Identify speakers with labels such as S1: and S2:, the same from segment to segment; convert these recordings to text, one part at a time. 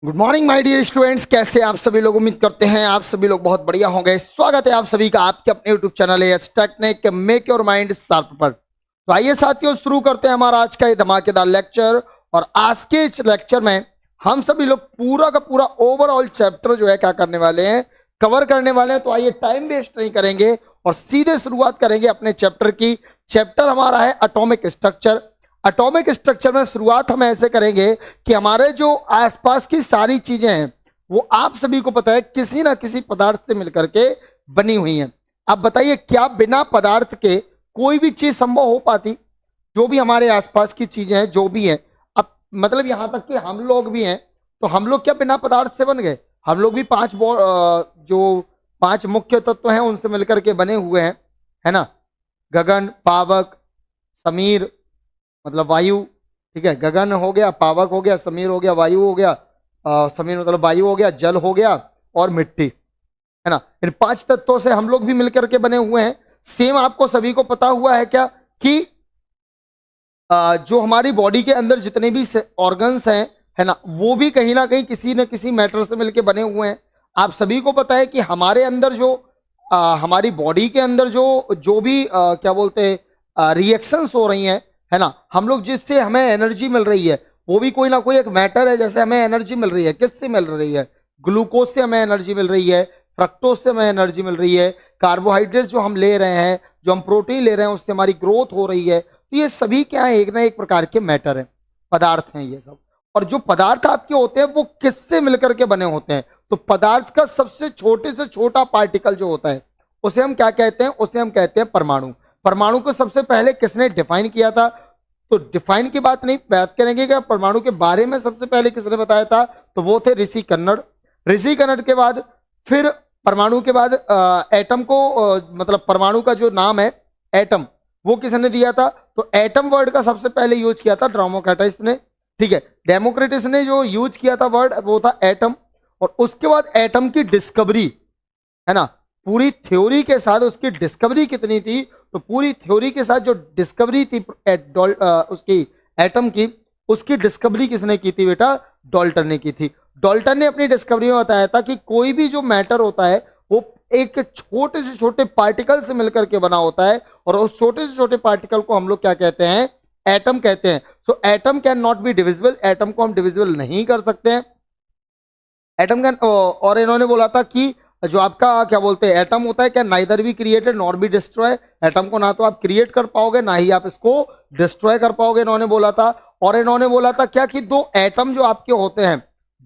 S1: Good morning my dear students, कैसे आप सभी लोग। उम्मीद करते हैं आप सभी लोग बहुत बढ़िया होंगे। स्वागत है आप सभी का आपके अपने यूट्यूब चैनल है technique make your mind sharp पर। तो आइए साथियों, शुरू करते हैं हमारा आज का ये धमाकेदार लेक्चर। और आज के इस लेक्चर में हम सभी लोग पूरा का पूरा ओवरऑल चैप्टर जो है क्या करने वाले हैं, कवर करने वाले हैं। तो आइए टाइम वेस्ट नहीं करेंगे और सीधे शुरुआत करेंगे अपने चैप्टर की। चैप्टर हमारा है एटॉमिक स्ट्रक्चर। एटॉमिक स्ट्रक्चर में शुरुआत हम ऐसे करेंगे कि हमारे जो आसपास की सारी चीजें हैं वो आप सभी को पता है किसी ना किसी पदार्थ से मिलकर के बनी हुई हैं। अब बताइए, क्या बिना पदार्थ के कोई भी चीज संभव हो पाती? जो भी हमारे आसपास की चीजें हैं, जो भी हैं, अब मतलब यहां तक कि हम लोग भी हैं, तो हम लोग क्या बिना पदार्थ से बन गए? हम लोग भी जो पांच मुख्य तत्व हैं उनसे मिलकर के बने हुए हैं, है ना। गगन, पावक, समीर मतलब वायु, ठीक है। गगन हो गया, पावक हो गया, समीर हो गया, वायु हो गया, समीर मतलब वायु हो गया, जल हो गया और मिट्टी, है ना। इन पांच तत्वों से हम लोग भी मिलकर के बने हुए हैं। सेम आपको सभी को पता हुआ है क्या कि जो हमारी बॉडी के अंदर जितने भी ऑर्गन्स हैं, है ना, वो भी कहीं ना कहीं किसी न किसी मैटर से मिलकर बने हुए हैं। आप सभी को पता है कि हमारे अंदर जो हमारी बॉडी के अंदर जो जो भी क्या बोलते हैं रिएक्शंस हो रही हैं, है ना, हम लोग जिससे हमें एनर्जी मिल रही है वो भी कोई ना कोई एक मैटर है। जैसे हमें एनर्जी मिल रही है, किससे मिल रही है? ग्लूकोज से हमें एनर्जी मिल रही है, फ्रक्टोज से हमें एनर्जी मिल रही है, कार्बोहाइड्रेट जो हम ले रहे हैं, जो हम प्रोटीन ले रहे हैं, उससे हमारी ग्रोथ हो रही है। तो ये सभी क्या है, एक ना एक प्रकार के मैटर है, पदार्थ हैं ये सब। और जो पदार्थ आपके होते हैं वो किससे मिलकर के बने होते हैं? तो पदार्थ का सबसे छोटे से छोटा पार्टिकल जो होता है उसे हम क्या कहते हैं? उसे हम कहते हैं परमाणु। परमाणु को सबसे पहले किसने डिफाइन किया था? तो डिफाइन की बात नहीं, बात करेंगे कि परमाणु के बारे में सबसे पहले किसने बताया था, तो वो थे ऋषि कन्नड़। ऋषि कन्नड़ के बाद फिर परमाणु के बाद एटम को मतलब परमाणु का जो नाम है एटम, वो किसने दिया था? तो एटम वर्ड का सबसे पहले यूज किया था डेमोक्रेटस ने, ठीक है। डेमोक्रेटस ने जो यूज किया था वर्ड वो था एटम। और उसके बाद एटम की डिस्कवरी, है ना, पूरी थ्योरी के साथ उसकी डिस्कवरी कितनी थी? तो पूरी थ्योरी के साथ जो डिस्कवरी थी उसकी एटम की, उसकी डिस्कवरी किसने की थी बेटा? डाल्टन ने की थी। डाल्टन ने अपनी डिस्कवरी में बताया था कि कोई भी जो मैटर होता है वो एक छोटे से छोटे पार्टिकल से मिलकर के बना होता है, और उस छोटे से छोटे पार्टिकल को हम लोग क्या कहते हैं? एटम कहते हैं। So atom can not be divisible, atom को हम डिविजिबल नहीं कर सकते हैं। एटम कैन, और इन्होंने बोला था कि जो आपका क्या बोलते हैं एटम होता है, क्या neither be created nor be destroy. Atom को ना तो आप क्रिएट कर पाओगे ना ही आप इसको डिस्ट्रॉय कर पाओगे, इन्होंने बोला था। और इन्होंने बोला था क्या कि दो एटम जो आपके होते हैं,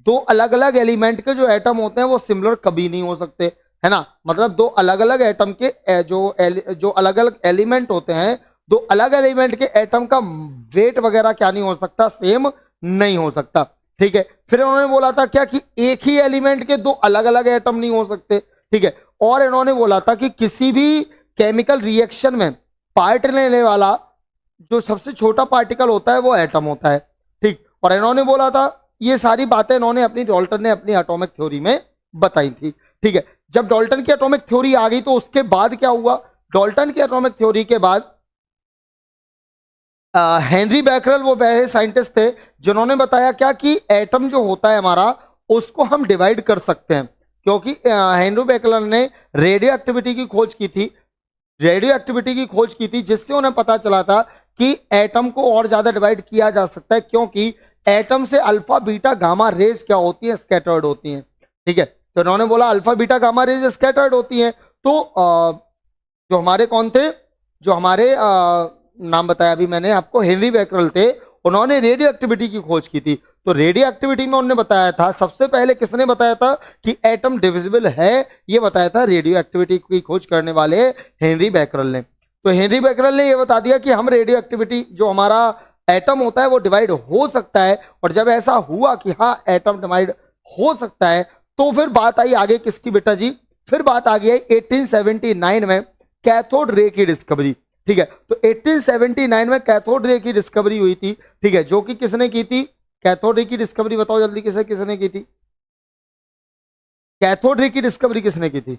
S1: दो अलग अलग एलिमेंट के जो एटम होते हैं वो सिमिलर कभी नहीं हो सकते, है ना। मतलब दो अलग अलग एटम के जो अलग अलग एलिमेंट होते हैं, दो अलग एलिमेंट के एटम का वेट वगैरह क्या नहीं हो सकता? सेम नहीं हो सकता, ठीक है। फिर उन्होंने बोला था क्या कि एक ही एलिमेंट के दो अलग अलग एटम नहीं हो सकते, ठीक है। और इन्होंने बोला था कि किसी भी केमिकल रिएक्शन में पार्ट लेने वाला जो सबसे छोटा पार्टिकल होता है वो एटम होता है, ठीक। और इन्होंने बोला था, ये सारी बातें इन्होंने डाल्टन ने अपनी एटॉमिक थ्योरी में बताई थी, ठीक है। जब डाल्टन की एटॉमिक थ्योरी आ गई तो उसके बाद क्या हुआ? डाल्टन की एटॉमिक थ्योरी के बाद हेनरी बैकरल वो पहले साइंटिस्ट थे जिन्होंने बताया क्या कि एटम जो होता है हमारा उसको हम डिवाइड कर सकते हैं, क्योंकि हेनरी बैकरल ने रेडियो एक्टिविटी की खोज की थी। रेडियो एक्टिविटी की खोज की थी जिससे उन्हें पता चला था कि एटम को और ज्यादा डिवाइड किया जा सकता है, क्योंकि एटम से अल्फा बीटा गामा रेज क्या होती है? स्कैटर्ड होती हैं, ठीक है। तो इन्होंने बोला alpha beta gamma rays scattered होती हैं। तो जो हमारे कौन थे, जो हमारे नाम बताया अभी मैंने आपको, हेनरी बैकरल थे, उन्होंने रेडियो एक्टिविटी की खोज की थी। तो रेडियो एक्टिविटी में उन्होंने बताया था, सबसे पहले किसने बताया था कि एटम डिविजिबल है? ये बताया था रेडियो एक्टिविटी की खोज करने वाले हेनरी बैकरल ने। तो हेनरी बैकरल ने ये बता दिया कि हम रेडियो एक्टिविटी जो हमारा एटम होता है वो डिवाइड हो सकता है। और जब ऐसा हुआ कि हाँ एटम डिवाइड हो सकता है, तो फिर बात आई आगे किसकी बेटा जी? फिर बात आ गई 1879 में कैथोड रे की डिस्कवरी, ठीक है। तो 1879 में कैथोड रे की डिस्कवरी हुई थी, ठीक है, जो कि किसने की थी? कैथोड रे की डिस्कवरी बताओ जल्दी, किसने की थी? कैथोड रे की डिस्कवरी किसने की थी?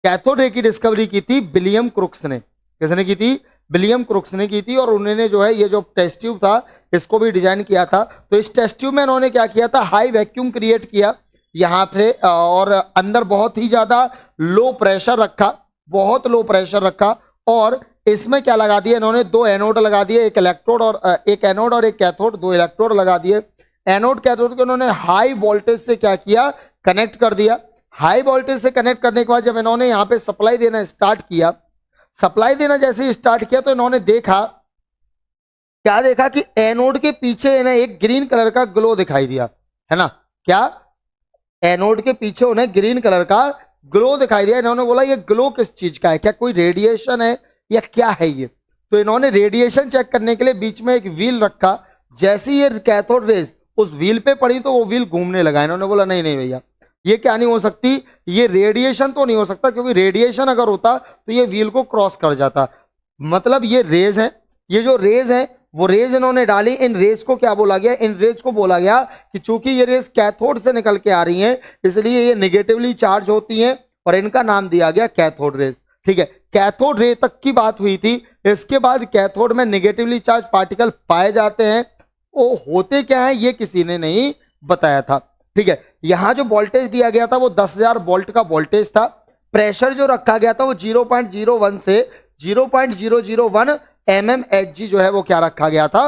S1: कैथोड रे की डिस्कवरी की थी विलियम क्रुक्स ने। किसने की थी? विलियम क्रुक्स ने की थी। और उन्होंने जो है ये जो टेस्ट ट्यूब था इसको भी डिजाइन किया था। तो इस टेस्ट ट्यूब में इन्होंने क्या किया था, हाई वैक्यूम क्रिएट किया यहाँ पे, और अंदर बहुत ही ज्यादा लो प्रेशर रखा, बहुत लो प्रेशर रखा, और इसमें क्या लगा दिया इन्होंने, दो एनोड लगा दिए, एक इलेक्ट्रोड और एक एनोड और एक कैथोड, दो इलेक्ट्रोड लगा दिए। एनोड कैथोड को उन्होंने हाई वोल्टेज से क्या किया, कनेक्ट कर दिया। हाई वोल्टेज से कनेक्ट करने के बाद जब इन्होंने यहाँ पे सप्लाई देना स्टार्ट किया, सप्लाई देना जैसे ही स्टार्ट किया तो इन्होंने देखा, क्या देखा कि एनोड के पीछे इन्हें एक ग्रीन कलर का ग्लो दिखाई दिया, है ना। क्या, एनोड के पीछे उन्हें ग्रीन कलर का ग्लो दिखाई दिया। इन्होंने बोला ये ग्लो किस चीज का है, क्या कोई रेडिएशन है या क्या है ये। तो इन्होंने रेडिएशन चेक करने के लिए बीच में एक व्हील रखा। जैसे ही ये कैथोड रेज उस व्हील पे पड़ी तो वो व्हील घूमने लगा। इन्होंने बोला नहीं नहीं भैया, ये क्या नहीं हो सकती, ये रेडिएशन तो नहीं हो सकता, क्योंकि रेडिएशन अगर होता तो ये व्हील को क्रॉस कर जाता। मतलब ये रेज है, ये जो रेज है वो रेज इन्होंने डाली। इन रेज को क्या बोला गया, इन रेज को बोला गया कि चूंकि ये रेज कैथोड से निकल के आ रही हैं, इसलिए ये निगेटिवली चार्ज होती हैं और इनका नाम दिया गया कैथोड रेज। ठीक है, कैथोड रे तक की बात हुई थी। इसके बाद कैथोड में निगेटिवली चार्ज पार्टिकल पाए जाते हैं, वो होते क्या है ये किसी ने नहीं बताया था। ठीक है, यहां जो वोल्टेज दिया गया था वो 10,000 वोल्ट का वोल्टेज था। प्रेशर जो रखा गया था वो 0.01 से 0.001 mmHg जो है वो क्या रखा गया था,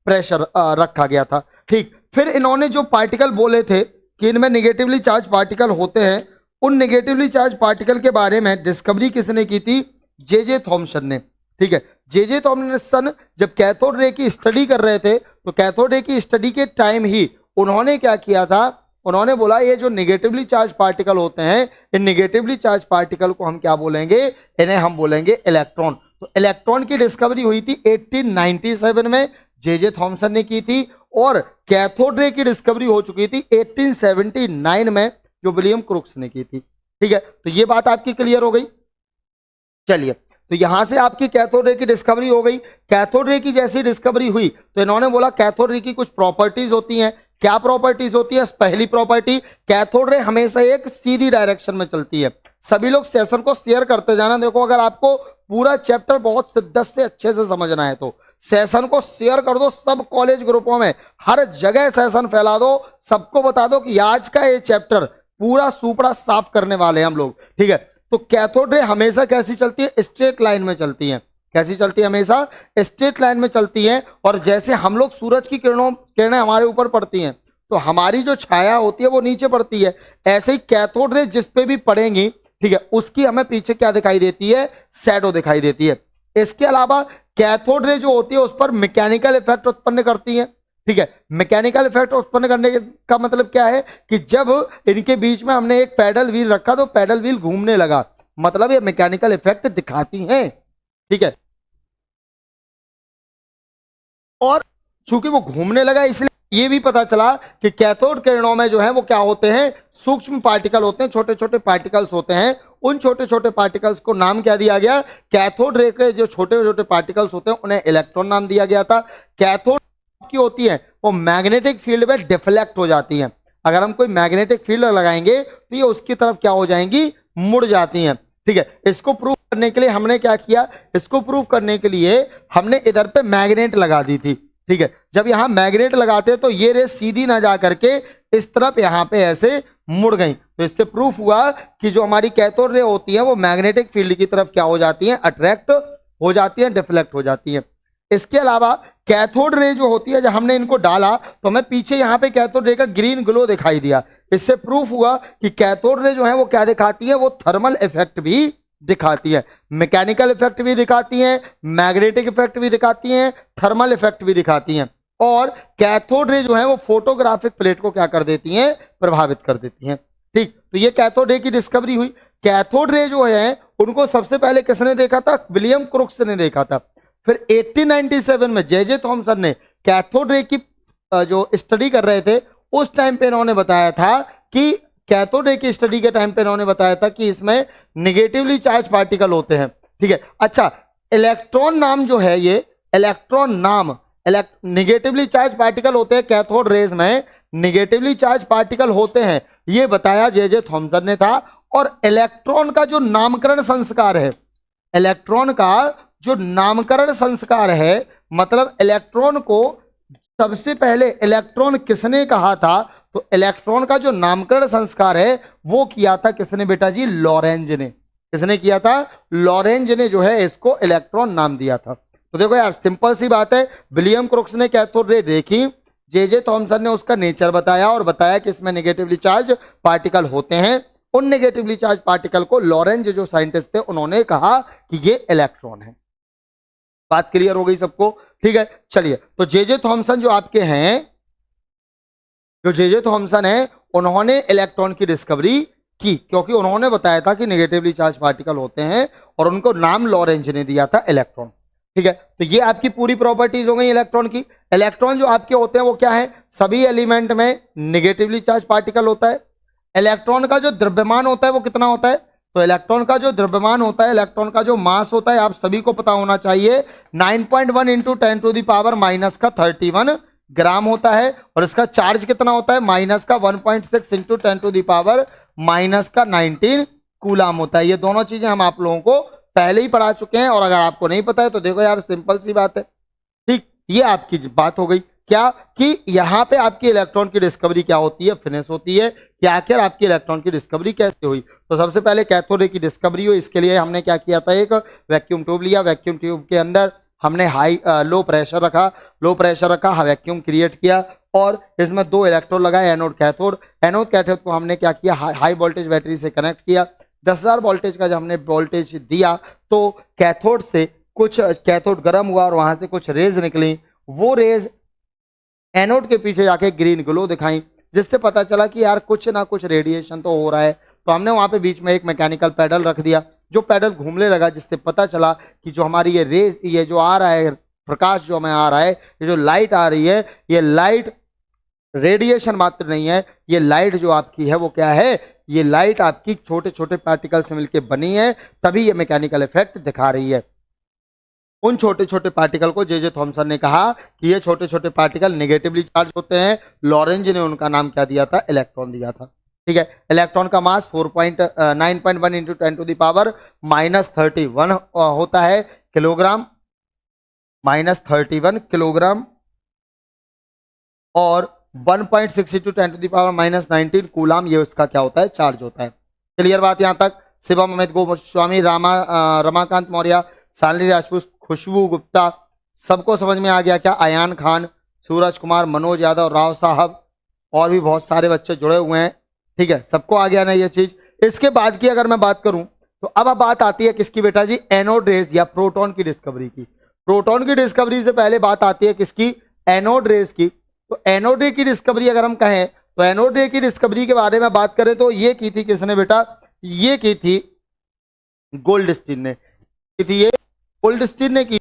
S1: प्रेशर रखा गया था। ठीक, फिर इन्होंने जो पार्टिकल बोले थे कि इनमें निगेटिवली चार्ज पार्टिकल होते हैं, उन निगेटिवली चार्ज पार्टिकल के बारे में डिस्कवरी किसने की थी, जे थॉमसन ने। ठीक है, जे थॉमसन जब कैथोड रे की स्टडी कर रहे थे तो कैथोड रे की स्टडी के टाइम ही उन्होंने क्या किया था, उन्होंने बोला ये जो निगेटिवली चार्ज पार्टिकल होते हैं, इन निगेटिवली चार्ज पार्टिकल को हम क्या बोलेंगे, इन्हें हम बोलेंगे इलेक्ट्रॉन। तो इलेक्ट्रॉन की डिस्कवरी हुई थी 1897 में, जे थॉमसन ने की थी, और कैथोड रे की डिस्कवरी हो चुकी थी 1879 में, जो विलियम क्रुक्स ने की थी। ठीक है, तो ये बात आपकी क्लियर हो गई। चलिए, तो यहां से आपकी कैथोड रे की डिस्कवरी हो गई। कैथोड रे की जैसी डिस्कवरी हुई तो इन्होंने बोला कैथोड रे की कुछ प्रॉपर्टीज होती हैं। क्या प्रॉपर्टीज होती है, पहली प्रॉपर्टी, कैथोड रे हमेशा एक सीधी डायरेक्शन में चलती है। सभी लोग सेशन को शेयर करते जाना। देखो, अगर आपको पूरा चैप्टर बहुत शिद्दत से अच्छे से समझना है तो सेशन को शेयर कर दो, सब कॉलेज ग्रुपों में हर जगह सेशन फैला दो, सबको बता दो कि आज का ये चैप्टर पूरा सुपड़ा साफ करने वाले हैं हम लोग। ठीक है, तो कैथोड रे हमेशा कैसी चलती है, स्ट्रेट लाइन में चलती है। कैसी चलती है, हमेशा स्ट्रेट लाइन में चलती है। और जैसे हम लोग सूरज की किरणें हमारे ऊपर पड़ती हैं तो हमारी जो छाया होती है वो नीचे पड़ती है, ऐसे ही कैथोड रे जिस पे भी पड़ेंगी, ठीक है, उसकी हमें पीछे क्या दिखाई देती है, शैडो दिखाई देती है। इसके अलावा कैथोड रे जो होती है उस पर मैकेनिकल इफेक्ट उत्पन्न करती है। ठीक है, मैकेनिकल इफेक्ट उत्पन्न करने का मतलब क्या है कि जब इनके बीच में हमने एक पैडल व्हील रखा तो पैडल व्हील घूमने लगा, मतलब ये मैकेनिकल इफेक्ट दिखाती हैं। ठीक है, और चूंकि वो घूमने लगा इसलिए ये भी पता चला कि कैथोड किरणों में जो है वो क्या होते हैं, सूक्ष्म पार्टिकल होते हैं, छोटे छोटे पार्टिकल्स होते हैं। उन छोटे छोटे पार्टिकल्स को नाम क्या दिया गया, कैथोड रे के जो छोटे छोटे पार्टिकल्स होते हैं उन्हें इलेक्ट्रॉन नाम दिया गया था। कैथोड की होती है वो मैग्नेटिक फील्ड में डिफ्लेक्ट हो जाती हैं। अगर हम कोई मैग्नेटिक फील्ड लगाएंगे तो ये उसकी तरफ क्या हो जाएंगी, मुड़ जाती हैं। ठीक है, इसको प्रूव करने के लिए हमने क्या किया, इसको प्रूव करने के लिए हमने इधर पे मैग्नेट लगा दी थी। ठीक है, जब यहां मैग्नेट लगाते तो ये रेस सीधी ना जा करके इस तरफ यहां पे ऐसे मुड़ गई, तो इससे प्रूफ हुआ कि जो हमारी कैथोड रे होती है वो मैग्नेटिक फील्ड की तरफ क्या हो जाती हैं, अट्रैक्ट हो जाती हैं, डिफ्लेक्ट हो जाती हैं। इसके अलावा कैथोड रे जो होती है, जब हमने इनको डाला तो हमें पीछे यहाँ पे कैथोड रे का ग्रीन ग्लो दिखाई दिया। इससे प्रूफ हुआ कि कैथोड रे जो है वो क्या दिखाती है, वो थर्मल इफेक्ट भी दिखाती है, मैकेनिकल इफेक्ट भी दिखाती हैं, मैग्नेटिक इफेक्ट भी दिखाती हैं, थर्मल इफेक्ट भी दिखाती हैं। और कैथोड रे जो है वो फोटोग्राफिक प्लेट को क्या कर देती हैं, प्रभावित कर देती हैं। ठीक, तो ये कैथोड रे की डिस्कवरी हुई। कैथोड रे जो है उनको सबसे पहले किसने देखा था, विलियम क्रुक्स ने देखा था। फिर 1897 में जे थॉमसन ने कैथोड रे की जो स्टडी कर रहे थे उस टाइम पे इन्होंने बताया था कि कैथोड रे की स्टडी के टाइम पे इन्होंने बताया था कि इसमें निगेटिवली चार्ज पार्टिकल होते हैं। ठीक है, अच्छा, इलेक्ट्रॉन नाम जो है, ये इलेक्ट्रॉन नाम, निगेटिवली चार्ज पार्टिकल होते हैं कैथोड रेज में, निगेटिवली चार्ज पार्टिकल होते हैं, ये बताया जे थॉमसन ने था। और इलेक्ट्रॉन का जो नामकरण संस्कार है, इलेक्ट्रॉन का जो नामकरण संस्कार है, मतलब इलेक्ट्रॉन को सबसे पहले इलेक्ट्रॉन किसने कहा था? तो इलेक्ट्रॉन का जो नामकरण संस्कार है वो किया था किसने बेटा जी? लॉरेंज ने। किसने किया था? लॉरेंज ने जो है इसको इलेक्ट्रॉन नाम दिया था। तो देखो यार सिंपल सी बात है, विलियम क्रुक्स ने कैथोड रे देखी, जे थॉमसन ने उसका नेचर बताया और बताया कि इसमें नेगेटिवली चार्ज पार्टिकल होते हैं। उन नेगेटिवली चार्ज पार्टिकल को लॉरेंज जो साइंटिस्ट थे उन्होंने कहा कि ये इलेक्ट्रॉन है। बात क्लियर हो गई सबको? ठीक है, चलिए। तो जे थॉमसन जो आपके हैं, जो जे थॉमसन है, उन्होंने इलेक्ट्रॉन की डिस्कवरी की क्योंकि उन्होंने बताया था कि नेगेटिवली चार्ज पार्टिकल होते हैं और उनको नाम लॉरेंज ने दिया था इलेक्ट्रॉन। ठीक है, तो ये आपकी पूरी प्रॉपर्टीज हो गई इलेक्ट्रॉन की। इलेक्ट्रॉन जो आपके होते हैं वो क्या है? सभी एलिमेंट में नेगेटिवली चार्ज पार्टिकल होता है। इलेक्ट्रॉन का जो द्रव्यमान होता है वो कितना होता है? तो इलेक्ट्रॉन का जो द्रव्यमान होता है, इलेक्ट्रॉन का जो मास होता है, आप सभी को पता होना चाहिए 9.1 into 10 to the power minus का 31 ग्राम होता है। और इसका चार्ज कितना होता है? माइनस का 1.6 into 10 to the power minus का 19 कूलाम होता है। ये दोनों चीजें हम आप लोगों को पहले ही पढ़ा चुके हैं और अगर आपको नहीं पता है तो देखो यार सिंपल सी बात है। ठीक, ये आपकी बात हो गई क्या कि यहां पे आपकी इलेक्ट्रॉन की डिस्कवरी क्या होती है? फिनिश होती है कि आखिर आपकी इलेक्ट्रॉन की डिस्कवरी कैसे हुई। तो सबसे पहले कैथोड रे की डिस्कवरी हुई, इसके लिए हमने क्या किया था? एक वैक्यूम ट्यूब लिया, वैक्यूम ट्यूब के अंदर हमने लो प्रेशर रखा, वैक्यूम क्रिएट किया और इसमें 2 इलेक्ट्रोड लगाए, एनोड कैथोड। एनोड कैथोड को हमने क्या किया? हाई वोल्टेज बैटरी से कनेक्ट किया। 10,000 वोल्टेज का जब हमने वोल्टेज दिया तो कैथोड से कुछ कैथोड गर्म हुआ और वहां से कुछ रेज निकली। वो रेज एनोड के पीछे जाके ग्रीन ग्लो दिखाई, जिससे पता चला कि यार कुछ ना कुछ रेडिएशन तो हो रहा है। तो हमने वहां पे बीच में एक मैकेनिकल पैडल रख दिया, जो पैडल घूमने लगा, जिससे पता चला कि जो हमारी ये रेज, ये जो आ रहा है प्रकाश, जो हमें आ रहा है, ये जो लाइट आ रही है, ये लाइट रेडिएशन मात्र नहीं है। ये लाइट जो आपकी है वो क्या है? ये लाइट आपकी छोटे छोटे पार्टिकल से मिलकर बनी है, तभी ये मैकेनिकल इफेक्ट दिखा रही है। उन छोटे छोटे पार्टिकल को जे थॉमसन ने कहा कि ये छोटे छोटे पार्टिकल नेगेटिवली चार्ज होते हैं। लॉरेंज ने उनका नाम क्या दिया था? इलेक्ट्रॉन दिया था। ठीक है, इलेक्ट्रॉन का mass 9.1 into 10 to the power minus 31 होता है किलोग्राम, माइनस 31 किलोग्राम, और 1.6 into 10 to the power minus 19 coulomb, ये उसका क्या होता है? चार्ज होता है। क्लियर बात यहां तक? शिवम अमित गोस्वामी, रमाकांत मौर्य, शालिनी राजपूत, खुशबू गुप्ता, सबको समझ में आ गया क्या? अयान खान, सूरज कुमार, मनोज यादव, राव साहब और भी बहुत सारे बच्चे जुड़े हुए हैं। ठीक है, सबको आ गया ना ये चीज? इसके बाद की अगर मैं बात करूं तो अब बात आती है किसकी बेटा जी? एनोड रेज या प्रोटॉन की डिस्कवरी की। प्रोटॉन की डिस्कवरी से पहले बात आती है किसकी? एनोड रेज की। तो एनोड रे की डिस्कवरी अगर हम कहें तो एनोड रे की डिस्कवरी के बारे में बात करें तो ये की थी किसने बेटा? ये की थी गोल्डस्टीन ने। की थी ये गोल्डस्टीन ने की।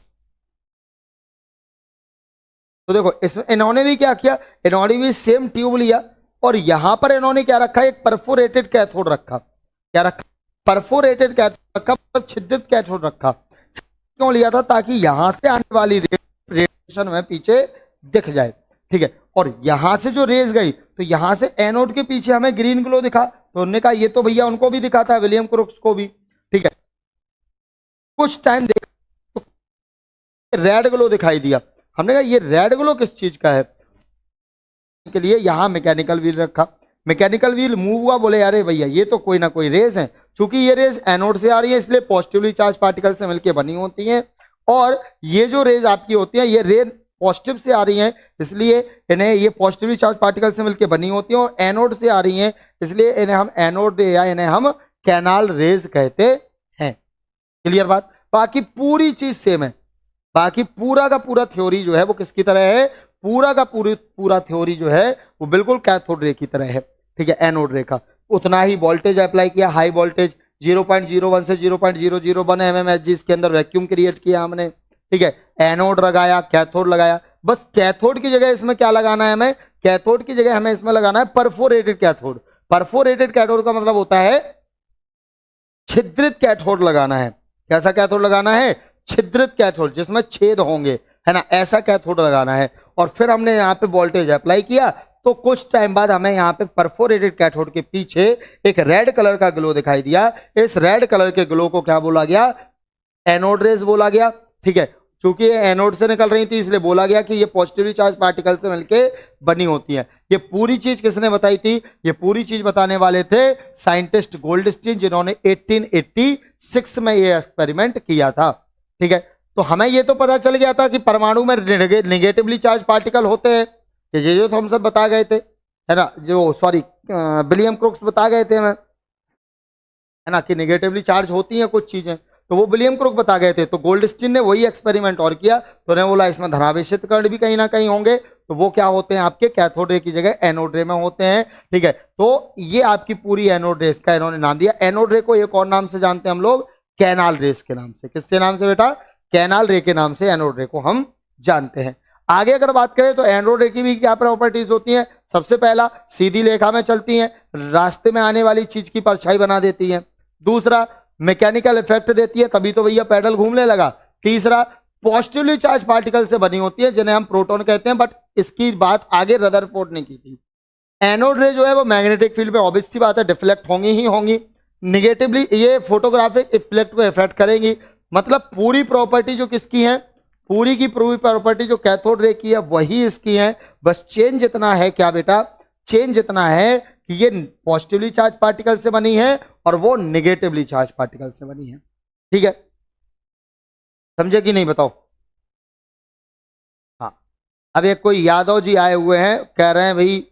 S1: तो देखो इसमें इन्होंने भी क्या किया? इन्होंने भी सेम ट्यूब लिया और यहां पर इन्होंने क्या रखा? एक परफोरेटेड कैथोड रखा। क्या रखा? परफोरेटेड कैथोड रखा, मतलब छिद्रित कैथोड रखा। क्यों लिया था? ताकि यहां से आने वाली रेडिएशन में पीछे दिख जाए। ठीक है, और यहां से जो रेज गई तो यहां से एनोड के पीछे हमें ग्रीन ग्लो दिखा, तो उन्होंने कहा ये तो भैया उनको भी दिखा था, विलियम क्रुक्स को भी। ठीक है, कुछ टाइम देखा तो रेड ग्लो दिखाई दिया। हमने कहा ये रेड ग्लो किस चीज का है? के लिए यहां मैकेनिकल व्हील रखा। मैकेनिकल व्हील मूव हुआ, बोले अरे भैया ये तो कोई ना कोई रेज है। चूंकि ये रेज एनोड से आ रही है इसलिए पॉजिटिवली चार्ज पार्टिकल से मिलकर बनी होती हैं, और ये जो रेज आपकी होती है ये रेज पॉजिटिव से आ रही हैं, इसलिए इन्हें ये पॉजिटिवली चार्ज पार्टिकल से मिलकर बनी होती हैं, और एनोड से आ रही हैं इसलिए इन्हें हम एनोड या इन्हें हम कैनाल रेज कहते हैं। क्लियर बात? बाकी पूरी चीज सेम है। बाकी पूरा का पूरा थ्योरी जो है वो किसकी तरह है? पूरा का पूरा थ्योरी जो है वो बिल्कुल कैथोड रे की तरह है। ठीक है, एनोड रे का उतना ही वोल्टेज अप्लाई किया, हाई वोल्टेज 0.01 से 0.001 mmHg इसके अंदर वैक्यूम क्रिएट किया हमने। ठीक है, एनोड लगाया, कैथोड लगाया। बस कैथोड की जगह इसमें क्या लगाना है हमें? कैथोड की जगह हमें इसमें लगाना है परफोरेटेड कैथोड। परफोरेटेड कैथोड का मतलब होता है छिद्रित कैथोड लगाना है। कैसा कैथोड लगाना है? छिद्रित कैथोड, जिसमें छेद होंगे, है ना, ऐसा कैथोड लगाना है। और फिर हमने यहाँ पे वोल्टेज अप्लाई किया तो कुछ टाइम बाद हमें यहाँ पे परफोरेटेड कैथोड के पीछे एक रेड कलर का ग्लो दिखाई दिया। इस रेड कलर के ग्लो को क्या बोला गया? एनोड रेज बोला गया। ठीक है, चूंकि ये एनोड से निकल रही थी इसलिए बोला गया कि ये पॉजिटिवली चार्ज पार्टिकल से मिलके बनी होती है। ये पूरी चीज किसने बताई थी? ये पूरी चीज बताने वाले थे साइंटिस्ट गोल्डस्टीन, जिन्होंने 1886 में ये एक्सपेरिमेंट किया था। ठीक है, तो हमें ये तो पता चल गया था कि परमाणु में निगेटिवली चार्ज पार्टिकल होते हैं, ये जो थॉमसन बता गए थे, है ना, जो सॉरी विलियम क्रोक्स बता गए थे हमें, है ना, कि निगेटिवली चार्ज होती हैं कुछ चीजें, तो वो विलियम क्रोक बता गए थे। तो गोल्डस्टीन ने वही एक्सपेरिमेंट और किया, तो उन्हें बोला इसमें धनावेशित कण भी कहीं ना कहीं होंगे, तो वो क्या होते हैं आपके कैथोड रे की जगह एनोड रे में होते हैं। ठीक है, तो ये आपकी पूरी एनोड रेस का इन्होंने नाम दिया। एनोड रे को एक और नाम से जानते हैं हम लोग, कैनाल रेस के नाम से। किसके नाम से बेटा? कैनाल रे के नाम से एनोड रे को हम जानते हैं। आगे अगर बात करें तो एनोड रे की भी क्या प्रॉपर्टीज होती हैं? सबसे पहला, सीधी रेखा में चलती हैं, रास्ते में आने वाली चीज की परछाई बना देती हैं। दूसरा, मैकेनिकल इफेक्ट देती है, तभी तो भैया पैडल घूमने लगा। तीसरा, पॉजिटिवली चार्ज पार्टिकल से बनी होती है जिन्हें हम प्रोटॉन कहते हैं, बट इसकी बात आगे रदरफोर्ड ने की थी। एनोड रे जो है वो मैग्नेटिक फील्ड में ऑब्वियस सी बात है डिफ्लेक्ट होंगी ही होंगी, निगेटिवली ये फोटोग्राफिक इफेक्ट को इफेक्ट करेंगी। मतलब पूरी प्रॉपर्टी जो किसकी है, पूरी की पूरी प्रॉपर्टी जो कैथोड रे की है वही इसकी है, बस चेंज इतना है, क्या बेटा? चेंज इतना है कि ये पॉजिटिवली चार्ज पार्टिकल से बनी है और वो निगेटिवली चार्ज पार्टिकल से बनी है। ठीक है, समझे कि नहीं बताओ? हाँ, अब एक कोई यादव जी आए हुए हैं, कह रहे हैं भाई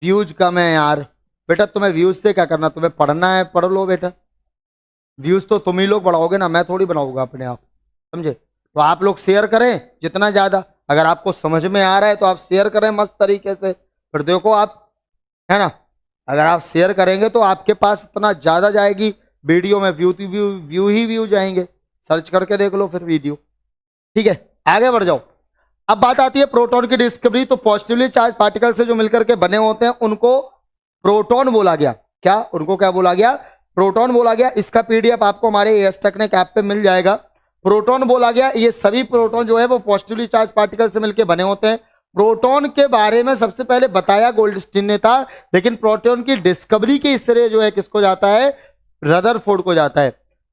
S1: व्यूज कम है यार। बेटा तुम्हें व्यूज से क्या करना, तुम्हें पढ़ना है, पढ़ लो बेटा। व्यूज तो तुम ही लोग बढ़ाओगे ना, मैं थोड़ी बनाऊंगा अपने आप, समझे? तो आप लोग शेयर करें जितना ज्यादा, अगर आपको समझ में आ रहा है तो आप शेयर करें मस्त तरीके से, फिर देखो आप, है ना, अगर आप शेयर करेंगे तो आपके पास इतना ज्यादा जाएगी वीडियो में, व्यू जाएंगे। सर्च करके देख लो फिर वीडियो। ठीक है, आगे बढ़ जाओ। अब बात आती है प्रोटॉन की डिस्कवरी। तो पॉजिटिवली चार्ज पार्टिकल से जो मिलकर के बने होते हैं उनको प्रोटॉन बोला गया। क्या? उनको क्या बोला गया? प्रोटॉन बोला गया। इसका पीडीएफ आपको हमारे एएस टेक्निक ऐप पे मिल जाएगा। प्रोटॉन बोला गया, ये सभी प्रोटॉन जो है वो पॉजिटिवली चार्ज पार्टिकल से मिलकर बने होते हैं। प्रोटॉन के बारे में सबसे पहले बताया गोल्डस्टीन ने था, लेकिन प्रोटॉन की डिस्कवरी के श्रेय जो है किसको जाता है? रदरफोर्ड को जाता है।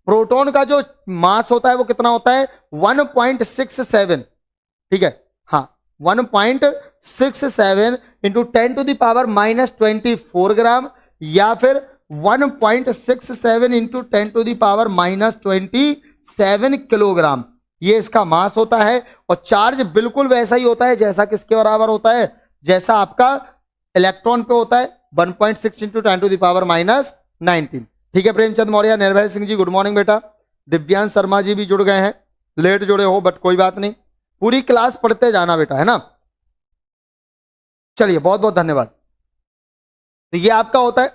S1: प्रोटॉन का जो मास होता है वो कितना होता है? 1.67। ठीक है, हाँ, 1.67 इंटू 10⁻⁻24 ग्राम, या फिर 1.67 इंटू 10⁻⁻27 किलोग्राम, ये इसका मास होता है। और चार्ज बिल्कुल वैसा ही होता है जैसा किसके बराबर होता है? जैसा आपका इलेक्ट्रॉन पे होता है, 1.6 इंटू 10⁻⁻19। ठीक है प्रेमचंद मौर्य, निर्भय सिंह जी गुड मॉर्निंग बेटा। दिव्यांश शर्मा जी भी जुड़ गए हैं, लेट जुड़े हो बट कोई बात नहीं, पूरी क्लास पढ़ते जाना बेटा, है ना। चलिए, बहुत बहुत धन्यवाद। तो ये आपका होता है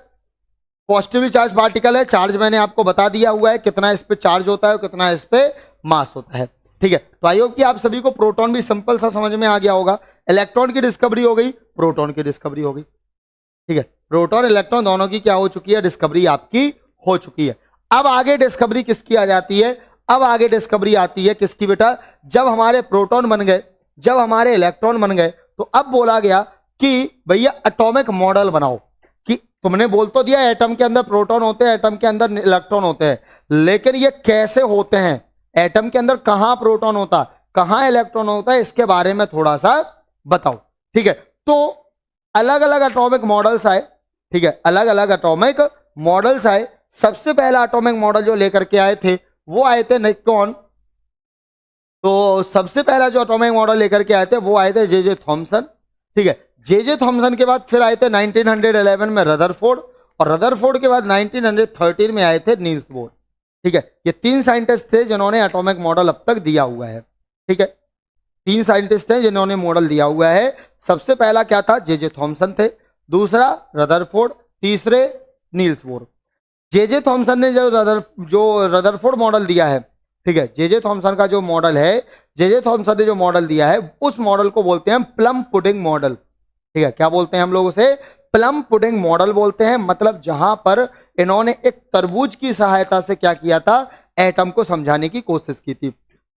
S1: पॉजिटिवली चार्ज पार्टिकल है। चार्ज मैंने आपको बता दिया हुआ है, कितना इस पे चार्ज होता है और कितना इस पे मास होता है। ठीक है, तो आई होप कि आप सभी को प्रोटॉन भी सिंपल सा समझ में आ गया होगा। इलेक्ट्रॉन की डिस्कवरी हो गई, प्रोटॉन की डिस्कवरी हो गई। ठीक है, प्रोटॉन इलेक्ट्रॉन दोनों की क्या हो चुकी है? डिस्कवरी आपकी हो चुकी है। अब आगे डिस्कवरी किसकी आ जाती है? अब आगे डिस्कवरी आती है किसकी बेटा? जब हमारे प्रोटॉन बन गए, जब हमारे इलेक्ट्रॉन बन गए, तो अब बोला गया कि भैया एटॉमिक मॉडल बनाओ। कि तुमने बोल तो दिया एटम के अंदर प्रोटॉन होते हैं, एटम के अंदर इलेक्ट्रॉन होते हैं, लेकिन ये कैसे होते हैं? एटम के अंदर कहां प्रोटॉन होता, कहां इलेक्ट्रॉन होता है, इसके बारे में थोड़ा सा बताओ। ठीक है, तो अलग अलग एटॉमिक मॉडल्स आए। ठीक है, अलग अलग एटॉमिक मॉडल्स आए। सबसे पहला एटॉमिक मॉडल जो लेकर के आए थे वो आए थे निकॉन। तो सबसे पहला जो एटॉमिक मॉडल लेकर के आए थे वो आए थे जे थॉमसन। ठीक है, जे थॉमसन के बाद फिर आए थे 1911 में रदरफोर्ड, और रदरफोर्ड के बाद 1913 में आए थे नील्स बोर। ठीक है, ये तीन साइंटिस्ट थे जिन्होंने एटॉमिक मॉडल अब तक दिया हुआ है। ठीक है, तीन साइंटिस्ट थे जिन्होंने मॉडल दिया हुआ है। सबसे पहला क्या था? जे थॉमसन थे, दूसरा रदरफोर्ड, तीसरे नील्स बोर। जे थॉमसन ने जो रदरफोर्ड मॉडल दिया है, ठीक है, जे थॉमसन का जो मॉडल है, जे थॉमसन ने जो मॉडल दिया है उस मॉडल को बोलते हैं प्लम पुडिंग मॉडल। ठीक है, क्या बोलते हैं हम लोग उसे? प्लम पुडिंग मॉडल बोलते हैं। मतलब जहां पर इन्होंने एक तरबूज की सहायता से क्या किया था? एटम को समझाने की कोशिश की थी।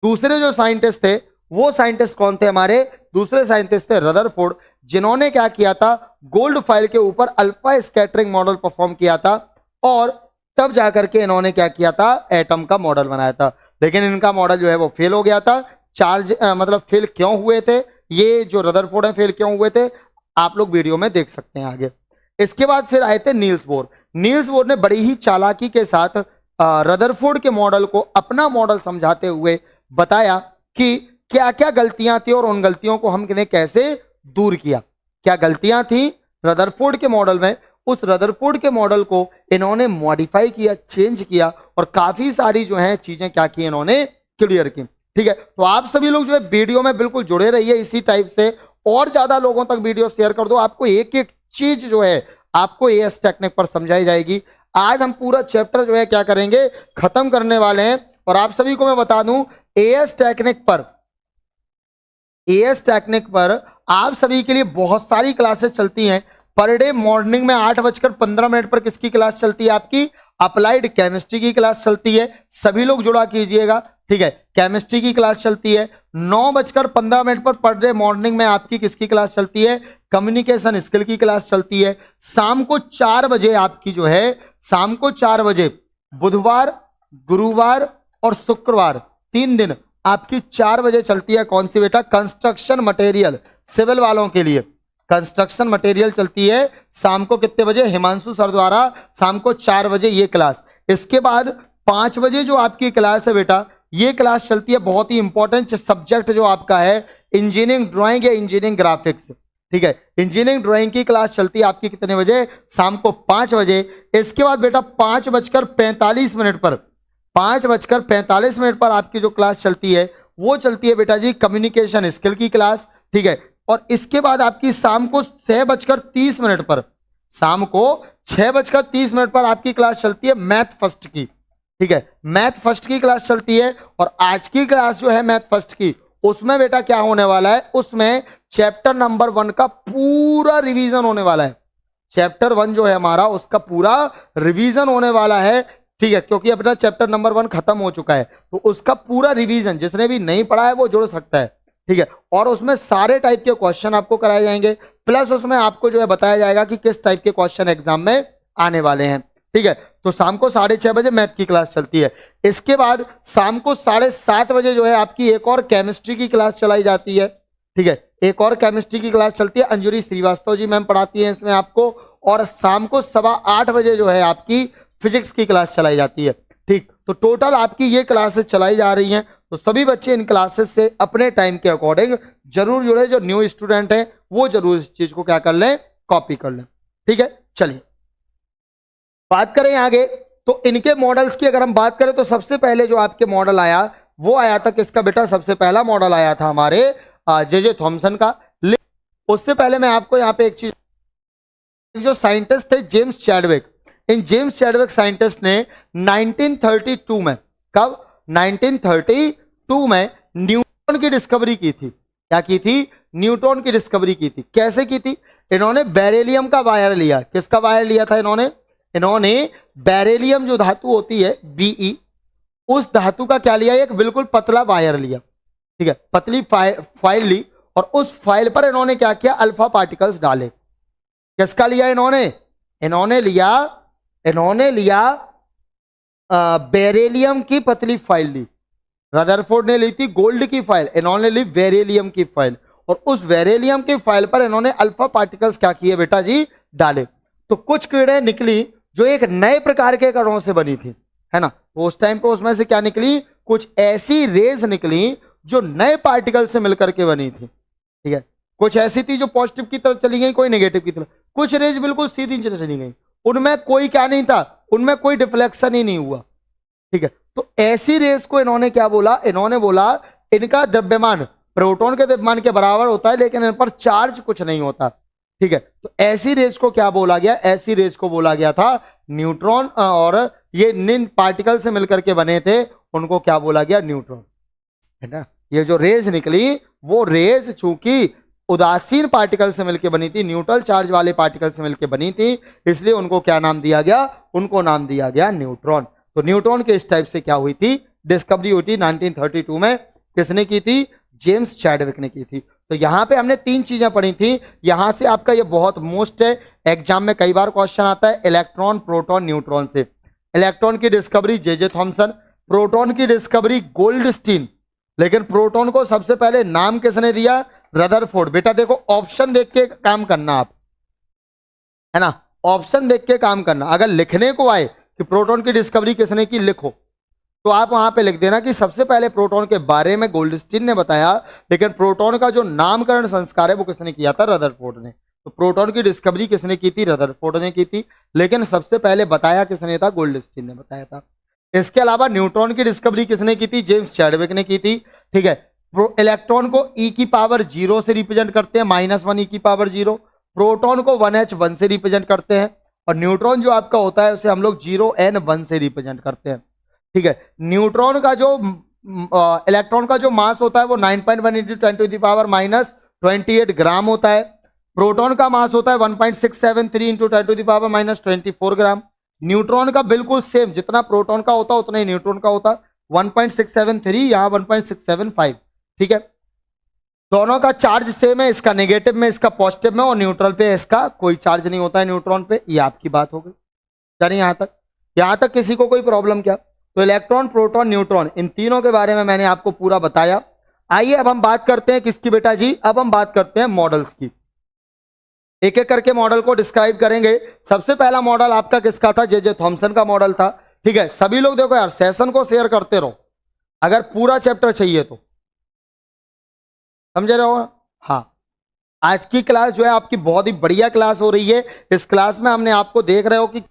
S1: दूसरे जो साइंटिस्ट थे वो साइंटिस्ट कौन थे? हमारे दूसरे साइंटिस्ट थे रदरफोर्ड, जिन्होंने क्या किया था? गोल्ड फाइल के ऊपर अल्फा स्कैटरिंग मॉडल परफॉर्म किया था, और तब जाकर के इन्होंने क्या किया था? एटम का मॉडल बनाया था। लेकिन इनका मॉडल जो है वो फेल हो गया था, चार्ज मतलब फेल क्यों हुए थे, ये जो रदरफोर्ड है फेल क्यों हुए थे, आप लोग वीडियो में देख सकते हैं आगे। इसके बाद फिर आए थे नील्स बोर। नील्स बोर ने बड़ी ही चालाकी के साथ रदरफोर्ड के मॉडल को अपना मॉडल समझाते हुए बताया कि क्या क्या गलतियां थी और उन गलतियों को हमने कैसे दूर किया। क्या गलतियां थी रदरफोर्ड के मॉडल में, उस रदरफोर्ड के मॉडल को इन्होंने मॉडिफाई किया, चेंज किया और काफी सारी जो है चीजें क्या की इन्होंने क्लियर की। ठीक है, तो आप सभी लोग जो है वीडियो में बिल्कुल जुड़े रहिए इसी टाइप से, और ज्यादा लोगों तक वीडियो शेयर कर दो। आपको एक एक चीज जो है आपको एएस टेक्निक पर समझाई जाएगी। आज हम पूरा चैप्टर जो है क्या करेंगे, खत्म करने वाले हैं। और आप सभी को मैं बता दूं एएस टेक्निक पर आप सभी के लिए बहुत सारी क्लासेस चलती हैं पर डे। मॉर्निंग में 8:15 पर किसकी क्लास चलती है, आपकी अप्लाइड केमिस्ट्री की क्लास चलती है। सभी लोग जुड़ा कीजिएगा, ठीक है। केमिस्ट्री की क्लास चलती है 9:15 पर डे मॉर्निंग में आपकी किसकी क्लास चलती है, कम्युनिकेशन स्किल की क्लास चलती है। शाम को 4 बजे आपकी जो है, शाम को 4 बजे बुधवार, गुरुवार और शुक्रवार 3 दिन आपकी 4 बजे चलती है। कौन सी बेटा, कंस्ट्रक्शन मटेरियल, सिविल वालों के लिए कंस्ट्रक्शन मटेरियल चलती है शाम को कितने बजे, हिमांशु सर द्वारा शाम को 4 बजे ये क्लास। इसके बाद 5 बजे जो आपकी क्लास है बेटा, ये क्लास चलती है बहुत ही इंपॉर्टेंट सब्जेक्ट जो आपका है इंजीनियरिंग ड्राइंग या इंजीनियरिंग ग्राफिक्स, ठीक है। इंजीनियरिंग ड्राइंग की क्लास चलती है आपकी कितने बजे, शाम को 5 बजे। इसके बाद बेटा 5:45 पर 5:45 पर आपकी जो क्लास चलती है वो चलती है बेटा जी कम्युनिकेशन स्किल की क्लास, ठीक है। और इसके बाद आपकी शाम को 6:30 पर, शाम को 6:30 पर आपकी क्लास चलती है मैथ फर्स्ट की, ठीक है। मैथ फर्स्ट की क्लास चलती है। और आज की क्लास जो है मैथ फर्स्ट की, उसमें बेटा क्या होने वाला है, उसमें चैप्टर नंबर 1 का पूरा रिवीजन होने वाला है। चैप्टर 1 जो है हमारा उसका पूरा रिवीजन होने वाला है, ठीक है। क्योंकि अपना चैप्टर नंबर 1 खत्म हो चुका है, तो उसका पूरा रिवीजन जिसने भी नहीं पढ़ा है वो जुड़ सकता है, ठीक है। और उसमें सारे टाइप के क्वेश्चन आपको कराए जाएंगे, प्लस उसमें आपको जो है बताया जाएगा कि किस टाइप के क्वेश्चन एग्जाम में आने वाले हैं, ठीक है। तो शाम को 6:30 बजे मैथ की क्लास चलती है। इसके बाद शाम को 7:30 बजे जो है आपकी एक और केमिस्ट्री की क्लास चलाई जाती है, ठीक है। एक और केमिस्ट्री की क्लास चलती है, अंजुरी श्रीवास्तव जी मैम पढ़ाती है इसमें आपको। और शाम को 7:15 बजे जो है आपकी फिजिक्स की क्लास चलाई जाती है, ठीक। तो टोटल आपकी ये क्लासेस चलाई जा रही हैं। तो सभी बच्चे इन क्लासेस से अपने टाइम के अकॉर्डिंग जरूर जुड़े। जो न्यू स्टूडेंट हैं वो जरूर इस चीज को क्या कर लें, कॉपी कर लें, ठीक है। चलिए बात करें आगे, तो इनके मॉडल्स की अगर हम बात करें तो सबसे पहले जो आपके मॉडल आया वो आया था किसका बेटा, सबसे पहला मॉडल आया था हमारे जे थॉमसन का। उससे पहले मैं आपको यहाँ पे एक चीज, जो साइंटिस्ट थे जेम्स चैडविक, इन जेम्स चैडविक साइंटिस्ट ने 1932 में, कब, 1932 में न्यूट्रॉन की डिस्कवरी की थी। क्या की थी, न्यूट्रॉन की डिस्कवरी की थी। कैसे की थी, इन्होंने बेरिलियम का वायर लिया। किसका वायर लिया था इन्होंने बेरिलियम जो धातु होती है Be, उस धातु का क्या लिया, एक बिल्कुल पतला वायर लिया, ठीक है। पतली फाइल ली और उस फाइल पर इन्होंने क्या किया, अल्फा पार्टिकल्स डाले। किसका लिया इन्होंने लिया बेरिलियम की पतली फाइल ली। रदरफोर्ड ने ली थी गोल्ड की फाइल, इन्होंने ली बेरिलियम की फाइल। और उस बेरिलियम की फाइल पर इन्होंने अल्फा पार्टिकल्स क्या किए बेटा जी, डाले। तो कुछ किरणें निकली जो एक नए प्रकार के कणों से बनी थी, है ना। तो उस टाइम पे उसमें से क्या निकली, कुछ ऐसी रेज निकली जो नए पार्टिकल से मिलकर के बनी थी, ठीक है। कुछ ऐसी थी जो पॉजिटिव की तरफ चली गई, कोई नेगेटिव की तरफ, कुछ रेज बिल्कुल सीधी चली गई, उनमें कोई क्या नहीं था, उनमें कोई डिफ्लेक्शन ही नहीं हुआ, ठीक है। तो ऐसी रेस को इन्होंने क्या बोला, इन्होंने बोला इनका द्रव्यमान प्रोटॉन के द्रव्यमान के बराबर होता है लेकिन इन पर चार्ज कुछ नहीं होता, ठीक है। तो ऐसी रेस को क्या बोला गया, ऐसी रेस को बोला गया था न्यूट्रॉन। और ये निन पार्टिकल से मिलकर के बने थे, उनको क्या बोला गया, न्यूट्रॉन, है ना। ये जो रेज निकली वो रेज चूंकि उदासीन पार्टिकल से मिलकर बनी थी, न्यूट्रल चार्ज वाले पार्टिकल से मिलकर बनी थी, इसलिए उनको क्या नाम दिया गया, उनको नाम दिया गया न्यूट्रॉन। तो न्यूट्रॉन के इस टाइप से क्या हुई थी, डिस्कवरी हुई थी 1932 में। किसने की थी, जेम्स चैडविक ने की थी। तो यहां पे हमने 3 चीजें पढ़ी थी। यहां से आपका ये बहुत मोस्ट है, एग्जाम में कई बार क्वेश्चन आता है, इलेक्ट्रॉन, प्रोटॉन, न्यूट्रॉन से। इलेक्ट्रॉन की डिस्कवरी जे थॉमसन, प्रोटॉन की डिस्कवरी गोल्डस्टीन, लेकिन प्रोटॉन को सबसे पहले नाम किसने दिया? रदरफोर्ड। बेटा देखो ऑप्शन देख के काम करना आप, है ना, ऑप्शन देख के काम करना। अगर लिखने को आए कि प्रोटॉन की डिस्कवरी किसने की, लिखो तो आप वहां पे लिख देना कि सबसे पहले प्रोटॉन के बारे में गोल्डस्टीन ने बताया, लेकिन प्रोटॉन का जो नामकरण संस्कार है वो किसने किया था? रदरफोर्ड ने। तो प्रोटॉन की डिस्कवरी किसने की थी? रदरफोर्ड ने की थी, लेकिन सबसे पहले बताया किसने था? गोल्डस्टीन ने बताया था। इसके अलावा न्यूट्रॉन की डिस्कवरी किसने की थी? जेम्स चैडविक ने की थी। ठीक है, इलेक्ट्रॉन को ई की पावर 0 से रिप्रेजेंट करते हैं, -1 ई की पावर 0। प्रोटॉन को 1h1 से रिप्रेजेंट करते हैं, और न्यूट्रॉन जो आपका होता है उसे हम लोग 0n1 से रिप्रेजेंट करते हैं। ठीक है, न्यूट्रॉन का जो इलेक्ट्रॉन का जो मास होता है वो 9.1 इंटू 10⁻⁻28 ग्राम होता है। प्रोटॉन का मास होता है 1.673 इंटू 10⁻⁻24 ग्राम। न्यूट्रॉन का बिल्कुल सेम, जितना प्रोटॉन का होता उतना ही न्यूट्रॉन का होता, 1.673, यहां 1.675। ठीक है, दोनों का चार्ज सेम है, इसका नेगेटिव में, इसका पॉजिटिव में, और न्यूट्रल पे इसका कोई चार्ज नहीं होता है न्यूट्रॉन पे। ये आपकी बात हो गई, यानी यहां तक किसी को कोई प्रॉब्लम क्या? तो इलेक्ट्रॉन, प्रोटॉन, न्यूट्रॉन, इन तीनों के बारे में मैंने आपको पूरा बताया। आइए अब हम बात करते हैं किसकी बेटा जी? अब हम बात करते हैं मॉडल्स की। एक एक करके मॉडल को डिस्क्राइब करेंगे। सबसे पहला मॉडल आपका किसका था? जे थॉमसन का मॉडल था। ठीक है, सभी लोग देखो यार, सेशन को शेयर करते रहो अगर पूरा चैप्टर चाहिए तो, समझे रहे हो? हाँ, आज की क्लास जो है आपकी बहुत ही बढ़िया क्लास हो रही है। इस क्लास में हमने आपको देख रहे हो कि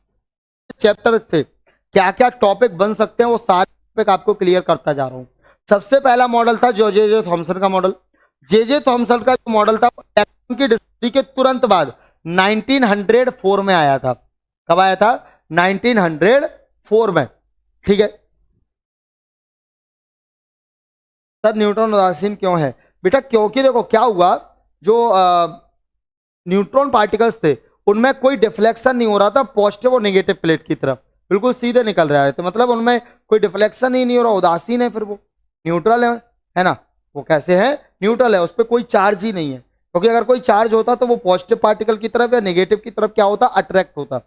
S1: चैप्टर से क्या क्या टॉपिक बन सकते हैं, वो सारे टॉपिक आपको क्लियर करता जा रहा हूं। सबसे पहला मॉडल था जो जे थॉमसन का मॉडल। जे थॉमसन का जो मॉडल था वो इलेक्ट्रॉन की डिस्कवरी के तुरंत बाद 1904 में आया था। कब आया था? 1904 में। ठीक है, सर न्यूट्रॉन उदासीन क्यों है? बेटा क्योंकि देखो क्या हुआ, जो न्यूट्रॉन पार्टिकल्स थे उनमें कोई डिफ्लेक्शन नहीं हो रहा था पॉजिटिव और नेगेटिव प्लेट की तरफ, बिल्कुल सीधे निकल रहे थे, मतलब उनमें कोई डिफ्लेक्शन ही नहीं हो रहा, उदासीन है, फिर वो न्यूट्रल है ना। वो कैसे है? न्यूट्रल है, उस पर कोई चार्ज ही नहीं है, क्योंकि अगर कोई चार्ज होता तो वो पॉजिटिव पार्टिकल की तरफ या नेगेटिव की तरफ क्या होता? अट्रैक्ट होता,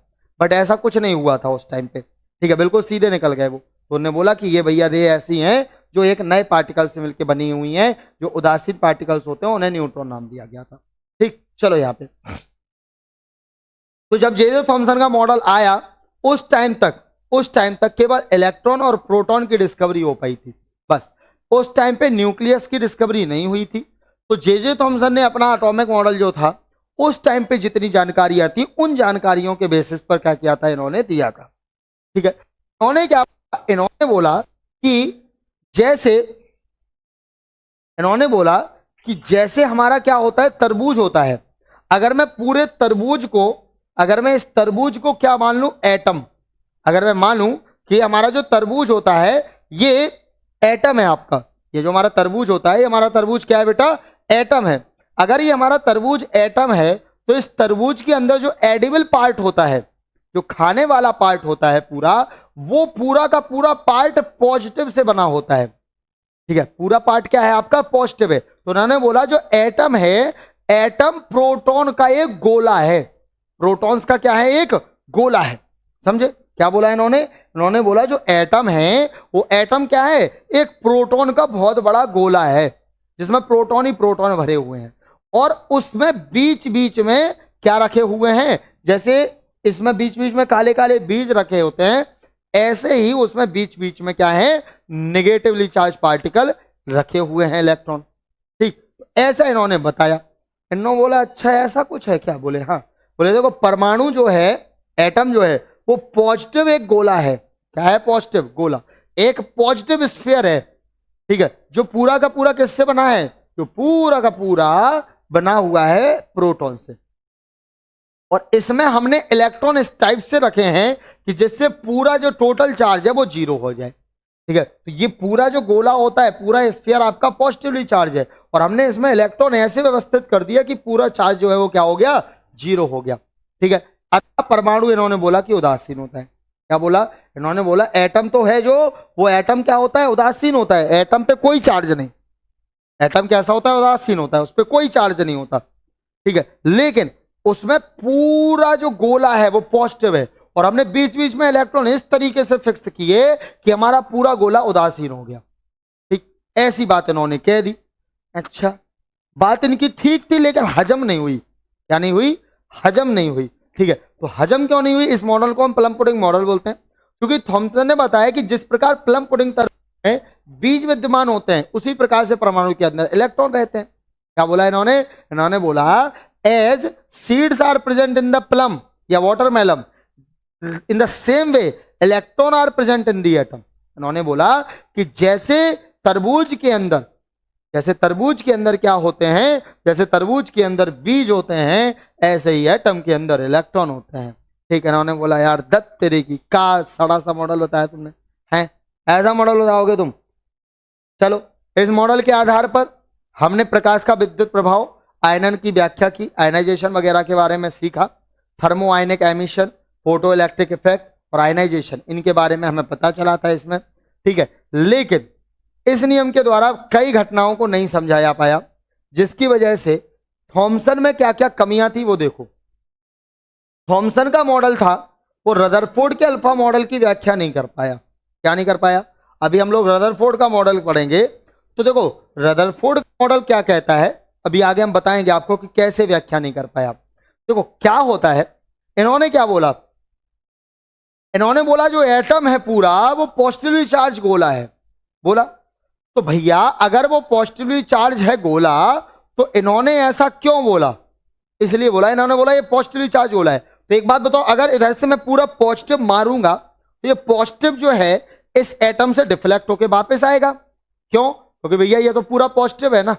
S1: बट ऐसा कुछ नहीं हुआ था उस टाइम पे। ठीक है, बिल्कुल सीधे निकल गए वो। तो उन्होंने बोला कि ये भैया रे ऐसी हैं जो एक नए पार्टिकल से मिलकर बनी हुई हैं, जो उदासीन पार्टिकल्स होते हैं उन्हें न्यूट्रॉन नाम दिया गया था। ठीक, चलो यहाँ पे, तो जब जे थॉमसन का मॉडल आया उस टाइम तक केवल इलेक्ट्रॉन और प्रोटॉन की डिस्कवरी हो पाई थी, बस। उस टाइम पे न्यूक्लियस की डिस्कवरी नहीं हुई थी। तो जे थॉमसन ने अपना एटॉमिक मॉडल जो था उस टाइम पे जितनी जानकारियां थी उन जानकारियों के बेसिस पर क्या किया था? इन्होंने दिया था। ठीक है, इन्होंने बोला कि जैसे हमारा क्या होता है? तरबूज होता है। अगर मैं पूरे तरबूज को, अगर मैं इस तरबूज को क्या मान लूं? एटम। अगर मैं मान लूं कि हमारा जो तरबूज होता है ये एटम है आपका, ये जो हमारा तरबूज होता है, ये हमारा तरबूज क्या है बेटा? एटम है। अगर ये हमारा तरबूज एटम है तो इस तरबूज के अंदर जो एडिबल पार्ट होता है, जो खाने वाला पार्ट होता है पूरा, वो पूरा का पूरा पार्ट पॉजिटिव से बना होता है। ठीक है, पूरा पार्ट क्या है आपका? पॉजिटिव है। तो उन्होंने बोला जो एटम है, एटम प्रोटॉन का एक गोला है, प्रोटॉन्स का क्या है? एक गोला है। समझे क्या बोला इन्होंने बोला जो एटम है वो एटम क्या है? एक प्रोटॉन का बहुत बड़ा गोला है जिसमें प्रोटॉन ही प्रोटॉन भरे हुए हैं, और उसमें बीच बीच में क्या रखे हुए हैं? जैसे इसमें बीच बीच में काले काले बीज रखे होते हैं, ऐसे ही उसमें बीच बीच में क्या है? नेगेटिवली चार्ज पार्टिकल रखे हुए हैं, इलेक्ट्रॉन। ठीक, ऐसा इन्होंने बताया। इन्होंने बोला अच्छा ऐसा कुछ है क्या? बोले हाँ। बोले देखो परमाणु जो है, एटम जो है, वो पॉजिटिव एक गोला है। क्या है? पॉजिटिव गोला, एक पॉजिटिव स्फीयर है। ठीक है, जो पूरा का पूरा किससे बना है? जो पूरा का पूरा बना हुआ है प्रोटॉन से, और इसमें हमने इलेक्ट्रॉन इस टाइप से रखे हैं कि जिससे पूरा जो टोटल चार्ज है वो 0 हो जाए। ठीक है, तो ये पूरा जो गोला होता है, पूरा स्फीयर आपका पॉजिटिवली चार्ज है, और हमने इसमें इलेक्ट्रॉन ऐसे व्यवस्थित कर दिया कि पूरा चार्ज जो है वो क्या हो गया? 0 हो गया। ठीक है, अगला परमाणु इन्होंने बोला कि उदासीन होता है। क्या बोला इन्होंने? बोला एटम तो है जो, वो एटम क्या होता है? उदासीन होता है। एटम पे कोई चार्ज नहीं, एटम कैसा होता है? उदासीन होता है, उस पर कोई चार्ज नहीं होता। ठीक है, लेकिन उसमें पूरा जो गोला है वो पॉजिटिव है, और हमने बीच बीच में इलेक्ट्रॉन इस तरीके से फिक्स किए कि हमारा पूरा गोला उदासीन हो गया। ठीक, ऐसी बात इन्होंने कह दी। अच्छा, बात इनकी ठीक थी लेकिन हजम नहीं हुई। क्या नहीं हुई? हजम नहीं हुई। ठीक है, तो हजम क्यों नहीं हुई? इस मॉडल को हम प्लम पुडिंग मॉडल बोलते हैं, क्योंकि थॉमसन ने बताया कि जिस प्रकार प्लम पुडिंग तरबूज में बीज विद्यमान होते हैं उसी प्रकार से परमाणु के अंदर इलेक्ट्रॉन रहते हैं। क्या बोला इन्होंने? इन्होंने बोला as seeds are present in the plum या watermelon, in the same way electron are present in the atom. इन्होंने बोला कि जैसे तरबूज के अंदर क्या होते हैं, जैसे तरबूज के अंदर बीज होते हैं, ऐसे ही एटम के अंदर इलेक्ट्रॉन होते हैं। ठीक है, इन्होंने बोला यार दत्त तेरे की का सड़ा सा मॉडल बताया तुमने, हैं ऐसा मॉडल बताओगे तुम? चलो, इस मॉडल के आधार पर हमने प्रकाश का विद्युत प्रभाव, आयनन की व्याख्या की, आयनाइजेशन वगैरह के बारे में सीखा, थर्मो आयनिक एमिशन, फोटो इलेक्ट्रिक इफेक्ट और आयनाइजेशन, इनके बारे में हमें पता चला था इसमें। ठीक है, लेकिन इस नियम के द्वारा कई घटनाओं को नहीं समझाया पाया, जिसकी वजह से थॉमसन में क्या क्या कमियां थी वो देखो। थॉमसन का मॉडल था वो रदरफोर्ड के अल्फा मॉडल की व्याख्या नहीं कर पाया। क्या नहीं कर पाया? अभी हम लोग रदरफोर्ड का मॉडल पढ़ेंगे तो देखो रदरफोर्ड मॉडल क्या कहता है, अभी आगे हम बताएंगे आपको कि कैसे व्याख्या नहीं कर पाया। देखो क्या होता है, इन्होंने क्या बोला? इन्होंने बोला जो एटम है पूरा वो पॉजिटिवली चार्ज गोला है। बोला तो भैया अगर वो पॉजिटिवली चार्ज है गोला तो इन्होंने ऐसा क्यों बोला? इसलिए बोला, इन्होंने बोला ये पॉजिटिवली चार्ज गोला है। तो एक बात बताओ, अगर इधर से मैं पूरा पॉजिटिव मारूंगा तो ये पॉजिटिव जो है इस एटम से डिफ्लेक्ट होकर वापस आएगा। क्यों? क्योंकि भैया ये तो पूरा पॉजिटिव है ना,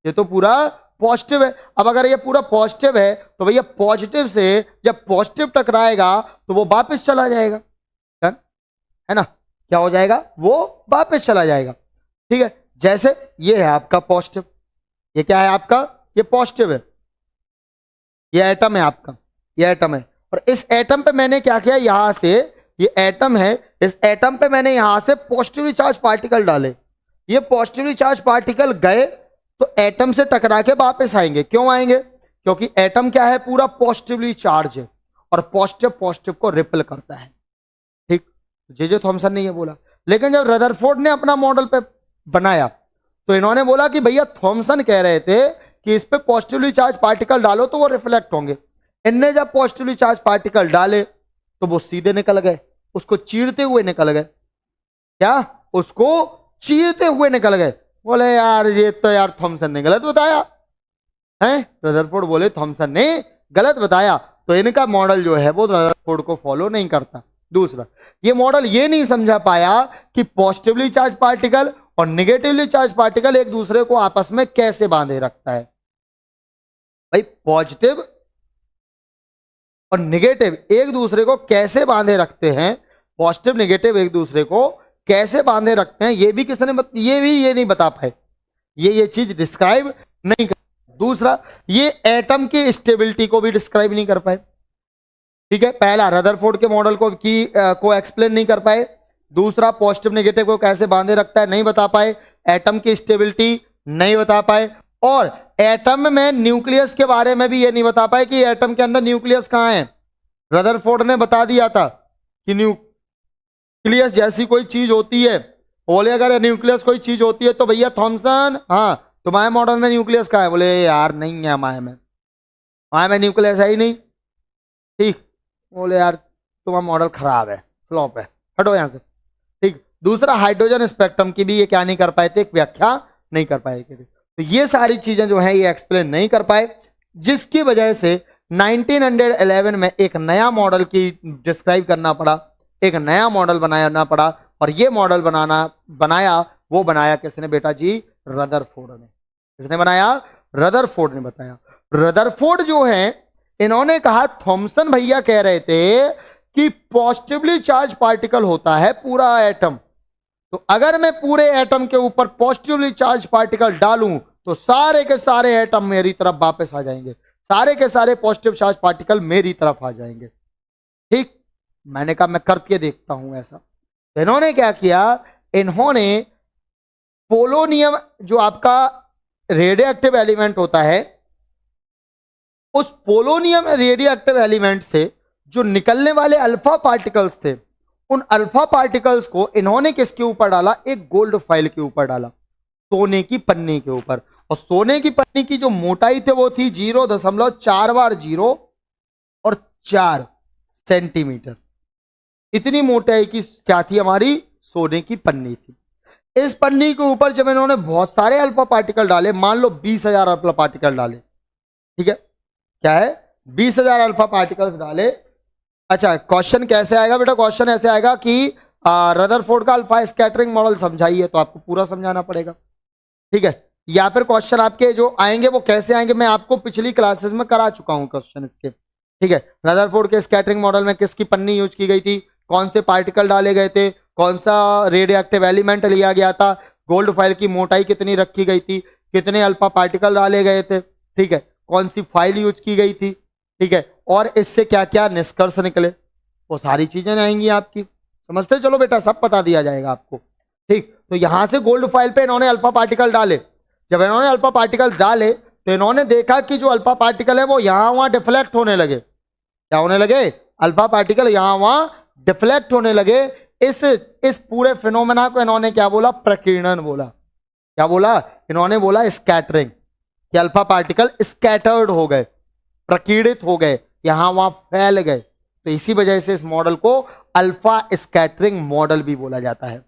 S1: ये तो पूरा पॉजिटिव है। अब अगर ये पूरा पॉजिटिव है तो भैया पॉजिटिव से जब पॉजिटिव टकराएगा तो वो वापस चला जाएगा, है ना? क्या हो जाएगा? वो वापस चला जाएगा। ठीक है, जैसे ये है आपका पॉजिटिव, ये क्या है आपका? ये पॉजिटिव है, ये एटम है आपका, ये एटम है। और इस एटम पे मैंने क्या किया, यहां से ये एटम है, इस एटम पे मैंने यहां से पॉजिटिवली चार्ज पार्टिकल डाले। ये पॉजिटिवली चार्ज पार्टिकल गए तो एटम से टकरा के वापस आएंगे। क्यों आएंगे? क्योंकि एटम क्या है? पूरा पॉजिटिवली चार्ज है और पॉजिटिव पॉजिटिव को रिपेल करता है। ठीक, जे थॉमसन ने ये बोला। लेकिन जब रदरफोर्ड ने अपना मॉडल पे बनाया तो इन्होंने बोला कि भैया थॉमसन कह रहे थे कि इस पे पॉजिटिवली चार्ज पार्टिकल डालो तो वो रिफ्लेक्ट होंगे। इनने जब पॉजिटिवली चार्ज पार्टिकल डाले तो वो सीधे निकल गए, उसको चीरते हुए निकल गए। क्या? उसको चीरते हुए निकल गए। बोले यार ये तो यार थॉमसन ने गलत बताया है। रदरफोर्ड बोले थॉमसन ने गलत बताया, तो इनका मॉडल जो है वो रदरफोर्ड को फॉलो नहीं करता। दूसरा, ये मॉडल ये नहीं समझा पाया कि पॉजिटिवली चार्ज पार्टिकल और नेगेटिवली चार्ज पार्टिकल एक दूसरे को आपस में कैसे बांधे रखता है। भाई पॉजिटिव और नेगेटिव एक दूसरे को कैसे बांधे रखते हैं, पॉजिटिव नेगेटिव एक दूसरे को कैसे बांधे रखते हैं, ये भी किसने ये नहीं बता पाए, ये चीज डिस्क्राइब नहीं कर। दूसरा, ये एटम की स्टेबिलिटी को भी डिस्क्राइब नहीं कर पाए। ठीक है, पहला रदरफोर्ड के मॉडल को एक्सप्लेन नहीं कर पाए। दूसरा, पॉजिटिव नेगेटिव को कैसे बांधे रखता है नहीं बता पाए। एटम की स्टेबिलिटी नहीं बता पाए। और एटम में न्यूक्लियस के बारे में भी ये नहीं बता पाए कि एटम के अंदर न्यूक्लियस कहां है। रदरफोर्ड ने बता दिया था कि न्यूक्लियस जैसी कोई चीज होती है। बोले अगर न्यूक्लियस कोई चीज होती है तो भैया थॉमसन, हाँ तुम्हारे मॉडल में न्यूक्लियस कहां है? बोले यार नहीं है माया में न्यूक्लियस है ही नहीं। ठीक, बोले यार तुम्हारा मॉडल खराब है, फ्लॉप है, हटो यहां से। ठीक, दूसरा, हाइड्रोजन स्पेक्ट्रम की भी ये क्या नहीं कर पाए थे, एक व्याख्या नहीं कर पाए थे। तो ये सारी चीजें जो है ये एक्सप्लेन नहीं कर पाए, जिसकी वजह से 1911 में एक नया मॉडल की डिस्क्राइब करना पड़ा, एक नया मॉडल बनाना पड़ा। और ये मॉडल बनाया किसने बेटा जी? रदरफोर्ड ने। किसने बनाया? रदरफोर्ड ने बताया। रदरफोर्ड जो है इन्होंने कहा थॉमसन भैया कह रहे थे कि पॉजिटिवली चार्ज पार्टिकल होता है पूरा एटम, तो अगर मैं पूरे एटम के ऊपर पॉजिटिवली चार्ज पार्टिकल डालूं तो सारे के सारे एटम मेरी तरफ वापस आ जाएंगे, सारे के सारे पॉजिटिव चार्ज पार्टिकल मेरी तरफ आ जाएंगे। ठीक, मैंने कहा मैं करके देखता हूं ऐसा। तो इन्होंने क्या किया, इन्होंने पोलोनियम जो आपका रेडियो एक्टिव एलिमेंट होता है, उस पोलोनियम रेडियो एक्टिव एलिमेंट से जो निकलने वाले अल्फा पार्टिकल्स थे, उन अल्फा पार्टिकल्स को इन्होंने किसके ऊपर डाला? एक गोल्ड फॉइल के ऊपर डाला। सोने की पन्नी के ऊपर। और सोने की पन्नी की जो मोटाई थी वो थी 0.4 बार 0 और 4 सेंटीमीटर। इतनी मोटाई की क्या थी हमारी सोने की पन्नी थी। इस पन्नी के ऊपर जब इन्होंने बहुत सारे अल्फा पार्टिकल डाले, मान लो 20,000 अल्फा पार्टिकल डाले, ठीक है, क्या है 20,000 अल्फा पार्टिकल्स डाले। अच्छा क्वेश्चन कैसे आएगा बेटा, क्वेश्चन ऐसे आएगा कि रदरफोर्ड का अल्फा स्कैटरिंग मॉडल समझाइए, तो आपको पूरा समझाना पड़ेगा, ठीक है। या फिर क्वेश्चन आपके जो आएंगे वो कैसे आएंगे, मैं आपको पिछली क्लासेस में करा चुका हूं क्वेश्चन इसके, ठीक है। रदरफोर्ड के स्कैटरिंग मॉडल में किसकी पन्नी यूज की गई थी, कौन से पार्टिकल डाले गए थे, कौन सा रेडियो एक्टिव एलिमेंट लिया गया था, गोल्ड फाइल की मोटाई कितनी रखी गई थी, कितने अल्फा पार्टिकल डाले गए थे, ठीक है, कौन सी फाइल यूज की गई थी, ठीक है, और इससे क्या क्या निष्कर्ष निकले, वो सारी चीजें आएंगी आपकी। समझते चलो बेटा, सब बता दिया जाएगा आपको, ठीक। तो यहां से गोल्ड फाइल पे इन्होंने अल्फा पार्टिकल डाले। जब इन्होंने अल्फा पार्टिकल डाले तो इन्होंने देखा कि जो अल्फा पार्टिकल है वो यहां वहां डिफ्लेक्ट होने लगे। क्या होने लगे, अल्फा पार्टिकल यहां वहां डिफ्लेक्ट होने लगे। इस पूरे फिनोमेना को इन्होंने क्या बोला, प्रकीर्णन बोला। क्या बोला, इन्होंने बोला स्कैटरिंग, कि अल्फा पार्टिकल स्कैटर्ड हो गए, प्रकीर्णित हो गए, यहां वहां फैल गए। तो इसी वजह से इस मॉडल को अल्फा स्कैटरिंग मॉडल भी बोला जाता है,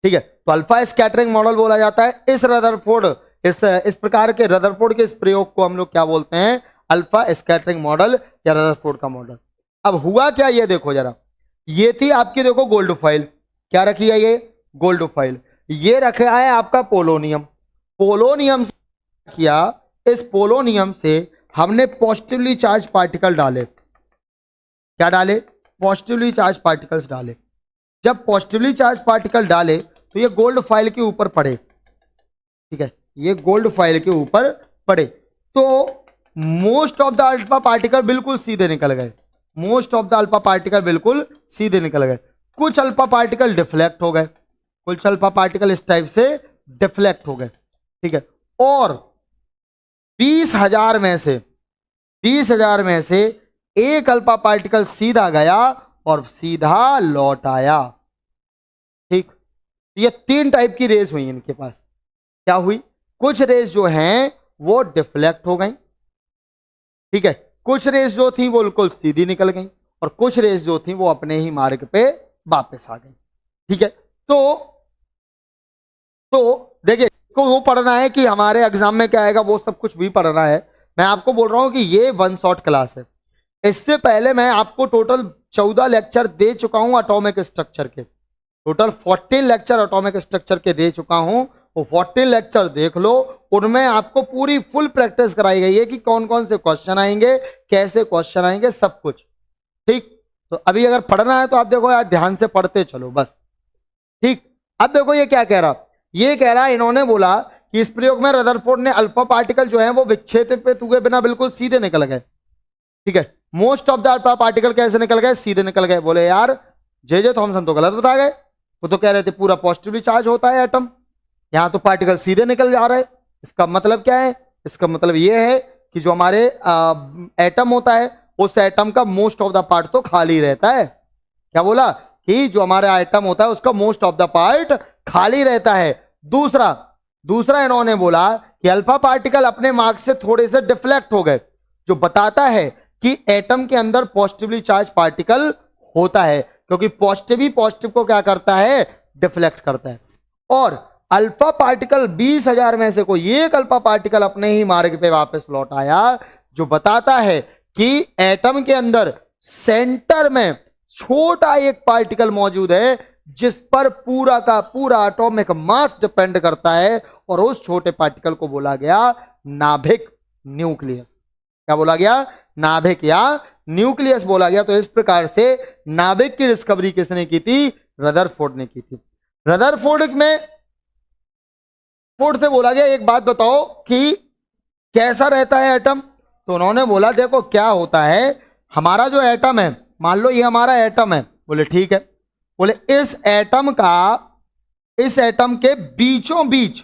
S1: ठीक है। तो अल्फा स्कैटरिंग मॉडल बोला जाता है। इस रदरफोर्ड इस प्रकार के रदरफोर्ड के इस प्रयोग को हम लोग क्या बोलते हैं, अल्फा स्कैटरिंग मॉडल या रदरफोर्ड का मॉडल। अब हुआ क्या, ये देखो जरा, ये थी आपकी देखो गोल्ड फाइल, क्या रखी है ये गोल्ड फाइल, ये रखा है आपका पोलोनियम। पोलोनियम से किया, इस पोलोनियम से हमने पॉजिटिवली चार्ज पार्टिकल डाले। क्या डाले, पॉजिटिवली चार्ज पार्टिकल्स डाले। जब पॉजिटिवली चार्ज पार्टिकल डाले तो ये गोल्ड फाइल के ऊपर पड़े, ठीक है, ये गोल्ड फाइल के ऊपर पड़े। तो most of the alpha particle बिल्कुल सीधे निकल गए, most of the alpha particle बिल्कुल सीधे निकल गए। कुछ अल्फा पार्टिकल डिफ्लेक्ट हो गए, कुछ अल्फा पार्टिकल इस टाइप से डिफ्लेक्ट हो गए, ठीक है। और 20,000 में से एक अल्फा पार्टिकल सीधा गया और सीधा लौट आया, ठीक। ये 3 टाइप की रेस हुई इनके पास। क्या हुई, कुछ रेस जो हैं वो डिफ्लेक्ट हो गई, ठीक है, कुछ रेस जो थी वो बिल्कुल सीधी निकल गई, और कुछ रेस जो थी वो अपने ही मार्ग पे वापस आ गई, ठीक है। तो देखिए, को वो पढ़ना है कि हमारे एग्जाम में क्या आएगा, वो सब कुछ भी पढ़ना है। मैं आपको बोल रहा हूं कि ये 1 शॉट क्लास है। इससे पहले मैं आपको टोटल 14 लेक्चर दे चुका हूं एटॉमिक स्ट्रक्चर के, टोटल 14 लेक्चर एटॉमिक स्ट्रक्चर के दे चुका हूं। वो 14 लेक्चर देख लो, उनमें आपको पूरी फुल प्रैक्टिस कराई गई है कि कौन कौन से क्वेश्चन आएंगे, कैसे क्वेश्चन आएंगे, सब कुछ, ठीक। तो अभी अगर पढ़ना है तो आप देखो यार, ध्यान से पढ़ते चलो बस, ठीक। अब देखो ये क्या कह रहा, ये कह रहा है, इन्होंने बोला कि इस प्रयोग में रदरफोर्ड ने अल्फा पार्टिकल जो है वो विक्षेपित हुए बिना बिल्कुल सीधे निकल गए, ठीक है। Most of the alpha particle कैसे निकल गए, सीधे निकल गए। बोले यार जे थॉमसन तो गलत बता गए, वो तो कह रहे थे पूरा पॉजिटिवली चार्ज होता है एटम, यहां तो पार्टिकल सीधे निकल जा रहे हैं। इसका मतलब क्या है, इसका मतलब ये है कि जो हमारे एटम होता है, उस एटम का मोस्ट ऑफ द पार्ट तो खाली रहता है। क्या बोला, कि जो हमारा एटम होता है उसका मोस्ट ऑफ द पार्ट खाली रहता है। दूसरा इन्होंने बोला कि अल्फा पार्टिकल अपने मार्ग से थोड़े से डिफ्लेक्ट हो गए, जो बताता है कि एटम के अंदर पॉजिटिवली चार्ज पार्टिकल होता है, क्योंकि पॉजिटिव ही पॉजिटिव को क्या करता है, डिफ्लेक्ट करता है। और अल्फा पार्टिकल 20,000 में से कोई एक अल्फा पार्टिकल अपने ही मार्ग पे वापस लौट आया, जो बताता है कि एटम के अंदर सेंटर में छोटा एक पार्टिकल मौजूद है, जिस पर पूरा का पूरा एटॉमिक मास डिपेंड करता है, और उस छोटे पार्टिकल को बोला गया नाभिक, न्यूक्लियस। क्या बोला गया, नाभिक या न्यूक्लियस बोला गया। तो इस प्रकार से नाभिक की डिस्कवरी किसने की थी, रदरफोर्ड ने की थी। रदरफोर्ड में फोर्ड से बोला गया एक बात बताओ कि कैसा रहता है एटम, तो उन्होंने बोला देखो क्या होता है, हमारा जो एटम है, मान लो ये हमारा एटम है, बोले ठीक है, बोले इस एटम के बीचों बीच,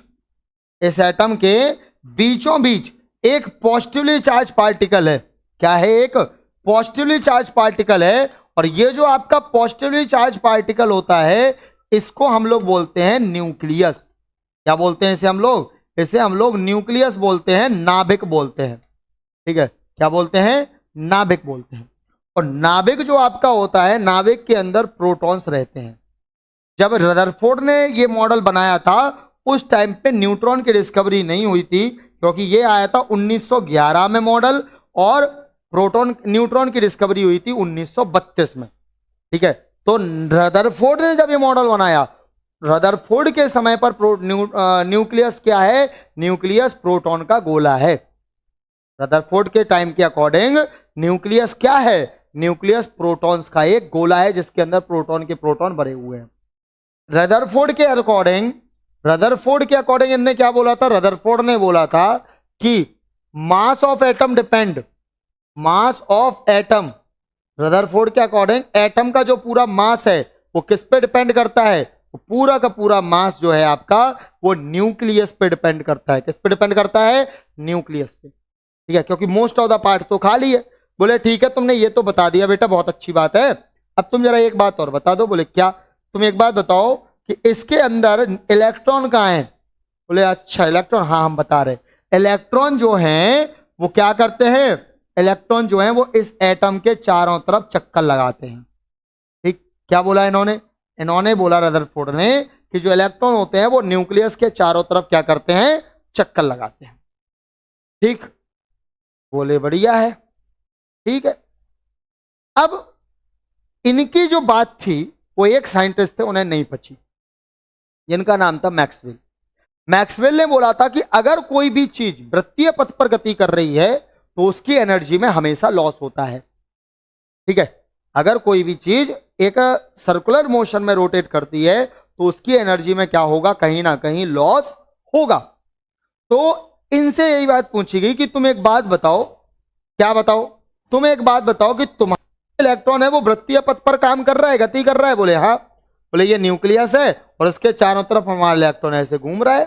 S1: इस एटम के बीचों बीच एक पॉजिटिवली चार्ज पार्टिकल है। क्या है, एक पॉजिटिवली चार्ज पार्टिकल है, और ये जो आपका पॉजिटिवली चार्ज पार्टिकल होता है, इसको हम लोग बोलते हैं न्यूक्लियस। क्या बोलते हैं इसे हम लोग? इसे हम लोग न्यूक्लियस बोलते हैं, नाभिक बोलते हैं। ठीक है, क्या बोलते हैं? नाभिक बोलते हैं। और नाभिक जो आपका होता है, नाभिक के अंदर प्रोटॉन्स रहते हैं। जब रदरफोर्ड ने ये मॉडल बनाया था उस टाइम पे न्यूट्रॉन की डिस्कवरी नहीं हुई थी, क्योंकि ये आया था 1911 में मॉडल, और प्रोटॉन न्यूट्रॉन की डिस्कवरी हुई थी 1932 में। ठीक है, तो रदरफोर्ड ने जब ये मॉडल बनाया, रदरफोर्ड के समय पर न्यूक्लियस क्या है? न्यूक्लियस प्रोटॉन का गोला है। रदरफोर्ड के टाइम के अकॉर्डिंग न्यूक्लियस क्या है? न्यूक्लियस प्रोटॉन्स का एक गोला है जिसके अंदर प्रोटॉन के प्रोटॉन भरे हुए हैं। रदरफोर्ड के अकॉर्डिंग इन्होंने क्या बोला था? रदरफोर्ड ने बोला था कि mass of atom depend, mass of atom, Rutherford के अकॉर्डिंग एटम का जो पूरा मास है वो किस पे डिपेंड करता है? वो पूरा का पूरा मास जो है आपका वो न्यूक्लियस पे डिपेंड करता है। किस पे डिपेंड करता है? न्यूक्लियस पे। ठीक है, क्योंकि मोस्ट ऑफ द पार्ट तो खाली है। बोले ठीक है, तुमने ये तो बता दिया बेटा, बहुत अच्छी बात है, अब तुम जरा एक बात और बता दो। बोले क्या? तुम एक बात बताओ कि इसके अंदर इलेक्ट्रॉन कहाँ है? बोले अच्छा इलेक्ट्रॉन, हाँ हम बता रहे। इलेक्ट्रॉन जो हैं वो क्या करते हैं? इलेक्ट्रॉन जो हैं वो इस एटम के चारों तरफ चक्कर लगाते हैं। ठीक, क्या बोला इन्होंने? इन्होंने बोला रदरफोर्ड ने कि जो इलेक्ट्रॉन होते हैं वो न्यूक्लियस के चारों तरफ क्या करते हैं? चक्कर लगाते हैं। ठीक, बोले बढ़िया है, ठीक है। अब इनकी जो बात थी वो एक साइंटिस्ट थे, उन्हें नहीं पची, जिनका नाम था मैक्सवेल। मैक्सवेल ने बोला था कि अगर कोई भी चीज वृत्तीय पथ पर गति कर रही है तो उसकी एनर्जी में हमेशा लॉस होता है। ठीक है, अगर कोई भी चीज एक सर्कुलर मोशन में रोटेट करती है तो उसकी एनर्जी में क्या होगा? कहीं ना कहीं लॉस होगा। तो इनसे यही बात पूछी गई कि तुम एक बात बताओ। क्या बताओ? तुम एक बात बताओ कि तुम्हारा इलेक्ट्रॉन है वो वृत्तीय पथ पर काम कर रहा है, गति कर रहा है? बोले हाँ। बोले ये न्यूक्लियस है और उसके चारों तरफ हमारा इलेक्ट्रॉन ऐसे घूम रहा है।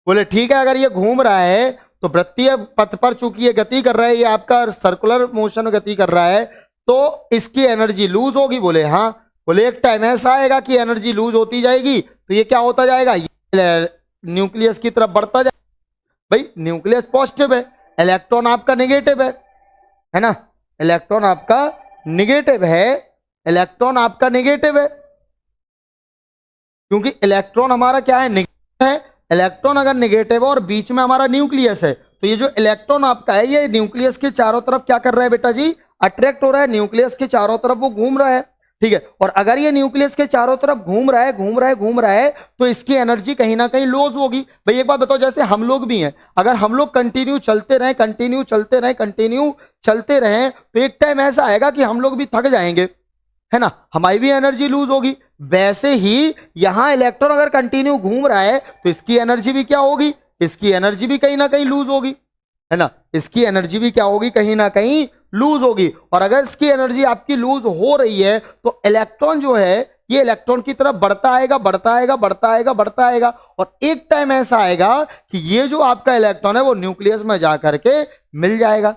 S1: बोले ठीक है, अगर ये घूम रहा है तो वृत्तीय पथ पर चूंकि ये गति कर रहा है, ये आपका सर्कुलर मोशन में गति कर रहा है, तो इसकी एनर्जी लूज होगी? बोले हाँ। बोले एक टाइम ऐसा आएगा कि एनर्जी लूज होती जाएगी तो ये क्या होता जाएगा? ये न्यूक्लियस की तरफ बढ़ता जाएगा। भाई न्यूक्लियस पॉजिटिव है, इलेक्ट्रॉन आपका नेगेटिव है ना? इलेक्ट्रॉन आपका नेगेटिव है, इलेक्ट्रॉन आपका नेगेटिव है, क्योंकि इलेक्ट्रॉन हमारा क्या है? नेगेटिव है। इलेक्ट्रॉन अगर नेगेटिव है और बीच में हमारा न्यूक्लियस है, तो ये जो इलेक्ट्रॉन आपका है ये न्यूक्लियस के चारों तरफ क्या कर रहा है बेटा जी? अट्रैक्ट हो रहा है, न्यूक्लियस के चारों तरफ वो घूम रहा है। ठीक है, और अगर ये न्यूक्लियस के चारों तरफ घूम रहा है तो इसकी एनर्जी कहीं ना कहीं लॉस होगी। भाई एक बात बताओ, जैसे हम लोग भी हैं, अगर हम लोग कंटिन्यू चलते रहें तो एक टाइम ऐसा आएगा कि हम लोग भी थक जाएंगे, है ना? हमारी भी एनर्जी लूज होगी। वैसे ही यहां इलेक्ट्रॉन अगर कंटिन्यू घूम रहा है तो इसकी एनर्जी भी क्या होगी? इसकी एनर्जी भी कहीं ना कहीं लूज होगी, है ना? इसकी एनर्जी भी क्या होगी? कहीं ना कहीं लूज होगी। और अगर इसकी एनर्जी आपकी लूज हो रही है तो इलेक्ट्रॉन जो है ये इलेक्ट्रॉन की तरफ बढ़ता आएगा, और एक टाइम ऐसा आएगा कि ये जो आपका इलेक्ट्रॉन है वो न्यूक्लियस में जाकर के मिल जाएगा।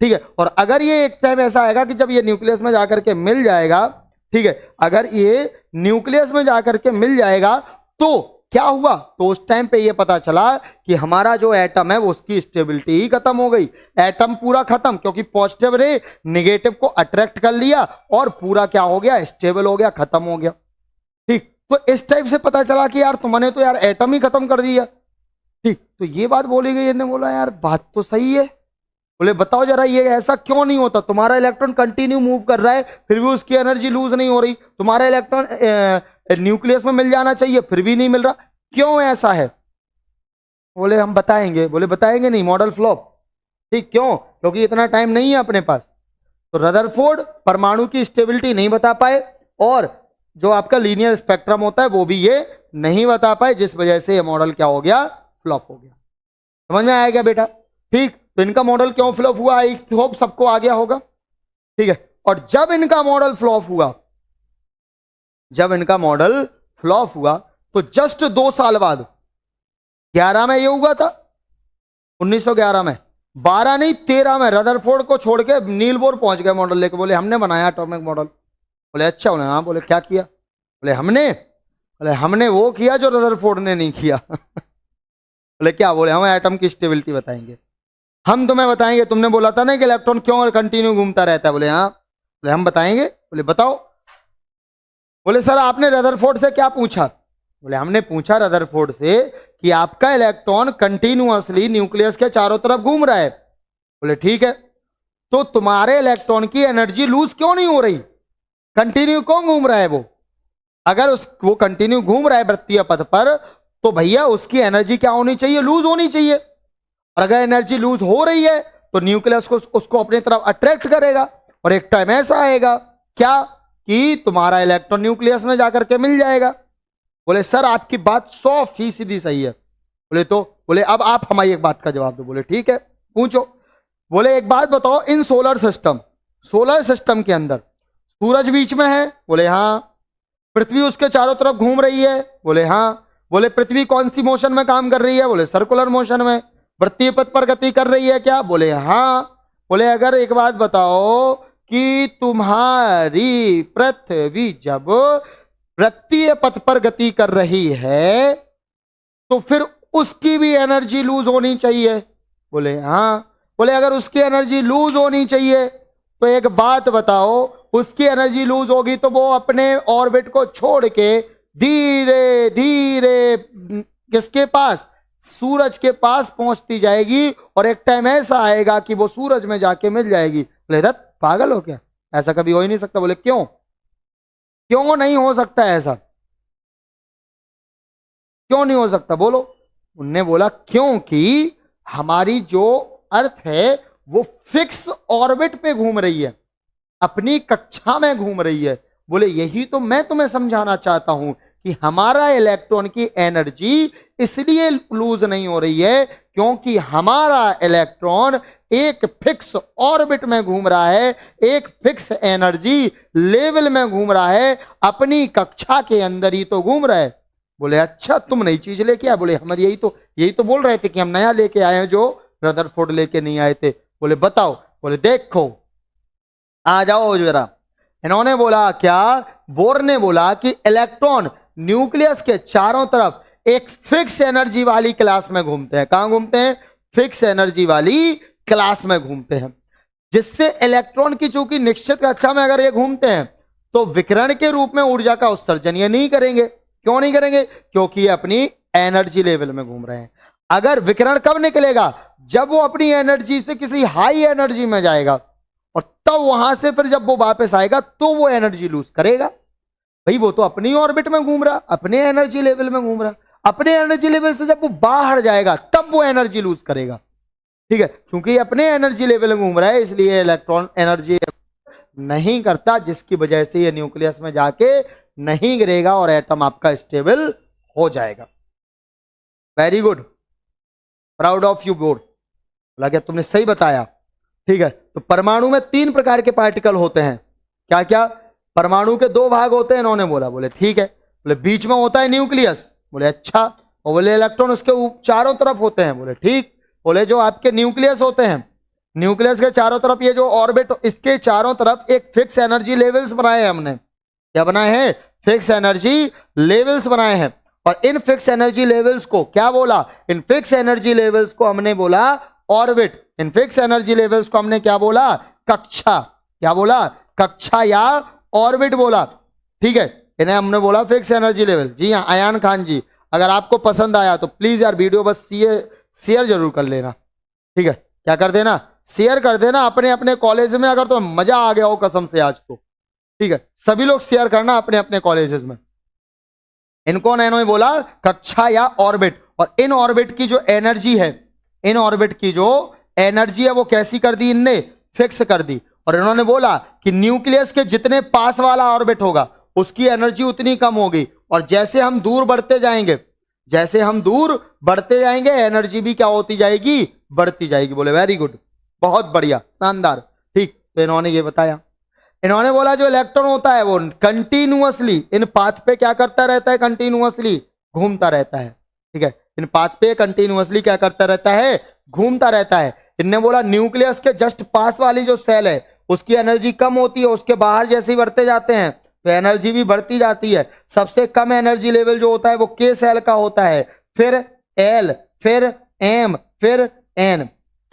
S1: ठीक है, और अगर ये एक टाइम ऐसा आएगा कि जब ये न्यूक्लियस में जाकर के मिल जाएगा, ठीक है, अगर ये न्यूक्लियस में जाकर के मिल जाएगा तो क्या हुआ? तो उस टाइम पे ये पता चला कि हमारा जो एटम है वो उसकी स्टेबिलिटी ही खत्म हो गई। एटम पूरा खत्म, क्योंकि पॉजिटिव रे नेगेटिव को अट्रैक्ट कर लिया और पूरा क्या हो गया? स्टेबल हो गया, खत्म हो गया। ठीक, तो इस टाइप से पता चला कि यार तुमने तो यार एटम ही खत्म कर दिया। ठीक, तो ये बात बोली गई। इन्होंने बोला यार बात तो सही है। बोले बताओ जरा ये ऐसा क्यों नहीं होता? तुम्हारा इलेक्ट्रॉन कंटिन्यू मूव कर रहा है फिर भी उसकी एनर्जी लूज नहीं हो रही, तुम्हारा इलेक्ट्रॉन न्यूक्लियस में मिल जाना चाहिए फिर भी नहीं मिल रहा, क्यों ऐसा है? बोले हम बताएंगे। बोले बताएंगे नहीं, मॉडल फ्लॉप। ठीक, क्यों? क्योंकि इतना टाइम नहीं है अपने पास। तो रदरफोर्ड परमाणु की स्टेबिलिटी नहीं बता पाए और जो आपका लीनियर स्पेक्ट्रम होता है वो भी ये नहीं बता पाए, जिस वजह से ये मॉडल क्या हो गया? फ्लॉप हो गया। समझ में आया क्या बेटा? ठीक, तो इनका मॉडल क्यों फ्लॉप हुआ? आई होप सबको आ गया होगा। ठीक है, और जब इनका मॉडल फ्लॉप हुआ तो जस्ट 2 साल बाद 11 में ये हुआ था, 1911 में, 12 नहीं 13 में रदरफोर्ड को छोड़ के नील बोर पहुंच गए मॉडल लेके। बोले हमने बनाया एटॉमिक मॉडल। बोले अच्छा? बोले हाँ। बोले क्या किया? बोले हमने वो किया जो रदरफोर्ड ने नहीं किया। बोले क्या? बोले हम एटम की स्टेबिलिटी बताएंगे। हम तुम्हें बताएंगे, तुमने बोला था ना कि इलेक्ट्रॉन क्यों कंटिन्यू घूमता रहता है। बोले हाँ। बोले हम बताएंगे। बोले बताओ। बोले सर आपने रदरफोर्ड से क्या पूछा? बोले हमने पूछा रदरफोर्ड से कि आपका इलेक्ट्रॉन कंटिन्यूअसली न्यूक्लियस के चारों तरफ घूम रहा है। बोले ठीक है, तो तुम्हारे इलेक्ट्रॉन की एनर्जी लूज क्यों नहीं हो रही? कंटिन्यू क्यों घूम रहा है वो? अगर वो कंटिन्यू घूम रहा है वृत्तीय पथ पर, तो भैया उसकी एनर्जी क्या होनी चाहिए? लूज होनी चाहिए। और अगर एनर्जी लूज हो रही है तो न्यूक्लियस को उसको अपनी तरफ अट्रैक्ट करेगा, और एक टाइम ऐसा आएगा क्या कि तुम्हारा इलेक्ट्रॉन न्यूक्लियस में जाकर के मिल जाएगा। बोले सर आपकी बात 100% सही है। बोले तो? बोले अब आप हमारी एक बात का जवाब दो। बोले ठीक है पूछो। बोले एक बात बताओ, इन सोलर सिस्टम के अंदर सूरज बीच में है? बोले हाँ। पृथ्वी उसके चारों तरफ घूम रही है? बोले हाँ। बोले पृथ्वी कौन सी मोशन में काम कर रही है? बोले सर्कुलर मोशन में। वृत्तीय पथ पर गति कर रही है क्या? बोले हाँ। बोले अगर एक बात बताओ कि तुम्हारी पृथ्वी जब वृत्तीय पथ पर गति कर रही है तो फिर उसकी भी एनर्जी लूज होनी चाहिए? बोले हाँ। बोले अगर उसकी एनर्जी लूज होनी चाहिए तो एक बात बताओ, उसकी एनर्जी लूज होगी तो वो अपने ऑर्बिट को छोड़ के धीरे धीरे किसके पास? सूरज के पास पहुंचती जाएगी, और एक टाइम ऐसा आएगा कि वो सूरज में जाके मिल जाएगी। बोले दत्त पागल हो क्या? ऐसा कभी हो ही नहीं सकता। बोले क्यों? क्यों नहीं हो सकता ऐसा? क्यों नहीं हो सकता बोलो? उनने बोला क्योंकि हमारी जो अर्थ है वो फिक्स ऑर्बिट पे घूम रही है, अपनी कक्षा में घूम रही है। बोले यही तो मैं तुम्हें समझाना चाहता हूं कि हमारा इलेक्ट्रॉन की एनर्जी इसलिए लूज नहीं हो रही है क्योंकि हमारा इलेक्ट्रॉन एक फिक्स ऑर्बिट में घूम रहा है, एक फिक्स एनर्जी लेवल में घूम रहा है, अपनी कक्षा के अंदर ही तो घूम रहा है। बोले अच्छा तुम नई चीज लेके आए? बोले हम यही तो बोल रहे थे कि हम नया लेके आए हैं जो रदरफोर्ड लेके नहीं आए थे। बोले बताओ? बोले देखो आ जाओ जरा। इन्होंने बोला क्या? बोर ने बोला कि इलेक्ट्रॉन न्यूक्लियस के चारों तरफ एक फिक्स एनर्जी वाली क्लास में घूमते हैं। कहां घूमते हैं? फिक्स एनर्जी वाली क्लास में घूमते हैं, जिससे इलेक्ट्रॉन की चूंकि निश्चित कक्षा में अगर ये घूमते हैं तो विकिरण के रूप में ऊर्जा का उत्सर्जन ये नहीं करेंगे। क्यों नहीं करेंगे? क्योंकि ये अपनी एनर्जी लेवल में घूम रहे हैं। अगर विकिरण कब निकलेगा? जब वो अपनी एनर्जी से किसी हाई एनर्जी में जाएगा, और तब वहां से फिर जब वो वापस आएगा तो वो एनर्जी लूज करेगा। भाई वो तो अपनी ऑर्बिट में घूम रहा, अपने एनर्जी लेवल में घूम रहा, अपने एनर्जी लेवल से जब वो बाहर जाएगा तब वो एनर्जी लूज करेगा। ठीक है, क्योंकि अपने एनर्जी लेवल में घूम रहा है इसलिए इलेक्ट्रॉन एनर्जी नहीं करता, जिसकी वजह से ये न्यूक्लियस में जाके नहीं गिरेगा और एटम आपका स्टेबल हो जाएगा। Very good, proud of you board. बोला क्या तुमने सही बताया। ठीक है, तो परमाणु में 3 प्रकार के पार्टिकल होते हैं। क्या क्या? परमाणु के 2 भाग होते हैं इन्होंने बोला। बोले ठीक है। बोले बीच में होता है न्यूक्लियस। बोले अच्छा। और बोले इलेक्ट्रॉन उसके चारों तरफ होते हैं। बोले ठीक। बोले जो आपके न्यूक्लियस होते हैं, न्यूक्लियस के चारों तरफ ये जो ऑर्बिट, इसके चारों तरफ एक फिक्स एनर्जी लेवल्स बनाए हैं हमने। क्या बनाए हैं? फिक्स एनर्जी लेवल्स बनाए हैं। और इन फिक्स एनर्जी लेवल्स को क्या बोला? इन फिक्स एनर्जी लेवल्स को हमने बोला orbit. In fix energy levels को हमने क्या बोला? कक्षा। क्या बोला? कक्षा या ऑर्बिट बोला। ठीक है, इन्हें हमने बोला फिक्स एनर्जी लेवल। जी हाँ अयान खान जी, अगर आपको पसंद आया तो प्लीज यार वीडियो बस शेयर जरूर कर लेना। ठीक है, क्या कर देना? शेयर कर देना अपने अपने कॉलेज में, अगर तो मजा आ गया हो कसम से आज तो। ठीक है, सभी लोग शेयर करना अपने अपने कॉलेजेस में। इनको इन्होंने बोला कक्षा या ऑर्बिट। और इन ऑर्बिट की जो एनर्जी है, इन ऑर्बिट की जो एनर्जी है वो कैसी कर दी इनने? फिक्स कर दी। और इन्होंने बोला कि न्यूक्लियस के जितने पास वाला ऑर्बिट होगा उसकी एनर्जी उतनी कम होगी, और जैसे हम दूर बढ़ते जाएंगे, जैसे हम दूर बढ़ते जाएंगे एनर्जी भी क्या होती जाएगी? बढ़ती जाएगी। बोले वेरी गुड, बहुत बढ़िया, शानदार। ठीक, तो इन्होंने ये बताया। इन्होंने बोला जो इलेक्ट्रॉन होता है वो कंटिन्यूअसली इन पाथ पे क्या करता रहता है? कंटिन्यूअसली घूमता रहता है। ठीक है, इन पाथ पे कंटिन्यूअसली क्या करता रहता है? घूमता रहता है। इनने बोला न्यूक्लियस के जस्ट पास वाली जो सेल है उसकी एनर्जी कम होती है, उसके बाहर जैसे ही बढ़ते जाते हैं तो एनर्जी भी बढ़ती जाती है। सबसे कम एनर्जी लेवल जो होता है वो के सेल का होता है, फिर एल, फिर एम, फिर एन।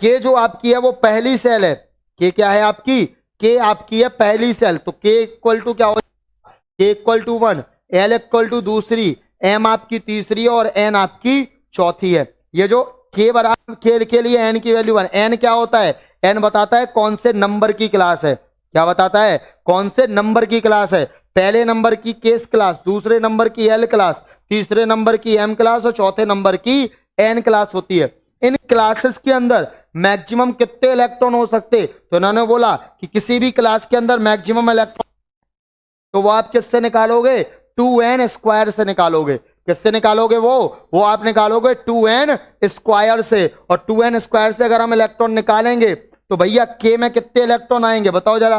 S1: के जो आपकी है वो पहली सेल है, के क्या है आपकी, के आपकी है पहली सेल, तो के इक्वल टू क्या हो, के equal to 1, L equal to दूसरी, एम आपकी तीसरी और एन आपकी चौथी है। ये जो के बराबर के लिए एन की वैल्यू 1, एन क्या होता है, एन बताता है कौन से नंबर की क्लास है, क्या बताता है, कौन से नंबर की क्लास है। पहले नंबर की केस क्लास, दूसरे नंबर की एल क्लास, तीसरे नंबर की एम क्लास और चौथे नंबर की एन क्लास होती है। इन क्लासेस के अंदर मैक्सिमम कितने इलेक्ट्रॉन हो सकते, तो इन्होंने बोला कि किसी भी क्लास के अंदर मैक्सिमम इलेक्ट्रॉन, तो वो आप किससे निकालोगे, 2n स्क्वायर से निकालोगे। किससे निकालोगे, वो आप निकालोगे 2n स्क्वायर से। और 2n स्क्वायर से अगर हम इलेक्ट्रॉन निकालेंगे तो भैया के में कितने इलेक्ट्रॉन आएंगे बताओ जरा।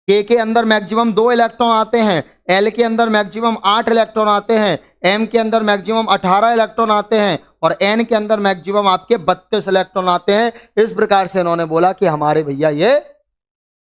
S1: के अंदर मैक्सिमम 2 इलेक्ट्रॉन आते हैं, एल के अंदर मैक्सिमम 8 इलेक्ट्रॉन आते हैं, एम के अंदर मैक्सिमम 18 इलेक्ट्रॉन आते हैं और एन के अंदर मैक्सिमम आपके 32 इलेक्ट्रॉन आते हैं। इस प्रकार से इन्होंने बोला कि हमारे भैया ये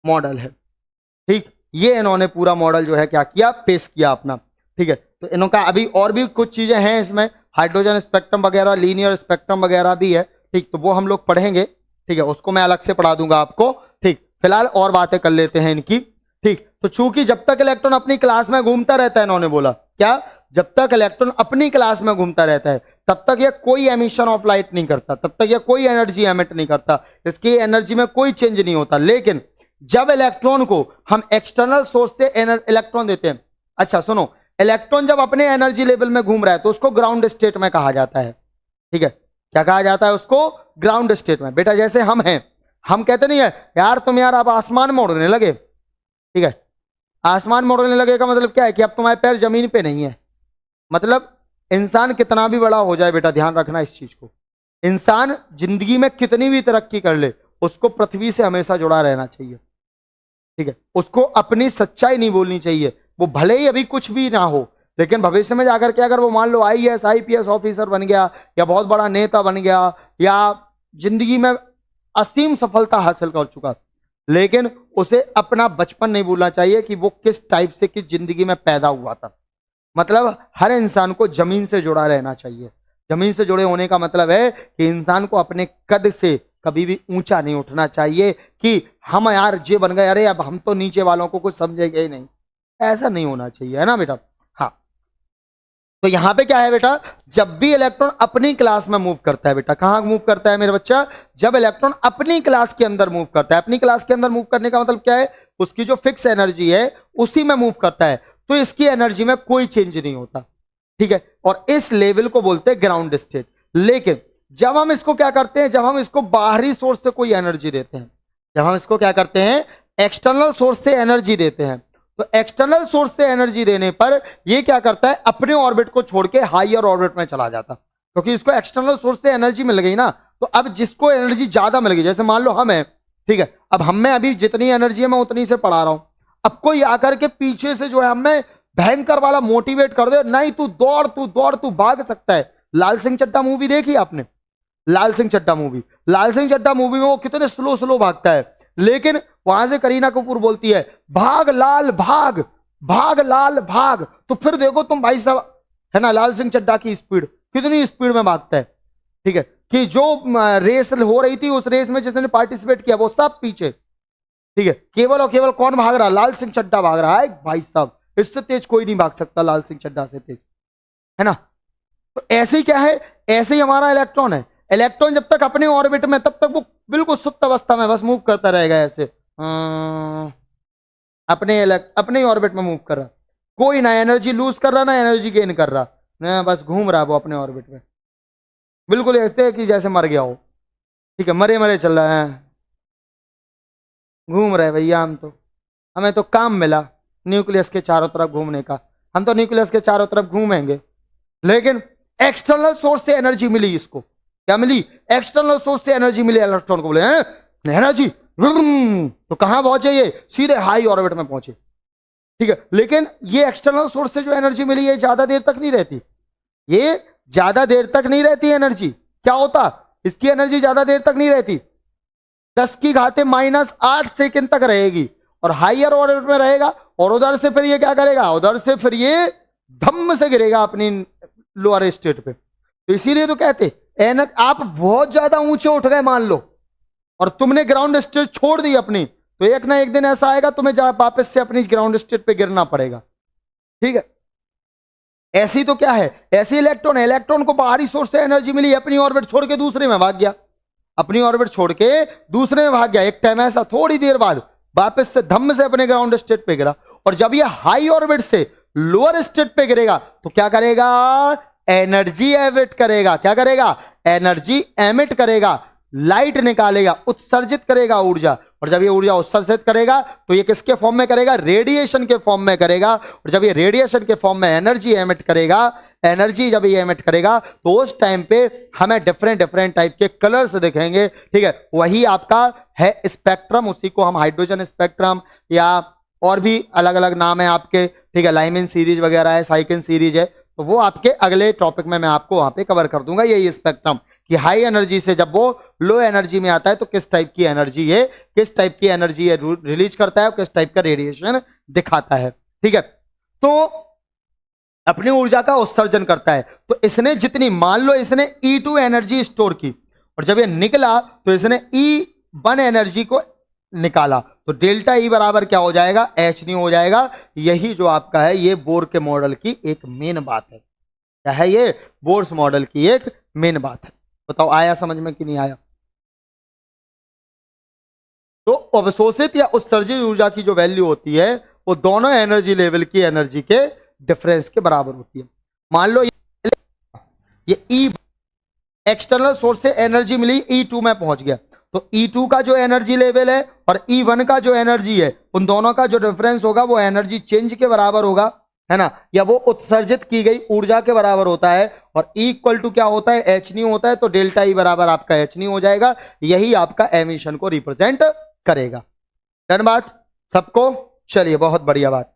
S1: मॉडल है। ठीक, ये इन्होंने पूरा मॉडल जो है क्या किया, पेश किया अपना। ठीक है, तो इनका अभी और भी कुछ चीजें हैं इसमें, हाइड्रोजन स्पेक्ट्रम वगैरह, लीनियर स्पेक्ट्रम वगैरह भी है। ठीक, तो वो हम लोग पढ़ेंगे। ठीक है, उसको मैं अलग से पढ़ा दूंगा आपको। ठीक, फिलहाल और बातें कर लेते हैं इनकी। ठीक, तो चूंकि जब तक इलेक्ट्रॉन अपनी क्लास में घूमता रहता है, इन्होंने बोला क्या, जब तक इलेक्ट्रॉन अपनी क्लास में घूमता रहता है तब तक यह कोई एमिशन ऑफ लाइट नहीं करता, तब तक यह कोई एनर्जी एमिट नहीं करता, इसकी एनर्जी में कोई चेंज नहीं होता। लेकिन जब इलेक्ट्रॉन को हम एक्सटर्नल सोर्स से इलेक्ट्रॉन देते हैं, अच्छा सुनो, इलेक्ट्रॉन जब अपने एनर्जी लेवल में घूम रहा है तो उसको ग्राउंड स्टेट में कहा जाता है। ठीक है, क्या कहा जाता है उसको, ग्राउंड स्टेट में। बेटा जैसे हम हैं, हम कहते नहीं है यार तुम यार आप आसमान में उड़ने लगे। ठीक है, आसमान में उड़ने लगे का मतलब क्या है कि अब तुम्हारे पैर जमीन पे नहीं है। मतलब इंसान कितना भी बड़ा हो जाए, बेटा ध्यान रखना इस चीज को, इंसान जिंदगी में कितनी भी तरक्की कर ले, उसको पृथ्वी से हमेशा जुड़ा रहना चाहिए। ठीक है, उसको अपनी सच्चाई नहीं बोलनी चाहिए। वो भले ही अभी कुछ भी ना हो, लेकिन भविष्य में जाकर के अगर वो मान लो IAS IPS ऑफिसर बन गया या बहुत बड़ा नेता बन गया या जिंदगी में असीम सफलता हासिल कर चुका, लेकिन उसे अपना बचपन नहीं भूलना चाहिए कि वो किस टाइप से किस जिंदगी में पैदा हुआ था। मतलब हर इंसान को जमीन से जुड़ा रहना चाहिए। जमीन से जुड़े होने का मतलब है कि इंसान को अपने कद से कभी भी ऊंचा नहीं उठना चाहिए कि हम यार ये बन गए, अरे अब हम तो नीचे वालों को कुछ समझेंगे ही नहीं, ऐसा नहीं होना चाहिए, है ना बेटा। हाँ, तो यहां पे क्या है बेटा, जब भी इलेक्ट्रॉन अपनी क्लास में मूव करता है, बेटा कहां मूव करता है मेरे बच्चा, जब इलेक्ट्रॉन अपनी क्लास के अंदर मूव करता है, अपनी क्लास के अंदर मूव करने का मतलब क्या है, उसकी जो फिक्स एनर्जी है उसी में मूव करता है, तो इसकी एनर्जी में कोई चेंज नहीं होता। ठीक है, और इस लेवल को बोलते हैं ग्राउंड स्टेट। लेकिन जब हम इसको क्या करते हैं, जब हम इसको बाहरी सोर्स से कोई एनर्जी देते हैं, जब हम इसको क्या करते हैं, एक्सटर्नल सोर्स से एनर्जी देते हैं, तो एक्सटर्नल सोर्स से एनर्जी देने पर ये क्या करता है, अपने ऑर्बिट को छोड़ के हायर ऑर्बिट में चला जाता, क्योंकि इसको एक्सटर्नल सोर्स से एनर्जी मिल गई ना। तो अब जिसको एनर्जी ज्यादा मिल गई, जैसे मान लो हम हैं, ठीक है, अब हम में अभी जितनी एनर्जी है मैं उतनी से पढ़ा रहा हूं, अब कोई आकर के पीछे से जो है हमें भयंकर वाला मोटिवेट कर दे, नहीं तू दौड़ तू दौड़ तू भाग सकता है। लाल सिंह चड्ढा मूवी देखी आपने, लाल सिंह चड्ढा मूवी, लाल सिंह चड्ढा मूवी में वो कितने स्लो स्लो भागता है, लेकिन वहां से करीना कपूर बोलती है भाग लाल भाग, भाग लाल भाग, तो फिर देखो तुम भाई साहब, है ना, लाल सिंह चड्ढा की स्पीड कितनी स्पीड में भागता है। ठीक है, कि जो रेस हो रही थी उस रेस में जिसने पार्टिसिपेट किया वो सब पीछे। ठीक है, केवल और केवल कौन भाग रहा, लाल सिंह चड्ढा भाग रहा है भाई साहब, इससे तेज कोई नहीं भाग सकता लाल सिंह चड्ढा से तेज, है ना। तो ऐसे ही क्या है, ऐसे ही हमारा इलेक्ट्रॉन है। इलेक्ट्रॉन जब तक अपने ऑर्बिट में, तब तक वो बिल्कुल सुप्त अवस्था में बस मूव करता रहेगा ऐसे, अपने ऑर्बिट में मूव कर रहा, कोई ना एनर्जी लूज कर रहा ना एनर्जी गेन कर रहा, ना बस घूम रहा वो अपने ऑर्बिट में, बिल्कुल ऐसे कि जैसे मर गया हो। ठीक है, मरे मरे चल रहा है, घूम रहे भैया हम तो, हमें तो काम मिला न्यूक्लियस के चारों तरफ घूमने का, हम तो न्यूक्लियस के चारों तरफ घूमेंगे। लेकिन एक्सटर्नल सोर्स से एनर्जी मिली, इसको क्या मिली, एक्सटर्नल सोर्स से एनर्जी मिली, इलेक्ट्रॉन को बोले हैं एनर्जी, तो कहां पहुंचे ये, सीधे हाई ऑर्बिट में पहुंचे। ठीक है, लेकिन ये एक्सटर्नल सोर्स से जो एनर्जी मिली है ज्यादा देर तक नहीं रहती, ये ज्यादा देर तक नहीं रहती एनर्जी। क्या होता, इसकी एनर्जी ज्यादा देर तक नहीं रहती, 10⁻⁸ सेकंड तक रहेगी और हायर ऑर्बिट में रहेगा, और उधर से फिर ये क्या करेगा, उधर से फिर ये धम्म से गिरेगा अपनी लोअर स्टेट पे। तो इसीलिए तो कहते आप बहुत ज्यादा ऊंचे उठ गए मान लो और तुमने ग्राउंड स्टेट छोड़ दी अपनी, तो एक ना एक दिन ऐसा आएगा तुम्हें वापस से अपनी ग्राउंड स्टेट पे गिरना पड़ेगा। ठीक है, ऐसी तो क्या है, ऐसी इलेक्ट्रॉन को बाहरी सोर्स से एनर्जी मिली, अपनी ऑर्बिट छोड़ के दूसरे में भाग गया, अपनी ऑर्बिट छोड़ के दूसरे में भाग गया। एक टाइम ऐसा थोड़ी देर बाद वापस से धम्म से अपने ग्राउंड स्टेट पे गिरा, और जब ये हाई ऑर्बिट से लोअर स्टेट पे गिरेगा तो क्या करेगा, एनर्जी एमिट करेगा। क्या करेगा, एनर्जी एमिट करेगा, लाइट निकालेगा, उत्सर्जित करेगा ऊर्जा। और जब ये ऊर्जा उत्सर्जित करेगा तो ये किसके फॉर्म में करेगा, रेडिएशन के फॉर्म में करेगा। और जब ये रेडिएशन के फॉर्म में एनर्जी एमिट करेगा, एनर्जी जब ये एमिट करेगा तो उस टाइम पे हमें डिफरेंट डिफरेंट टाइप के कलर्स दिखेंगे। ठीक है, वही आपका है स्पेक्ट्रम, उसी को हम हाइड्रोजन स्पेक्ट्रम या और भी अलग अलग नाम है आपके। ठीक है, लाइमिन सीरीज वगैरह है, साइकिन सीरीज है, तो वो आपके अगले टॉपिक में मैं आपको वहां पे कवर कर दूंगा। यही स्पेक्ट्रम कि हाई एनर्जी से जब वो लो एनर्जी में आता है तो किस टाइप की एनर्जी है, किस टाइप की एनर्जी है रिलीज करता है, किस टाइप का रेडिएशन दिखाता है। ठीक है, तो अपनी ऊर्जा का उत्सर्जन करता है। तो इसने जितनी, मान लो इसने E2 एनर्जी स्टोर की और जब ये निकला तो इसने E1 एनर्जी को निकाला, तो डेल्टा E बराबर क्या हो जाएगा, H नहीं हो जाएगा। यही जो आपका है ये बोर के मॉडल की एक मेन बात है। क्या है ये, बोर्स मॉडल की एक मेन बात है। बताओ आया समझ में कि नहीं आया। तो अवशोषित या उत्सर्जित ऊर्जा की जो वैल्यू होती है वो दोनों एनर्जी लेवल की एनर्जी के डिफरेंस के बराबर होती है। मान लो ये E एक्सटर्नल सोर्स से एनर्जी मिली, E2 में पहुंच गया, तो E2 का जो एनर्जी लेवल है और E1 का जो एनर्जी है उन दोनों का जो डिफरेंस होगा वो एनर्जी चेंज के बराबर होगा, है ना, या वो उत्सर्जित की गई ऊर्जा के बराबर होता है। और E इक्वल टू क्या होता है, H नहीं होता है, तो डेल्टा E बराबर आपका H नहीं हो जाएगा। यही आपका एमिशन को रिप्रेजेंट करेगा। डन बात सबको, चलिए बहुत बढ़िया बात।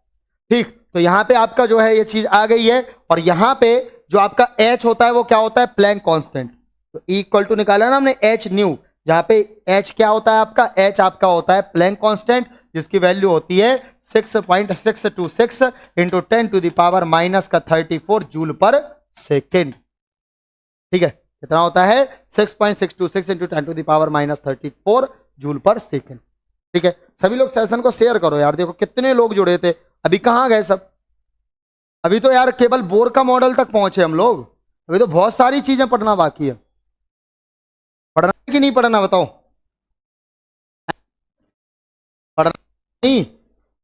S1: ठीक, तो यहां पे आपका जो है ये चीज आ गई है। और यहां पे जो आपका H होता है वो क्या होता है, प्लैंक कांस्टेंट। तो E इक्वल टू निकाला ना हमने H न्यू, जहां पे H क्या होता है आपका, H आपका होता है प्लैंक कांस्टेंट, जिसकी वैल्यू होती है 6.626 into 10 to the power minus का 34 जूल पर सेकेंड। ठीक है, कितना होता है, 6.626 into 10 to the power minus 34 joule पर सेकेंड। ठीक है, सभी लोग सेशन को शेयर करो यार, देखो कितने लोग जुड़े थे, अभी कहां गए सब। अभी तो यार केवल बोर का मॉडल तक पहुंचे हम लोग, अभी तो बहुत सारी चीजें पढ़ना बाकी है। पढ़ना कि नहीं पढ़ना बताओ, पढ़ना नहीं।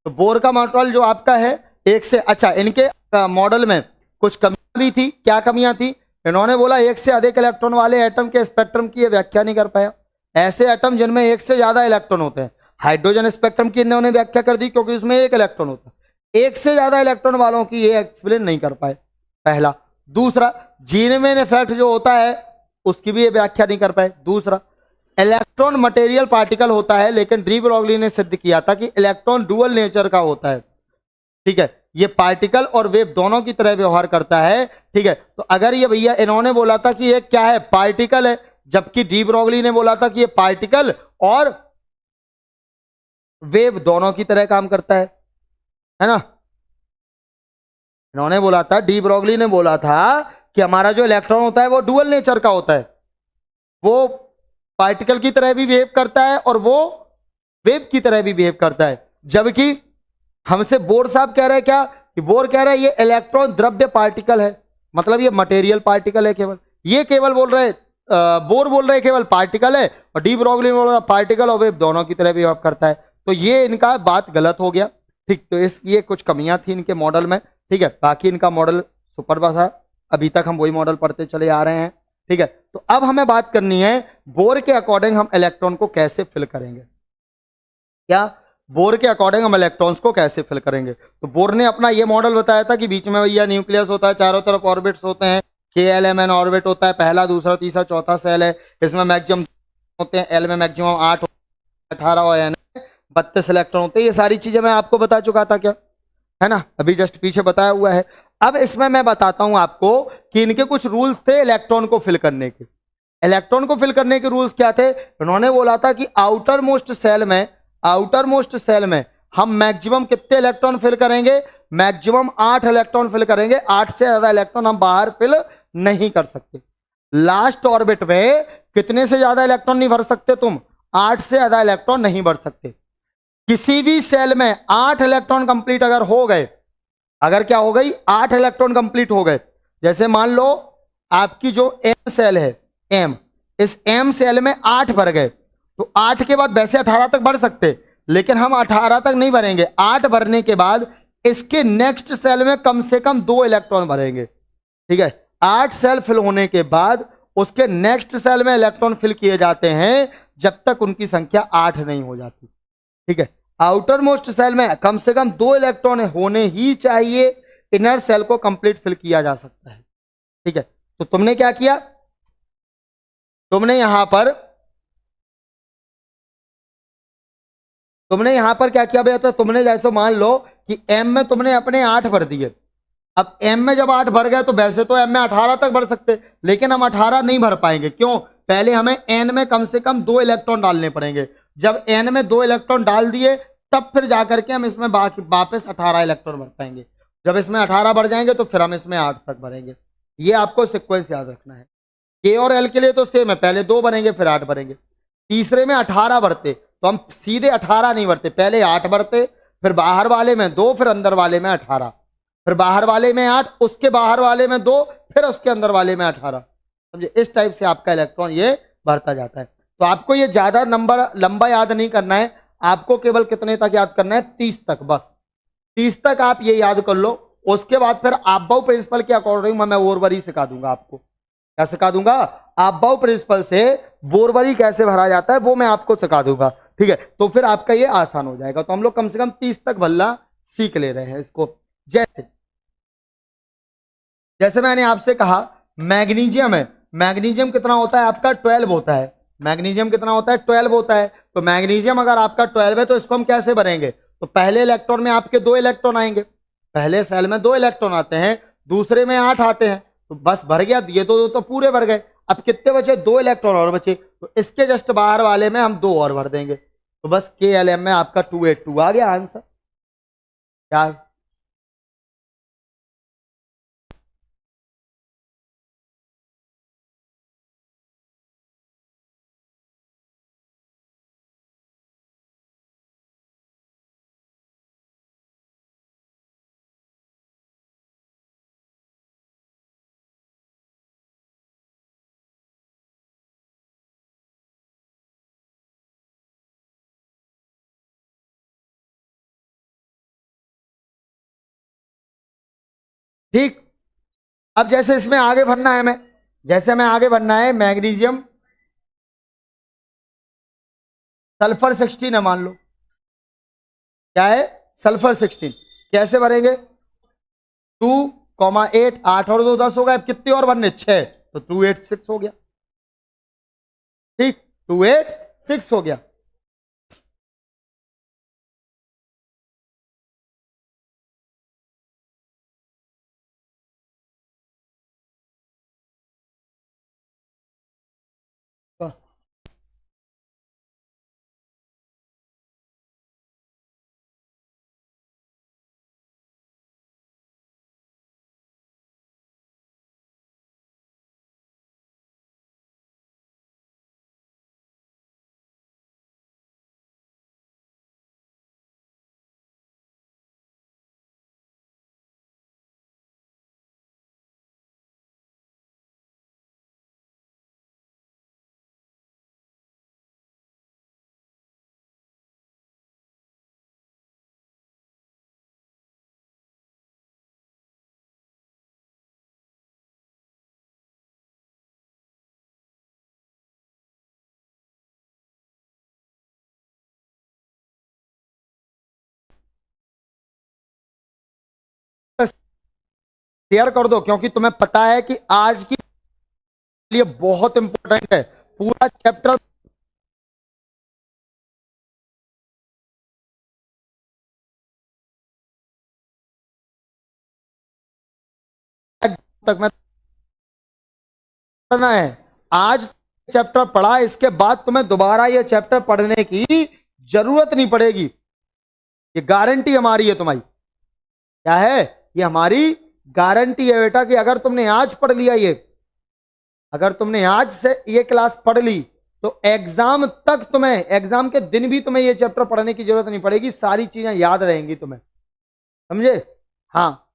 S1: तो बोर का मॉडल जो आपका है एक से, अच्छा इनके मॉडल में कुछ कमियां भी थी। क्या कमियां थी, इन्होंने बोला एक से अधिक इलेक्ट्रॉन वाले एटम के स्पेक्ट्रम की ये व्याख्या नहीं कर पाया। ऐसे एटम जिनमें एक से ज्यादा इलेक्ट्रॉन होते हैं, हाइड्रोजन स्पेक्ट्रम की इन्होंने व्याख्या कर दी क्योंकि उसमें एक इलेक्ट्रॉन होता है, एक से ज्यादा इलेक्ट्रॉन वालों की ये एक्सप्लेन नहीं कर पाए, पहला। दूसरा, जीनमेन इफेक्ट जो होता है उसकी भी ये व्याख्या नहीं कर पाए। दूसरा, इलेक्ट्रॉन मटेरियल पार्टिकल होता है, लेकिन डी ब्रॉगली ने सिद्ध किया था कि इलेक्ट्रॉन डुअल नेचर का होता है। ठीक है, ये पार्टिकल और वेव दोनों की तरह व्यवहार करता है। ठीक है, तो अगर ये भैया इन्होंने बोला था कि ये क्या है, पार्टिकल है, जबकि डी ब्रॉगली ने बोला था कि ये पार्टिकल और वेव दोनों की तरह काम करता है ना। इन्होंने बोला था, डी ब्रॉगली ने बोला था कि हमारा जो इलेक्ट्रॉन होता है वो डुअल नेचर का होता है, वो पार्टिकल की तरह भी बिहेव करता है और वो वेव की तरह भी बिहेव करता है। जबकि हमसे बोर साहब कह रहे हैं क्या, कि बोर कह रहे हैं ये इलेक्ट्रॉन द्रव्य पार्टिकल है, मतलब ये मटेरियल पार्टिकल है केवल। ये केवल बोल रहे बोर बोल रहे केवल पार्टिकल है, और डी ब्रॉगली बोल रहा पार्टिकल और वेव दोनों की तरह बिहेव करता है। तो ये इनका बात गलत हो गया। ठीक, तो ये कुछ कमियां थी इनके मॉडल में। ठीक है, बाकी इनका मॉडल सुपर बस है, अभी तक हम वही मॉडल पढ़ते चले आ रहे हैं। ठीक है, तो अब हमें बात करनी है बोर के अकॉर्डिंग हम इलेक्ट्रॉन को कैसे फिल करेंगे। क्या, बोर के अकॉर्डिंग हम इलेक्ट्रॉन्स को कैसे फिल करेंगे। तो बोर ने अपना ये मॉडल बताया था कि बीच में भैया न्यूक्लियस होता है, चारों तरफ ऑर्बिट्स होते हैं, KLMN ऑर्बिट होता है, पहला दूसरा तीसरा चौथा सेल है, इसमें मैक्सिमम होते हैं, L में मैक्सिमम 8 18 और N 32 इलेक्ट्रॉन होते हैं। ये सारी चीजें मैं आपको बता चुका था, क्या है ना, अभी जस्ट पीछे बताया हुआ है। अब इसमें मैं बताता हूं आपको कि इनके कुछ रूल्स थे इलेक्ट्रॉन को फिल करने के। इलेक्ट्रॉन को फिल करने के रूल्स क्या थे, उन्होंने बोला था कि आउटर मोस्ट सेल में हम मैक्सिमम कितने इलेक्ट्रॉन फिल करेंगे, मैक्सिमम 8 इलेक्ट्रॉन फिल करेंगे, 8 से ज्यादा इलेक्ट्रॉन हम बाहर फिल नहीं कर सकते। लास्ट ऑर्बिट में कितने से ज्यादा इलेक्ट्रॉन नहीं भर सकते तुम? 8 से ज्यादा इलेक्ट्रॉन नहीं भर सकते। किसी भी सेल में 8 इलेक्ट्रॉन कंप्लीट अगर हो गए, अगर क्या हो गई, 8 इलेक्ट्रॉन कंप्लीट हो गए, जैसे मान लो आपकी जो एम सेल है, एम, इस एम सेल में 8 भर गए, तो 8 के बाद वैसे 18 तक भर सकते, लेकिन हम 18 तक नहीं भरेंगे। 8 भरने के बाद इसके नेक्स्ट सेल में कम से कम 2 इलेक्ट्रॉन भरेंगे। ठीक है, 8 सेल फिल होने के बाद उसके नेक्स्ट सेल में इलेक्ट्रॉन फिल किए जाते हैं जब तक उनकी संख्या 8 नहीं हो जाती। ठीक है, आउटर मोस्ट सेल में कम से कम 2 इलेक्ट्रॉन होने ही चाहिए, इनर सेल को कंप्लीट फिल किया जा सकता है। ठीक है, तो तुमने क्या किया, तुमने यहां पर क्या किया भैया? तो तुमने जैसे मान लो कि एम में तुमने अपने 8 भर दिए। अब एम में जब 8 भर गए तो वैसे तो एम में 18 तक भर सकते, लेकिन हम 18 नहीं भर पाएंगे। क्यों? पहले हमें एन में कम से कम 2 इलेक्ट्रॉन डालने पड़ेंगे। जब एन में 2 इलेक्ट्रॉन डाल दिए तब फिर जाकर के हम इसमें वापस 18 इलेक्ट्रॉन भर पाएंगे। जब इसमें 18 भर जाएंगे तो फिर हम इसमें 8 तक भरेंगे। ये आपको सिक्वेंस याद रखना है। के और एल के लिए तो सेम है, पहले 2 भरेंगे फिर 8 भरेंगे। तीसरे में 18 भरते तो हम सीधे 18 नहीं भरते, पहले 8 भरते, फिर बाहर वाले में 2, फिर अंदर वाले में 18, फिर बाहर वाले में 8, उसके बाहर वाले में 2, फिर उसके अंदर वाले में 18। समझे? इस टाइप से आपका इलेक्ट्रॉन ये भरता जाता है। तो आपको ये ज्यादा नंबर लंबा याद नहीं करना है, आपको केवल कितने तक याद करना है? 30 तक, बस 30 तक आप ये याद कर लो। उसके बाद फिर आबबाउ प्रिंसिपल के अकॉर्डिंग मैं बोरवरी सिखा दूंगा आपको। क्या सिखा दूंगा? आबबाउ प्रिंसिपल से बोरवरी कैसे भरा जाता है वो मैं आपको सिखा दूंगा। ठीक है, तो फिर आपका ये आसान हो जाएगा। तो हम लोग कम से कम 30 तक भरना सीख ले रहे हैं इसको। जैसे जैसे मैंने आपसे कहा मैग्नीशियम है, मैग्नीशियम कितना होता है आपका? 12 होता है। मैग्नीशियम कितना होता है? 12 होता है। तो मैग्नीशियम अगर आपका 12 है तो इसको हम कैसे भरेंगे? तो पहले इलेक्ट्रॉन में आपके 2 इलेक्ट्रॉन आएंगे, पहले सेल में 2 इलेक्ट्रॉन आते हैं, दूसरे में 8 आते हैं, तो बस भर गया। ये तो पूरे भर गए। अब कितने बचे? 2 इलेक्ट्रॉन और बचे, तो इसके जस्ट बाहर वाले में हम 2 और भर देंगे। तो बस के एल एम में आपका 282 आ गया आंसर। क्या? ठीक, अब जैसे इसमें आगे बढ़ना है, हमें जैसे हमें आगे बढ़ना है, मैग्नीशियम सल्फर 16 है मान लो। क्या है? सल्फर 16। कैसे भरेंगे? 2,8, 8 और 2 10 हो गए। अब कितने और भरने? 6, तो 286 हो गया। ठीक, 286 हो गया। शेयर कर दो, क्योंकि तुम्हें पता है कि आज की लिए बहुत इंपॉर्टेंट है पूरा चैप्टर। तक में पढ़ना है। आज चैप्टर पढ़ा, इसके बाद तुम्हें दोबारा ये चैप्टर पढ़ने की जरूरत नहीं पड़ेगी। ये गारंटी हमारी है तुम्हारी। क्या है? ये हमारी गारंटी है बेटा कि अगर तुमने आज पढ़ लिया ये, अगर तुमने आज से ये क्लास पढ़ ली तो एग्जाम तक तुम्हें, एग्जाम के दिन भी तुम्हें ये चैप्टर पढ़ने की जरूरत नहीं पड़ेगी, सारी चीजें याद रहेंगी तुम्हें, समझे? हाँ,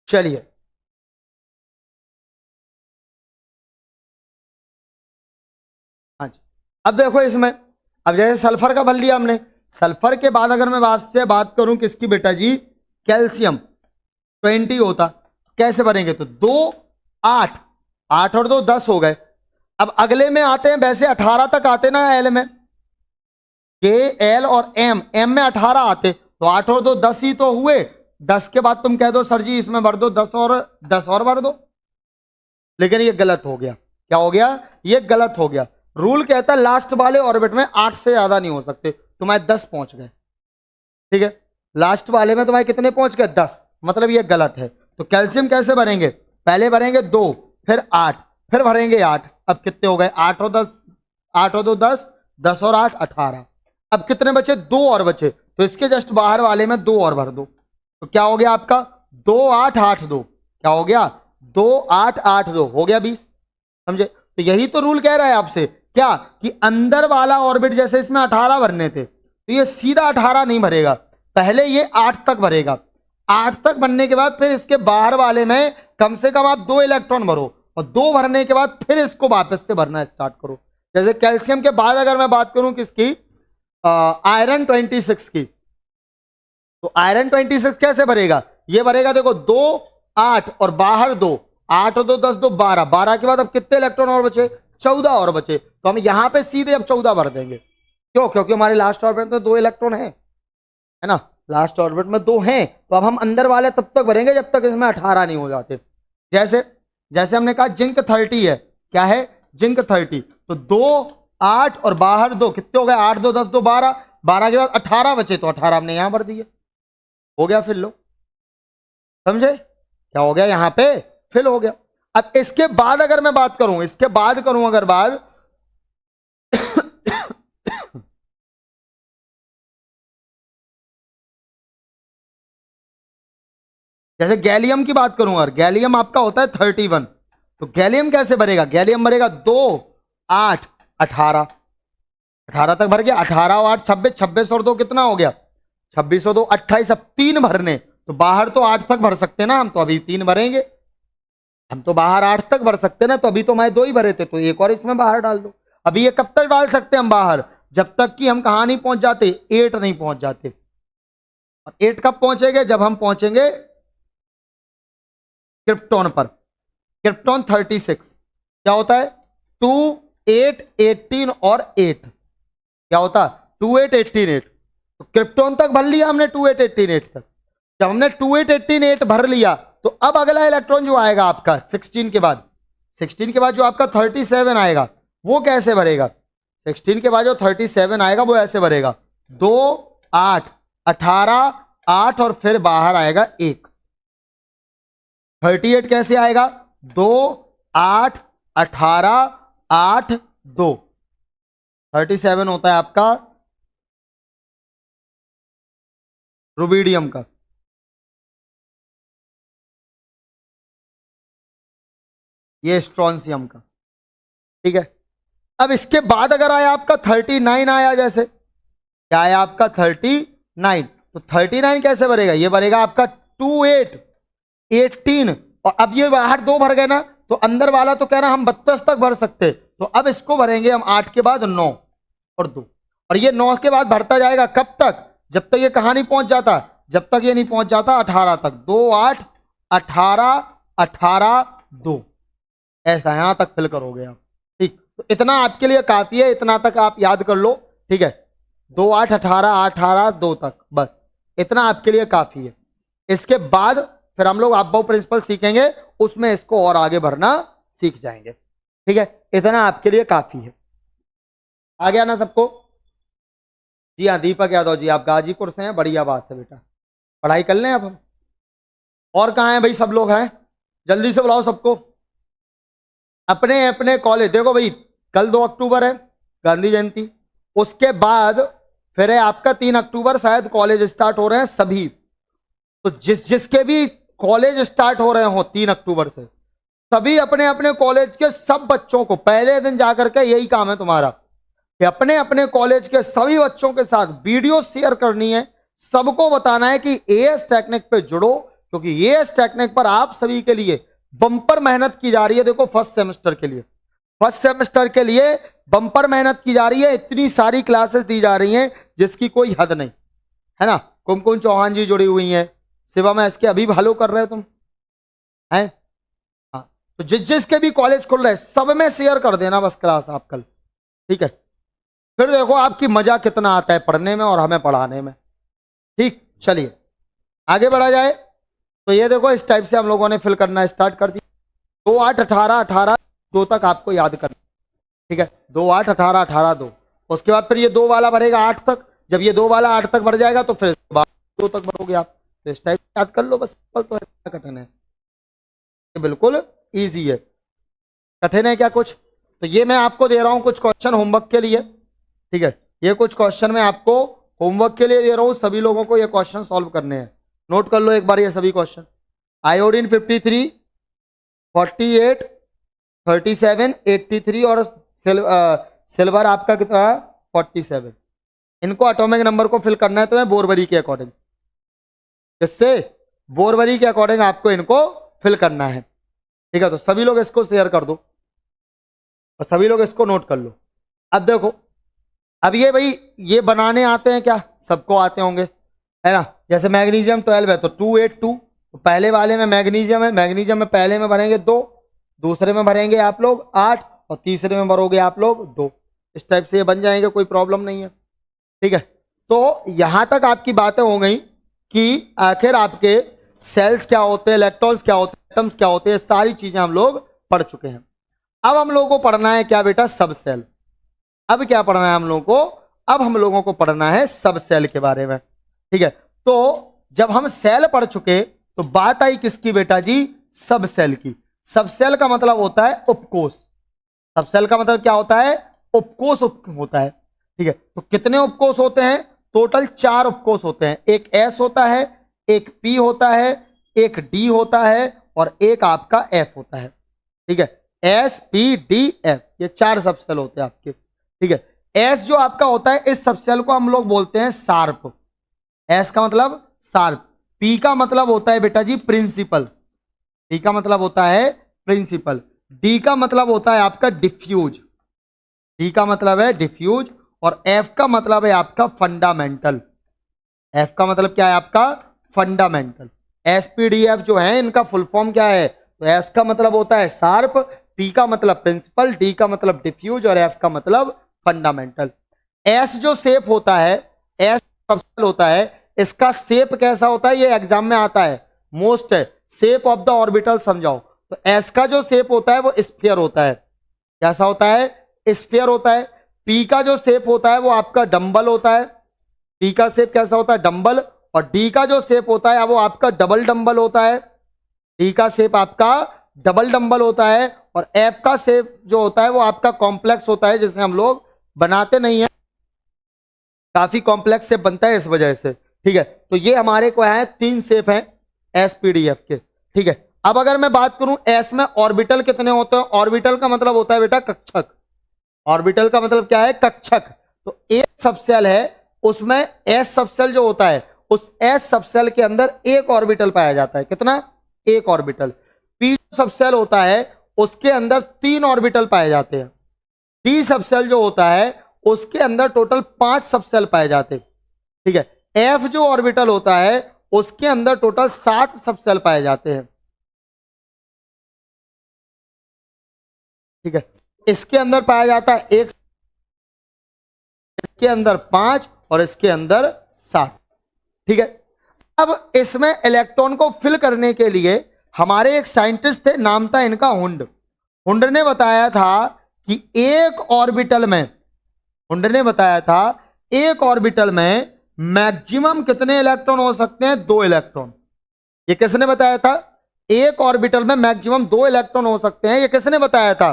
S1: चलिए। हाँ जी, अब देखो इसमें, अब जैसे सल्फर का भर लिया हमने, सल्फर के बाद अगर मैं आपसे बात करूं किसकी बेटा जी, कैल्शियम 20 होता, कैसे भरेंगे? तो 2 8, 8 और 2 10 हो गए। अब अगले में आते हैं, वैसे 18 तक आते ना एल में, के एल और एम में 18 आते, तो 8 और 2 10 ही तो हुए। 10 के बाद तुम कह दो सर जी इसमें भर दो 10 और भर दो, लेकिन ये गलत हो गया। क्या हो गया? ये गलत हो गया। रूल कहता है लास्ट वाले ऑर्बिट में 8 से ज्यादा नहीं हो सकते, तुम्हारे 10 पहुंच गए, ठीक है? लास्ट वाले में तुम्हारे कितने पहुंच गए? 10, मतलब ये गलत है। तो कैल्शियम कैसे भरेंगे? पहले भरेंगे 2, फिर 8, फिर भरेंगे 8। अब कितने हो गए? 8 और 10, 8 और 2 10, 10 और 8 18। अब कितने बचे? 2 और बचे, तो इसके जस्ट बाहर वाले में 2 और भर दो, तो क्या हो गया आपका? 2 8 8 2। क्या हो गया? 2 8 8 2 हो गया 20, समझे? तो यही तो रूल कह रहा है आपसे, क्या कि अंदर वाला ऑर्बिट जैसे इसमें 18 भरने थे, तो ये सीधा 18 नहीं भरेगा, पहले ये 8 तक भरेगा। 8 तक भरने के बाद फिर इसके बाहर वाले में कम से कम आप 2 इलेक्ट्रॉन भरो, और 2 भरने के बाद फिर इसको वापस से भरना स्टार्ट करो। जैसे कैल्शियम के बाद अगर मैं बात करूं किसकी, आयरन 26 की, तो आयरन 26 कैसे भरेगा? ये भरेगा, देखो 2 8 और बाहर 2, 8 और 2 10 2 12, 12 के बाद अब कितने इलेक्ट्रॉन और बचे? 14 और बचे, तो हम यहां पे सीधे अब 14 भर देंगे। क्यों? क्योंकि हमारे लास्ट ऑर्बिट में 2 इलेक्ट्रॉन है ना, लास्ट ऑर्बिट में 2 हैं, तो अब हम अंदर वाले तब तक भरेंगे जब तक इसमें 18 नहीं हो जाते। जैसे जैसे हमने कहा जिंक 30 है, क्या है? जिंक 30, तो 2 8 और बाहर 2, कितने हो गए? 8 2 10 2 12, 12 के बाद 18 बचे, तो 18 हमने यहां भर दिए, हो गया फिल लो, समझे? क्या हो गया? यहां पे फिल हो गया। अब इसके बाद अगर मैं बात करूं, इसके बाद करूं अगर बात जैसे गैलियम की बात करूं, अगर गैलियम आपका होता है 31, तो गैलियम कैसे भरेगा? गैलियम भरेगा 2 8 18, 18 तक भर गया, 18 और 8 26, 26 और 2 कितना हो गया? 26 और 2 28, अब 3 भरने, तो बाहर तो 8 तक भर सकते ना हम, तो अभी 3 भरेंगे, हम तो बाहर 8 तक भर सकते ना, तो अभी तो मैं 2 ही भरे थे, तो एक और इसमें बाहर डाल दो। अभी ये कब तक डाल सकते हैं हम बाहर? जब तक कि हम कहां नहीं पहुंच जाते, 8 नहीं पहुंच जाते। और 8 कब पहुंचेंगे? जब हम पहुंचेंगे क्रिप्टॉन पर, क्रिप्टॉन 36। क्या होता है? 2 8 18 और 8, क्या होता है? 2 8 18 8, तो क्रिप्टॉन तक भर लिया हमने 2 8 18 8 तक। जब हमने 2 8 18 8 भर लिया, तो अब अगला इलेक्ट्रॉन जो आएगा आपका 16 के बाद, 16 के बाद जो आपका 37 आएगा, वो कैसे भरेगा? 16 के बाद जो 37 आएगा वो ऐसे भरेगा, 2 8 18 8 और फिर बाहर आएगा 1। 38 कैसे आएगा? 2 8 18 8 2, 37 होता है आपका रुबिडियम का, ये स्ट्रॉन्सियम का, ठीक है? अब इसके बाद अगर आया आपका 39 आया, जैसे क्या आया आपका 39, तो 39 कैसे भरेगा? ये भरेगा आपका 2 8 18, और अब ये बाहर 2 भर गए ना, तो अंदर वाला तो कह रहा हम 32 तक भर सकते, तो अब इसको भरेंगे हम 8 के बाद 9 और 2, और ये 9 के बाद भरता जाएगा कब तक? जब तक ये कहां नहीं पहुंच जाता, जब तक ये नहीं पहुंच जाता 18 तक, 2 8 18 18 2, ऐसा यहां तक फिल करोगे आप, ठीक? तो इतना आपके लिए काफी है, इतना तक आप याद कर लो, ठीक है? 2 8 18 18 2 तक, बस इतना आपके लिए काफी है। इसके बाद फिर हम लोग अबव प्रिंसिपल सीखेंगे, उसमें इसको और आगे भरना सीख जाएंगे, ठीक है? इतना आपके लिए काफी है। आ गया ना सबको? जी हाँ, दीपक यादव जी, आप गाजीपुर से हैं, बढ़िया बात है बेटा, पढ़ाई कर लें अब हम। और कहाँ हैं भाई सब लोग? हैं, जल्दी से बुलाओ सबको अपने अपने कॉलेज। देखो भाई, कल 2 अक्टूबर है, गांधी जयंती, उसके बाद फिर है आपका 3 अक्टूबर, शायद कॉलेज स्टार्ट हो रहे हैं सभी। तो जिसके भी कॉलेज स्टार्ट हो रहे हो 3 अक्टूबर से, सभी अपने अपने कॉलेज के सब बच्चों को पहले दिन जाकर के, यही काम है तुम्हारा कि अपने अपने कॉलेज के सभी बच्चों के साथ वीडियो शेयर करनी है। सबको बताना है कि एएस टेक्निक पे जुड़ो, क्योंकि एएस टेक्निक पर आप सभी के लिए बम्पर मेहनत की जा रही है। देखो फर्स्ट सेमेस्टर के लिए बम्पर मेहनत की जा रही है। इतनी सारी क्लासेस दी जा रही हैं जिसकी कोई हद नहीं है ना। कुमकुम चौहान जी जुड़ी हुई हैं, शिवा में इसके अभी भालो कर रहे हो तुम हैं। हाँ, तो जिसके भी कॉलेज खुल रहे हैं सब में शेयर कर देना बस क्लास आप कल, ठीक है। फिर देखो आपकी मजा कितना आता है पढ़ने में और हमें पढ़ाने में। ठीक, चलिए आगे बढ़ा जाए। तो ये देखो इस टाइप से हम लोगों ने फिल करना स्टार्ट कर दिया। 2 8 18 18 2 तक आपको याद करना, ठीक है। 2 8 18 18 2। उसके बाद फिर ये 2 वाला भरेगा 8 तक। जब ये 2 वाला 8 तक भर जाएगा तो फिर 2 तक भरोगे आप। तो इस टाइप से याद कर लो बस। तो है कठिन है, बिल्कुल ईजी है। कठिन है क्या कुछ? तो ये मैं आपको दे रहा हूं कुछ क्वेश्चन होमवर्क के लिए, ठीक है। ये कुछ क्वेश्चन मैं आपको होमवर्क के लिए दे रहा हूं, सभी लोगों को ये क्वेश्चन सॉल्व करने हैं। नोट कर लो एक बार ये सभी क्वेश्चन। आयोडीन 53, 48, 37, 83 और सिल्वर आपका कितना है 47। इनको एटॉमिक नंबर को फिल करना है तुम्हें बोरवरी के अकॉर्डिंग। इससे बोरवरी के अकॉर्डिंग आपको इनको फिल करना है, ठीक है। तो सभी लोग इसको शेयर कर दो और सभी लोग इसको नोट कर लो। अब देखो, अब ये भाई ये बनाने आते हैं क्या? सबको आते होंगे, है ना। जैसे मैग्नीशियम 12 है तो 282, तो पहले वाले में मैग्नीशियम है, मैग्नीशियम में पहले में भरेंगे 2, दूसरे में भरेंगे आप लोग 8 और तीसरे में भरोगे आप लोग 2। इस टाइप से ये बन जाएंगे, कोई प्रॉब्लम नहीं है, ठीक है। तो यहां तक आपकी बातें हो गई कि आखिर आपके सेल्स क्या होते हैं, इलेक्ट्रॉन्स क्या होते हैं, एटम्स क्या होते हैं, सारी चीजें हम लोग पढ़ चुके हैं। अब हम लोगों को पढ़ना है क्या बेटा? सब सेल। अब क्या पढ़ना है हम लोगों को? अब हम लोगों को पढ़ना है सब सेल के बारे में, ठीक है। तो जब हम सेल पढ़ चुके तो बात आई किसकी बेटा जी? सब सेल की। सब सेल का मतलब होता है उपकोष। सब सेल का मतलब क्या होता है? उपकोष होता है, ठीक है। तो कितने उपकोष होते हैं? टोटल 4 उपकोष होते हैं। एक एस होता है, एक पी होता है, एक डी होता है और एक आपका एफ होता है, ठीक है। एस पी डी एफ, ये 4 सब सेल होते हैं आपके, ठीक है। एस जो आपका होता है, इस सब सेल को हम लोग बोलते हैं शार्प। एस का मतलब शार्प। पी का मतलब होता है बेटा जी प्रिंसिपल, पी का मतलब होता है प्रिंसिपल। डी का मतलब होता है आपका डिफ्यूज, डी का मतलब है डिफ्यूज। और एफ का मतलब है आपका फंडामेंटल। एफ का मतलब क्या है आपका? फंडामेंटल। एसपीडीएफ जो है इनका फुल फॉर्म क्या है? तो एस का मतलब होता है शार्प, पी का मतलब प्रिंसिपल, डी का मतलब डिफ्यूज और एफ का मतलब फंडामेंटल। एस जो शेप होता है, एस सबसेल होता है, इसका शेप कैसा होता है? ये एग्जाम में आता है, मोस्ट है। शेप ऑफ द ऑर्बिटल समझाओ। तो एस का जो शेप होता है वो स्फीयर होता है। कैसा होता है? स्फीयर होता है। पी का जो शेप होता है वो आपका डंबल होता है। पी का शेप कैसा होता है? डंबल। और डी का जो शेप होता है वो आपका डबल डंबल होता है। डी का शेप आपका डबल डंबल होता है। और एफ का शेप जो होता है वो आपका कॉम्प्लेक्स होता है, जिसे हम लोग बनाते नहीं है, काफी कॉम्प्लेक्स शेप बनता है इस वजह से, ठीक है। तो ये हमारे को है 3 शेप हैं एसपीडीएफ के, ठीक है। अब अगर मैं बात करूं एस में ऑर्बिटल कितने होते हैं? ऑर्बिटल का मतलब होता है बेटा कक्षक। ऑर्बिटल का मतलब क्या है? कक्षक। तो एक सबसेल है, उसमें एस सबसेल जो होता है, उस एस सबसेल के अंदर एक ऑर्बिटल पाया जाता है। कितना? एक ऑर्बिटल। पी सबसेल होता है उसके अंदर 3 ऑर्बिटल पाए जाते हैं। डी सबसेल जो होता है उसके अंदर टोटल 5 सबसेल पाए जाते हैं, ठीक है। एफ जो ऑर्बिटल होता है उसके अंदर टोटल 7 सबसेल पाए जाते हैं, ठीक है। इसके अंदर पाया जाता है एक, इसके अंदर 5 और इसके अंदर 7, ठीक है। अब इसमें इलेक्ट्रॉन को फिल करने के लिए हमारे एक साइंटिस्ट थे, नाम था इनका हुंड। हुंड ने बताया था कि एक ऑर्बिटल में, हुंड ने बताया था एक ऑर्बिटल में मैक्सिमम कितने इलेक्ट्रॉन हो सकते हैं? 2 इलेक्ट्रॉन। ये किसने बताया था? एक ऑर्बिटल में मैक्सिमम 2 इलेक्ट्रॉन हो सकते हैं। ये किसने बताया था?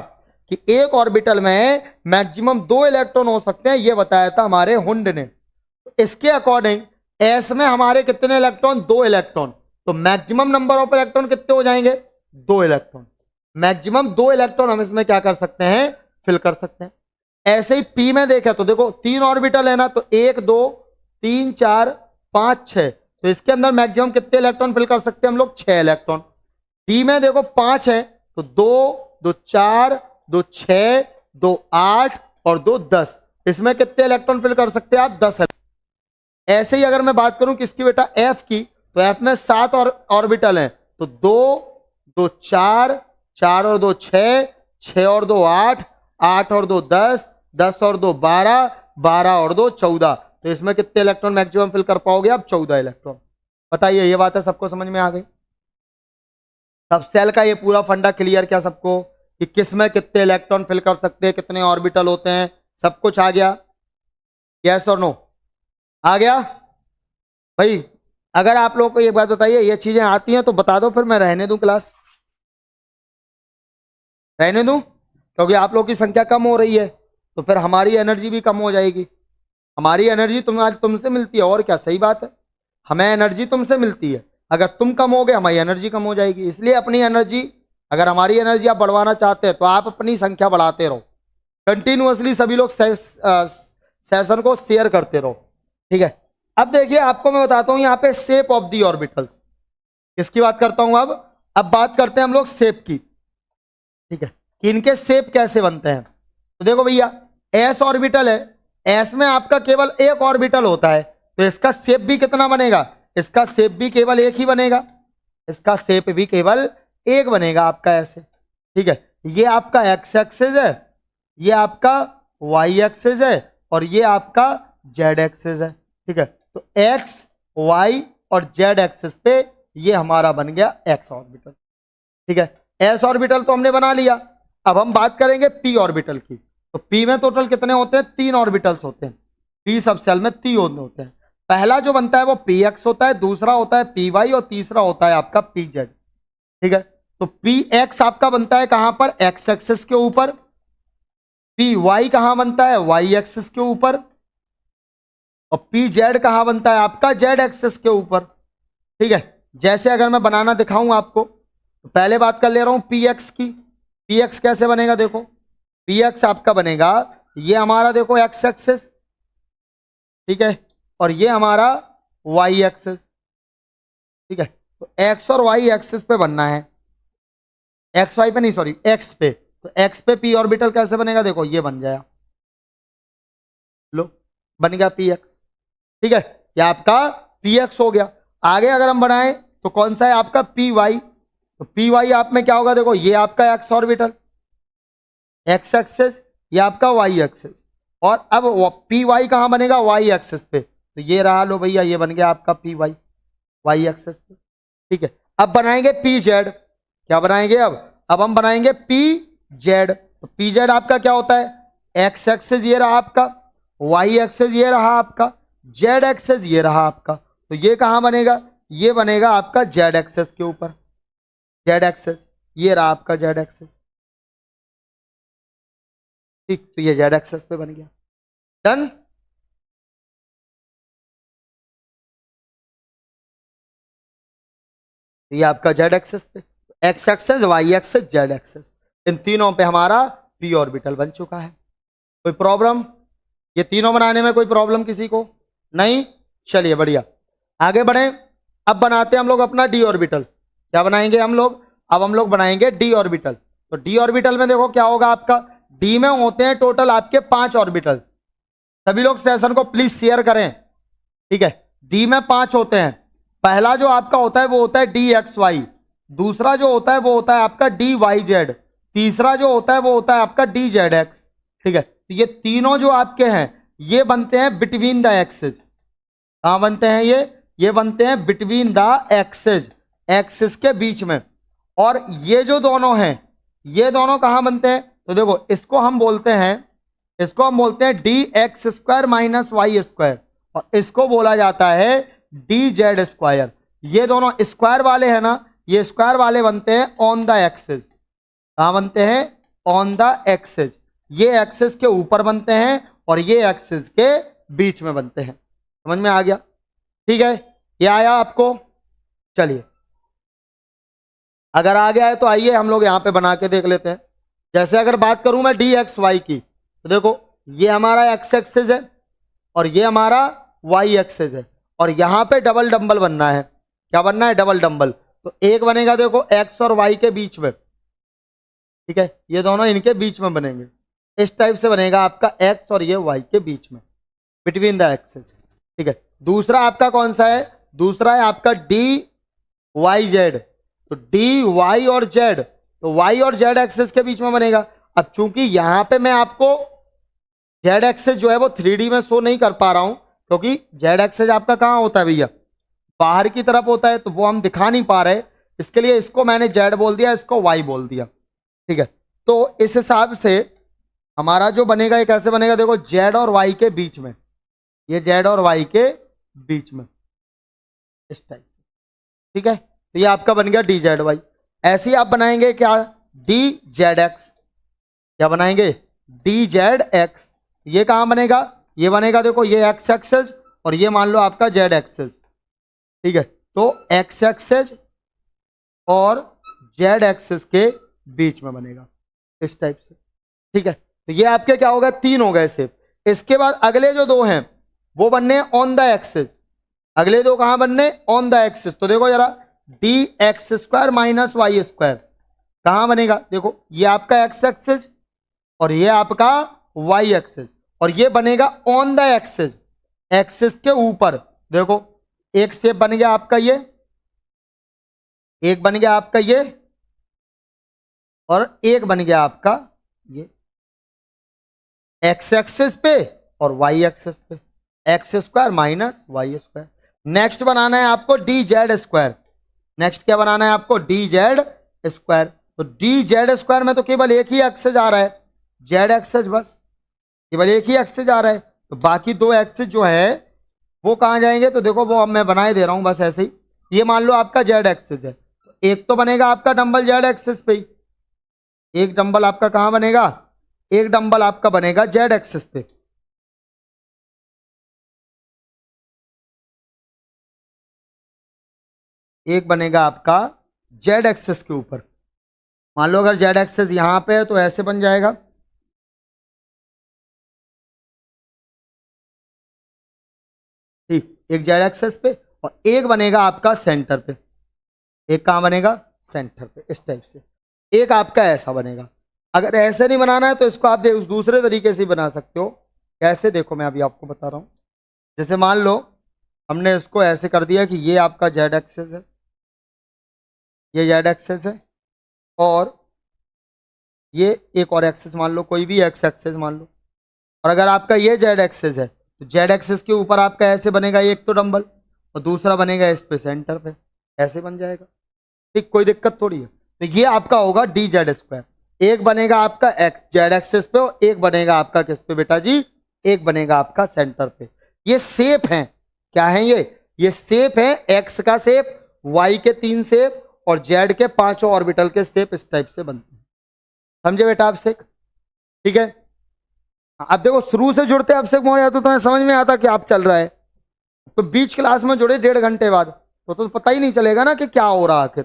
S1: कि एक ऑर्बिटल में मैक्सिमम 2 इलेक्ट्रॉन हो सकते हैं, ये बताया था हमारे हुंड ने। तो इसके अकॉर्डिंग एस में हमारे कितने इलेक्ट्रॉन? 2 इलेक्ट्रॉन। तो मैक्सिमम नंबर ऑफ इलेक्ट्रॉन कितने हो जाएंगे? 2 इलेक्ट्रॉन। मैक्सिमम 2 इलेक्ट्रॉन हम इसमें क्या कर सकते हैं? फिल कर सकते हैं। ऐसे ही पी में देखें तो देखो 3 ऑर्बिटल है ना, तो 1 2 3 4 5 6, तो इसके अंदर मैक्सिमम कितने इलेक्ट्रॉन फिल कर सकते हैं हम लोग? 6 इलेक्ट्रॉन। डी में देखो 5 है, तो 2 2 4 2 6 2 8 और 2 10, इसमें कितने इलेक्ट्रॉन फिल कर सकते हैं आप? 10। ऐसे ही अगर मैं बात करूं किसकी बेटा? एफ की, तो एफ में 7 ऑर्बिटल हैं, तो 2 2 4 4 और 2 6 6 और 2 8 8 और 2 10 10 और 2 12 12 और 2 14, तो इसमें कितने इलेक्ट्रॉन मैक्सिमम फिल कर पाओगे आप? 14 इलेक्ट्रॉन। बताइए, ये बात है सबको समझ में आ गई? सब सेल का ये पूरा फंडा क्लियर क्या सबको कि किसमें कितने इलेक्ट्रॉन फिल कर सकते हैं, कितने ऑर्बिटल होते हैं, सब कुछ आ गया? यस और नो? आ गया भाई? अगर आप लोगों को ये बात बताइए, ये चीजें आती हैं तो बता दो, फिर मैं रहने दूं क्लास, रहने दूं, क्योंकि आप लोगों की संख्या कम हो रही है तो फिर हमारी एनर्जी भी कम हो जाएगी। हमारी एनर्जी तुमसे मिलती है, और क्या? सही बात है, हमें एनर्जी तुमसे मिलती है, अगर तुम कम हो गए हमारी एनर्जी कम हो जाएगी। इसलिए अपनी एनर्जी, अगर हमारी एनर्जी आप बढ़वाना चाहते हैं तो आप अपनी संख्या बढ़ाते रहो, कंटिन्यूअसली सभी लोग सेशन को शेयर करते रहो, ठीक है? अब देखिए, आपको मैं बताता हूं यहाँ पे शेप ऑफ दी ऑर्बिटल्स। किसकी बात करता हूं अब बात करते हैं हम लोग शेप की, ठीक है, कि इनके शेप कैसे बनते हैं। तो देखो भैया, एस ऑर्बिटल है, एस में आपका केवल एक ऑर्बिटल होता है, तो इसका शेप भी कितना बनेगा? इसका शेप भी केवल एक ही बनेगा, इसका शेप भी केवल एक बनेगा आपका, ऐसे, ठीक है? ये आपका एक्स एक्सिस है, ये आपका वाई एक्सिस है, और ये आपका जेड एक्सिस है, ठीक है? तो एक्स वाई और जेड एक्सिस पे ये हमारा बन गया एक्स ऑर्बिटल, ठीक है? एस ऑर्बिटल तो हमने बना लिया। अब हम बात करेंगे पी ऑर्बिटल की। तो पी में टोटल कितने होते हैं? 3 ऑर्बिटल्स होते हैं। पी सब सेल में 3 होते हैं। पहला जो बनता है वो पी एक्स होता है, दूसरा होता है पी वाई, और तीसरा होता है आपका पी जेड, ठीक है? तो पी एक्स आपका बनता है कहां पर? एक्स एक्सिस के ऊपर। पी वाई कहां बनता है? वाई एक्सिस के ऊपर। और पी जेड कहां बनता है? आपका जेड एक्सिस के ऊपर, ठीक है? जैसे अगर मैं बनाना दिखाऊं आपको, तो पहले बात कर ले रहा हूं पी एक्स की। पी एक्स कैसे बनेगा? देखो, पी एक्स आपका बनेगा, ये हमारा देखो एक्स एक्सिस, ठीक है, और ये हमारा वाई एक्सिस, ठीक है? तो एक्स और वाई एक्सिस पे बनना है, एक्स वाई पे नहीं, सॉरी, एक्स पे। तो एक्स पे पी ऑर्बिटल कैसे बनेगा? देखो, ये बन जाएगा, लो, बन गया पी एक्स, ठीक है? ये आपका पी एक्स हो गया। आगे अगर हम बनाएं तो कौन सा है आपका? P Y. तो पी वाई आप में क्या होगा? देखो, ये आपका एक्स ऑर्बिटल, एक्स एक्सिस, ये आपका वाई एक्सिस, और अब पी वाई कहां बनेगा? वाई एक्सिस पे। तो ये रहा, लो भैया, ये बन गया आपका पी वाई, वाई एक्सिस पे, ठीक है? अब बनाएंगे पी जेड। क्या बनाएंगे अब हम बनाएंगे पी जेड। तो पी जेड आपका क्या होता है? एक्स एक्सिस ये रहा आपका, वाई एक्सिस ये रहा आपका, जेड एक्सिस ये रहा आपका। तो ये कहां बनेगा? ये बनेगा आपका जेड एक्सिस के ऊपर, जेड एक्सिस, ये रहा आपका जेड एक्सिस, ठीक? तो ये जेड एक्सिस पे बन गया, डन। ये आपका जेड एक्सिस पे, X axis, Y axis, Z axis, इन तीनों पे हमारा पी ऑर्बिटल बन चुका है। कोई प्रॉब्लम? ये तीनों बनाने में कोई प्रॉब्लम किसी को नहीं? चलिए बढ़िया, आगे बढ़े। अब बनाते हैं हम लोग अपना डी ऑर्बिटल। क्या बनाएंगे हम लोग? अब हम लोग बनाएंगे डी ऑर्बिटल। तो डी ऑर्बिटल में देखो क्या होगा आपका? डी में होते हैं टोटल आपके 5 ऑर्बिटल। सभी लोग सेशन को प्लीज शेयर करें, ठीक है? डी में 5 होते हैं। पहला जो आपका होता है वो होता है डी एक्स वाई, दूसरा जो होता है वो होता है आपका डी वाई जेड, तीसरा जो होता है वो होता है आपका डी जेड एक्स, ठीक है? तो ये तीनों जो आपके हैं ये बनते हैं बिटवीन द एक्सिस। कहां बनते हैं ये बनते हैं बिटवीन द एक्सिस, एक्सिस के बीच में। और ये जो दोनों हैं ये दोनों कहां बनते हैं? तो देखो, इसको हम बोलते हैं D X square minus Y square, और इसको बोला जाता है डी जेड स्क्वायर। ये दोनों स्क्वायर वाले हैं ना, ये स्क्वायर वाले बनते हैं ऑन द एक्सिस। कहां बनते हैं? ऑन द एक्सेस, ये एक्सेस के ऊपर बनते हैं और ये एक्सेस के बीच में बनते हैं। समझ में आ गया? ठीक है, ये आया आपको? चलिए, अगर आ गया है तो आइए हम लोग यहां पे बना के देख लेते हैं। जैसे अगर बात करूं मैं डी एक्स वाई की, तो देखो ये हमारा एक्स एक्सेस है और ये हमारा वाई एक्सेस है, और यहां पे डबल डंबल बनना है। क्या बनना है? Double dumbbell. तो एक बनेगा देखो एक्स और वाई के बीच में, ठीक है, ये दोनों इनके बीच में बनेंगे। इस टाइप से बनेगा आपका एक्स और ये वाई के बीच में, बिटवीन द एक्सेस। ठीक है, दूसरा आपका कौन सा है? दूसरा है आपका डी वाई जेड। तो डी वाई और जेड, तो वाई और जेड एक्सेस के बीच में बनेगा। अब चूंकि यहां पे मैं आपको जेड एक्सेस जो है वो 3D में शो नहीं कर पा रहा हूं, क्योंकि जेड एक्सेस आपका कहां होता है भैया? बाहर की तरफ होता है, तो वो हम दिखा नहीं पा रहे। इसके लिए इसको मैंने जेड बोल दिया, इसको वाई बोल दिया। ठीक है, तो इस हिसाब से हमारा जो बनेगा ये कैसे बनेगा? देखो जेड और वाई के बीच में, ये जेड और वाई के बीच में, इस टाइप। ठीक है, तो ये आपका बन गया डी जेड वाई। ऐसे ही आप बनाएंगे क्या? D Z x. क्या बनाएंगे? D Z x. ये कहां बनेगा? ये बनेगा देखो ये एक्स एक्सेस और ये मान लो आपका जेड एक्सेस। ठीक है, तो एक्स एक्सेस और जेड एक्सेस के बीच में बनेगा इस टाइप से। ठीक है, तो ये आपके क्या होगा? 3 हो गए सिर्फ। इसके बाद अगले जो 2 हैं वो बनने ऑन द एक्सेस। अगले 2 कहां बनने? On the axes. तो देखो जरा, D X square minus Y square कहां बनेगा? देखो ये आपका एक्स एक्सेस और ये आपका वाई एक्सेस, और ये बनेगा ऑन द एक्सेस, एक्सेस के ऊपर। देखो एक शेप बन गया आपका ये, एक बन गया आपका ये, और एक बन गया आपका ये, एक्स एक्सेस पे और वाई एक्सेस पे, X square minus Y square. Next बनाना है आपको डी जेड स्क्वायर। नेक्स्ट क्या बनाना है आपको? D Z square. तो डी जेड स्क्वायर में तो केवल एक ही एक्सेस आ रहा है, जेड एक्सेस, बस केवल एक ही एक्सेस आ रहा है। तो बाकी 2 एक्सेस जो है वो कहां जाएंगे? तो देखो वो अब मैं बना ही दे रहा हूं बस ऐसे ही। ये मान लो आपका जेड एक्सेस है, एक तो बनेगा आपका डंबल जेड एक्सेस पे ही, एक डंबल आपका कहां बनेगा? एक डंबल आपका बनेगा जेड एक्सेस पे। एक बनेगा आपका जेड एक्सेस के ऊपर। मान लो अगर जेड एक्सेस यहां पे है तो ऐसे बन जाएगा। ठीक, एक जेड एक्सेस पे और एक बनेगा आपका सेंटर पे। एक कहां बनेगा? सेंटर पे, इस टाइप से। एक आपका ऐसा बनेगा। अगर ऐसे नहीं बनाना है तो इसको आप दूसरे तरीके से बना सकते हो। कैसे? देखो मैं अभी आपको बता रहा हूं। जैसे मान लो हमने इसको ऐसे कर दिया कि ये आपका जेड एक्सेस है, ये जेड एक्सेस है, और ये एक और एक्सेस मान लो, कोई भी एक्स एक्सेस मान लो। और अगर आपका ये जेड एक्सेस है तो जेड एक्सेस के ऊपर आपका ऐसे बनेगा एक तो डंबल, और दूसरा बनेगा इस पे सेंटर पे, ऐसे बन जाएगा। ठीक, कोई दिक्कत थोड़ी है। तो ये आपका होगा डी जेड स्क्वायर। एक बनेगा आपका एक्स जेड एक्सेस पे और एक बनेगा आपका किस पे बेटा जी? एक बनेगा आपका सेंटर पे। ये शेप है, क्या है ये शेप है, एक्स का शेप, वाई के 3 शेप और जेड के 5 ऑर्बिटल के शेप इस टाइप से बनते हैं। समझे बेटा आप शेख? ठीक है, अब देखो शुरू से जुड़ते अब से हो जाता तो तुम्हें समझ में आता कि आप चल रहा है, तो बीच क्लास में जुड़े 1.5 घंटे बाद तो पता ही नहीं चलेगा ना कि क्या हो रहा आखिर।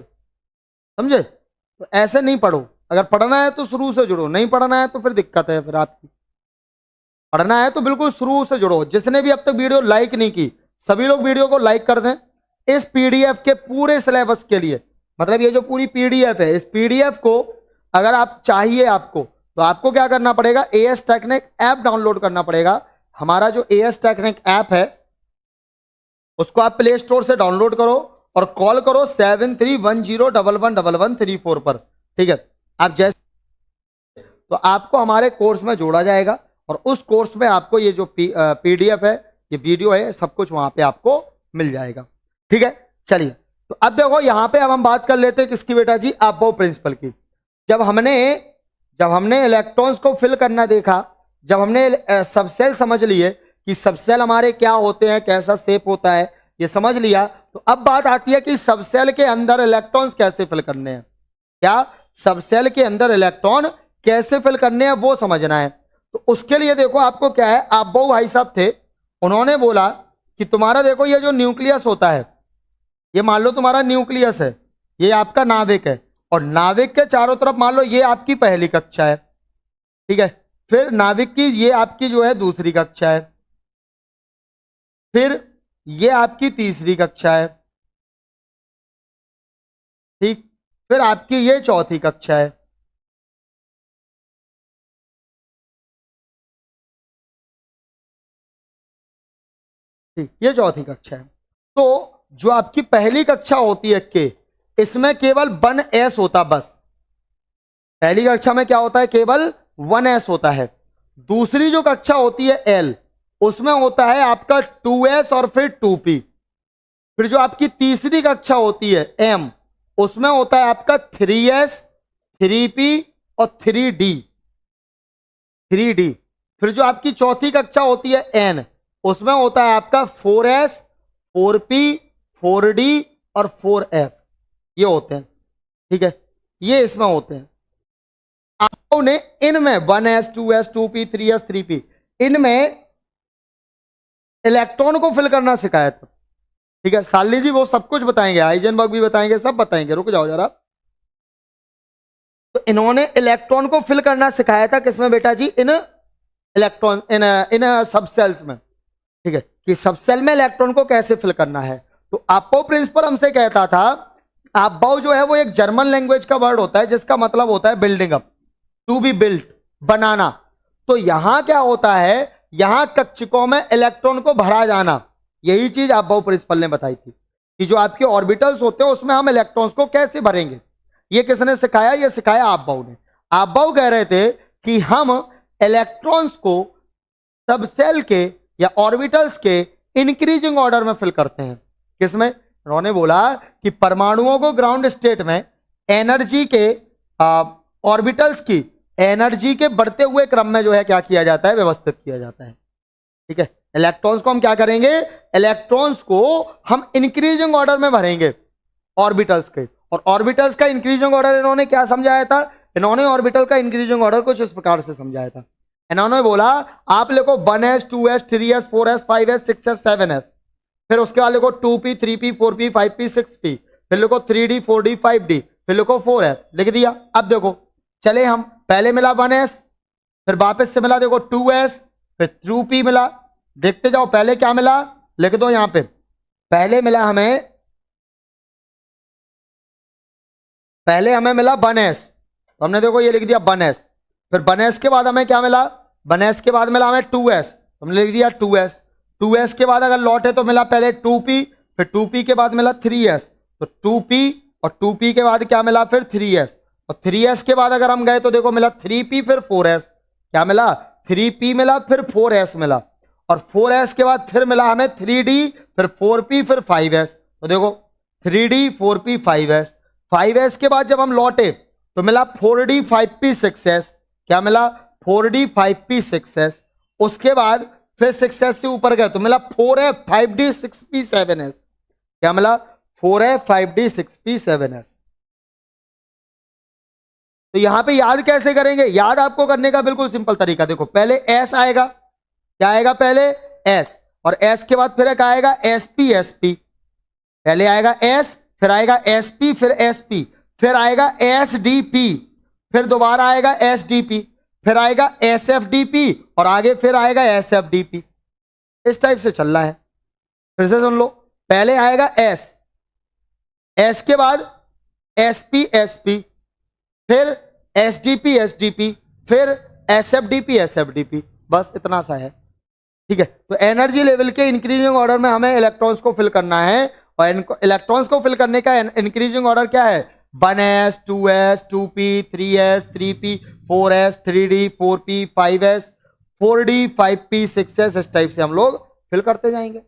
S1: समझे? तो ऐसे नहीं पढ़ो, अगर पढ़ना है तो शुरू से जुड़ो, नहीं पढ़ना है तो फिर दिक्कत है फिर आपकी। पढ़ना है तो बिल्कुल शुरू से जुड़ो। जिसने भी अब तक वीडियो लाइक नहीं की, सभी लोग वीडियो को लाइक कर दें। इस पीडीएफ के पूरे सिलेबस के लिए, मतलब ये जो पूरी पीडीएफ है, इस पीडीएफ को अगर आप चाहिए आपको, तो आपको क्या करना पड़ेगा? एएस टेक्निक ऐप डाउनलोड करना पड़ेगा। हमारा जो एएस टेक्निक ऐप है उसको आप प्ले स्टोर से डाउनलोड करो और कॉल करो 7310111134 पर। ठीक है, आप जैसे तो आपको हमारे कोर्स में जोड़ा जाएगा और उस कोर्स में आपको ये जो पीडीएफ है, ये वीडियो है, सब कुछ वहां पे आपको मिल जाएगा। ठीक है, चलिए तो अब देखो यहां पे अब हम बात कर लेते हैं किसकी बेटा जी? अबोव प्रिंसिपल की। जब हमने इलेक्ट्रॉन्स को फिल करना देखा, जब हमने सबसेल समझ लिए कि सबसेल हमारे क्या होते हैं, कैसा शेप होता है, ये समझ लिया, तो अब बात आती है कि सबसेल के अंदर इलेक्ट्रॉन्स कैसे फिल करने हैं। क्या सबसेल के अंदर इलेक्ट्रॉन कैसे फिल करने हैं वो समझना है। तो उसके लिए देखो आपको क्या है, आप बहु भाई साहब थे, उन्होंने बोला कि तुम्हारा देखो ये जो न्यूक्लियस होता है, ये मान लो तुम्हारा न्यूक्लियस है, ये आपका नाभिक है, और नाभिक के चारों तरफ मान लो ये आपकी पहली कक्षा है, ठीक है। फिर नाभिक की ये आपकी जो है दूसरी कक्षा है, फिर ये आपकी तीसरी कक्षा है, ठीक। फिर आपकी ये चौथी कक्षा है, ठीक, ये चौथी कक्षा है। तो जो आपकी पहली कक्षा होती है के, इसमें केवल 1s होता, बस पहली कक्षा में क्या होता है, केवल 1s होता है। दूसरी जो कक्षा होती है एल, उसमें होता है आपका 2s और फिर 2p। फिर जो आपकी तीसरी कक्षा होती है एम, उसमें होता है आपका 3s 3p और 3d 3d। फिर जो आपकी चौथी कक्षा होती है एन, उसमें होता है आपका 4s 4p 4d और 4f, ये होते हैं, ठीक है, ये इसमें होते हैं। आपने इनमें 1s 2s 2p 3s 3p इनमें इलेक्ट्रॉन को फिल करना सिखाया था, ठीक है। साली जी वो सब कुछ बताएंगे, हाइजेनबर्ग भी बताएंगे, सब बताएंगे, रुक जाओ जरा। तो इन्होंने इलेक्ट्रॉन को फिल करना सिखाया था किसमें बेटा जी, इन इलेक्ट्रॉन इन सब सेल्स में, ठीक है, कि सब सेल में इलेक्ट्रॉन को कैसे फिल करना है। तो आपको प्रिंसिपल हमसे कहता था, आपबाउ जो है वो एक जर्मन लैंग्वेज का वर्ड होता है जिसका मतलब होता है building up, to be built, बनाना। तो यहां क्या होता है, यहां कक्षकों में इलेक्ट्रॉन को भरा जाना, यही चीज आपबाउ प्रिंसिपल ने बताई थी कि जो आपके ऑर्बिटल्स होते हैं उसमें हम इलेक्ट्रॉन्स को कैसे भरेंगे। ये किसने सिखाया, ये सिखाया आपबाउ ने। आपबाउ कह रहे थे कि हम इलेक्ट्रॉन्स को सब सेल के या ऑर्बिटल्स के इंक्रीजिंग ऑर्डर में फिल करते हैं। किसमें, उन्होंने बोला कि परमाणुओं को ग्राउंड स्टेट में एनर्जी के ऑर्बिटल्स की एनर्जी के बढ़ते हुए क्रम में जो है क्या किया जाता है, व्यवस्थित किया जाता है, ठीक है। इलेक्ट्रॉन्स को हम क्या करेंगे, इलेक्ट्रॉन्स को हम इंक्रीजिंग ऑर्डर में भरेंगे ऑर्बिटल्स के। और ऑर्बिटल्स का इंक्रीजिंग ऑर्डर इन्होंने क्या समझाया था, इन्होंने ऑर्बिटल का इंक्रीजिंग ऑर्डर कुछ इस प्रकार से समझाया था। इन्होंने बोला आप लिखो 1s 2s 3s 4s 5s 6s 7s, फिर उसके बाद लिखो 2p 3p 4p 5p 6p, फिर लिखो 3d 4d 5d, फिर लिखो 4s, लिख दिया। अब देखो चले हम, पहले मिला 1s, फिर वापस से मिला देखो 2s, फिर 2p मिला, देखते जाओ पहले क्या मिला, लिख दो यहां पे। पहले हमें मिला 1s, तो हमने देखो ये लिख दिया 1s। फिर 1s के बाद हमें क्या मिला, 1s के बाद मिला हमें 2s, तो हमने लिख दिया 2s। 2s के बाद अगर लौटे तो मिला पहले 2p, फिर 2p के बाद मिला 3s, तो 2p और 2p के बाद क्या मिला फिर 3s, और 3s के बाद अगर हम गए तो देखो मिला 3p फिर 4s, क्या मिला 3p मिला फिर 4s मिला, और 4s के बाद फिर मिला हमें 3d फिर 4p फिर 5s, तो देखो 3d 4p 5s। 5s के बाद जब हम लौटे तो मिला 4d 5p 6s, क्या मिला 4d 5p 6s। उसके बाद फिर 6s से ऊपर गए तो मिला 4f 5d 6p 7s, क्या मिला 4f 5d 6p 7s। तो यहां पे याद कैसे करेंगे, याद आपको करने का बिल्कुल सिंपल तरीका देखो, पहले s आएगा, क्या आएगा पहले s, और s के बाद फिर एक आएगा sp sp, पहले आएगा s, फिर आएगा sp फिर sp, फिर आएगा sdp, फिर दोबारा आएगा sdp, फिर आएगा sfdp, और आगे फिर आएगा sfdp। इस टाइप से चल रहा है। फिर से सुन लो, पहले आएगा s के बाद sp sp, फिर sdp sdp, फिर sfdp sfdp, बस इतना सा है, ठीक है। तो एनर्जी लेवल के इंक्रीजिंग ऑर्डर में हमें इलेक्ट्रॉन्स को फिल करना है, और इलेक्ट्रॉन्स को फिल करने का इंक्रीजिंग ऑर्डर क्या है, 1s 2s 2p 3s 3p 4s 3d 4p 5s 4d 5p 6s, इस टाइप से हम लोग फिल करते जाएंगे,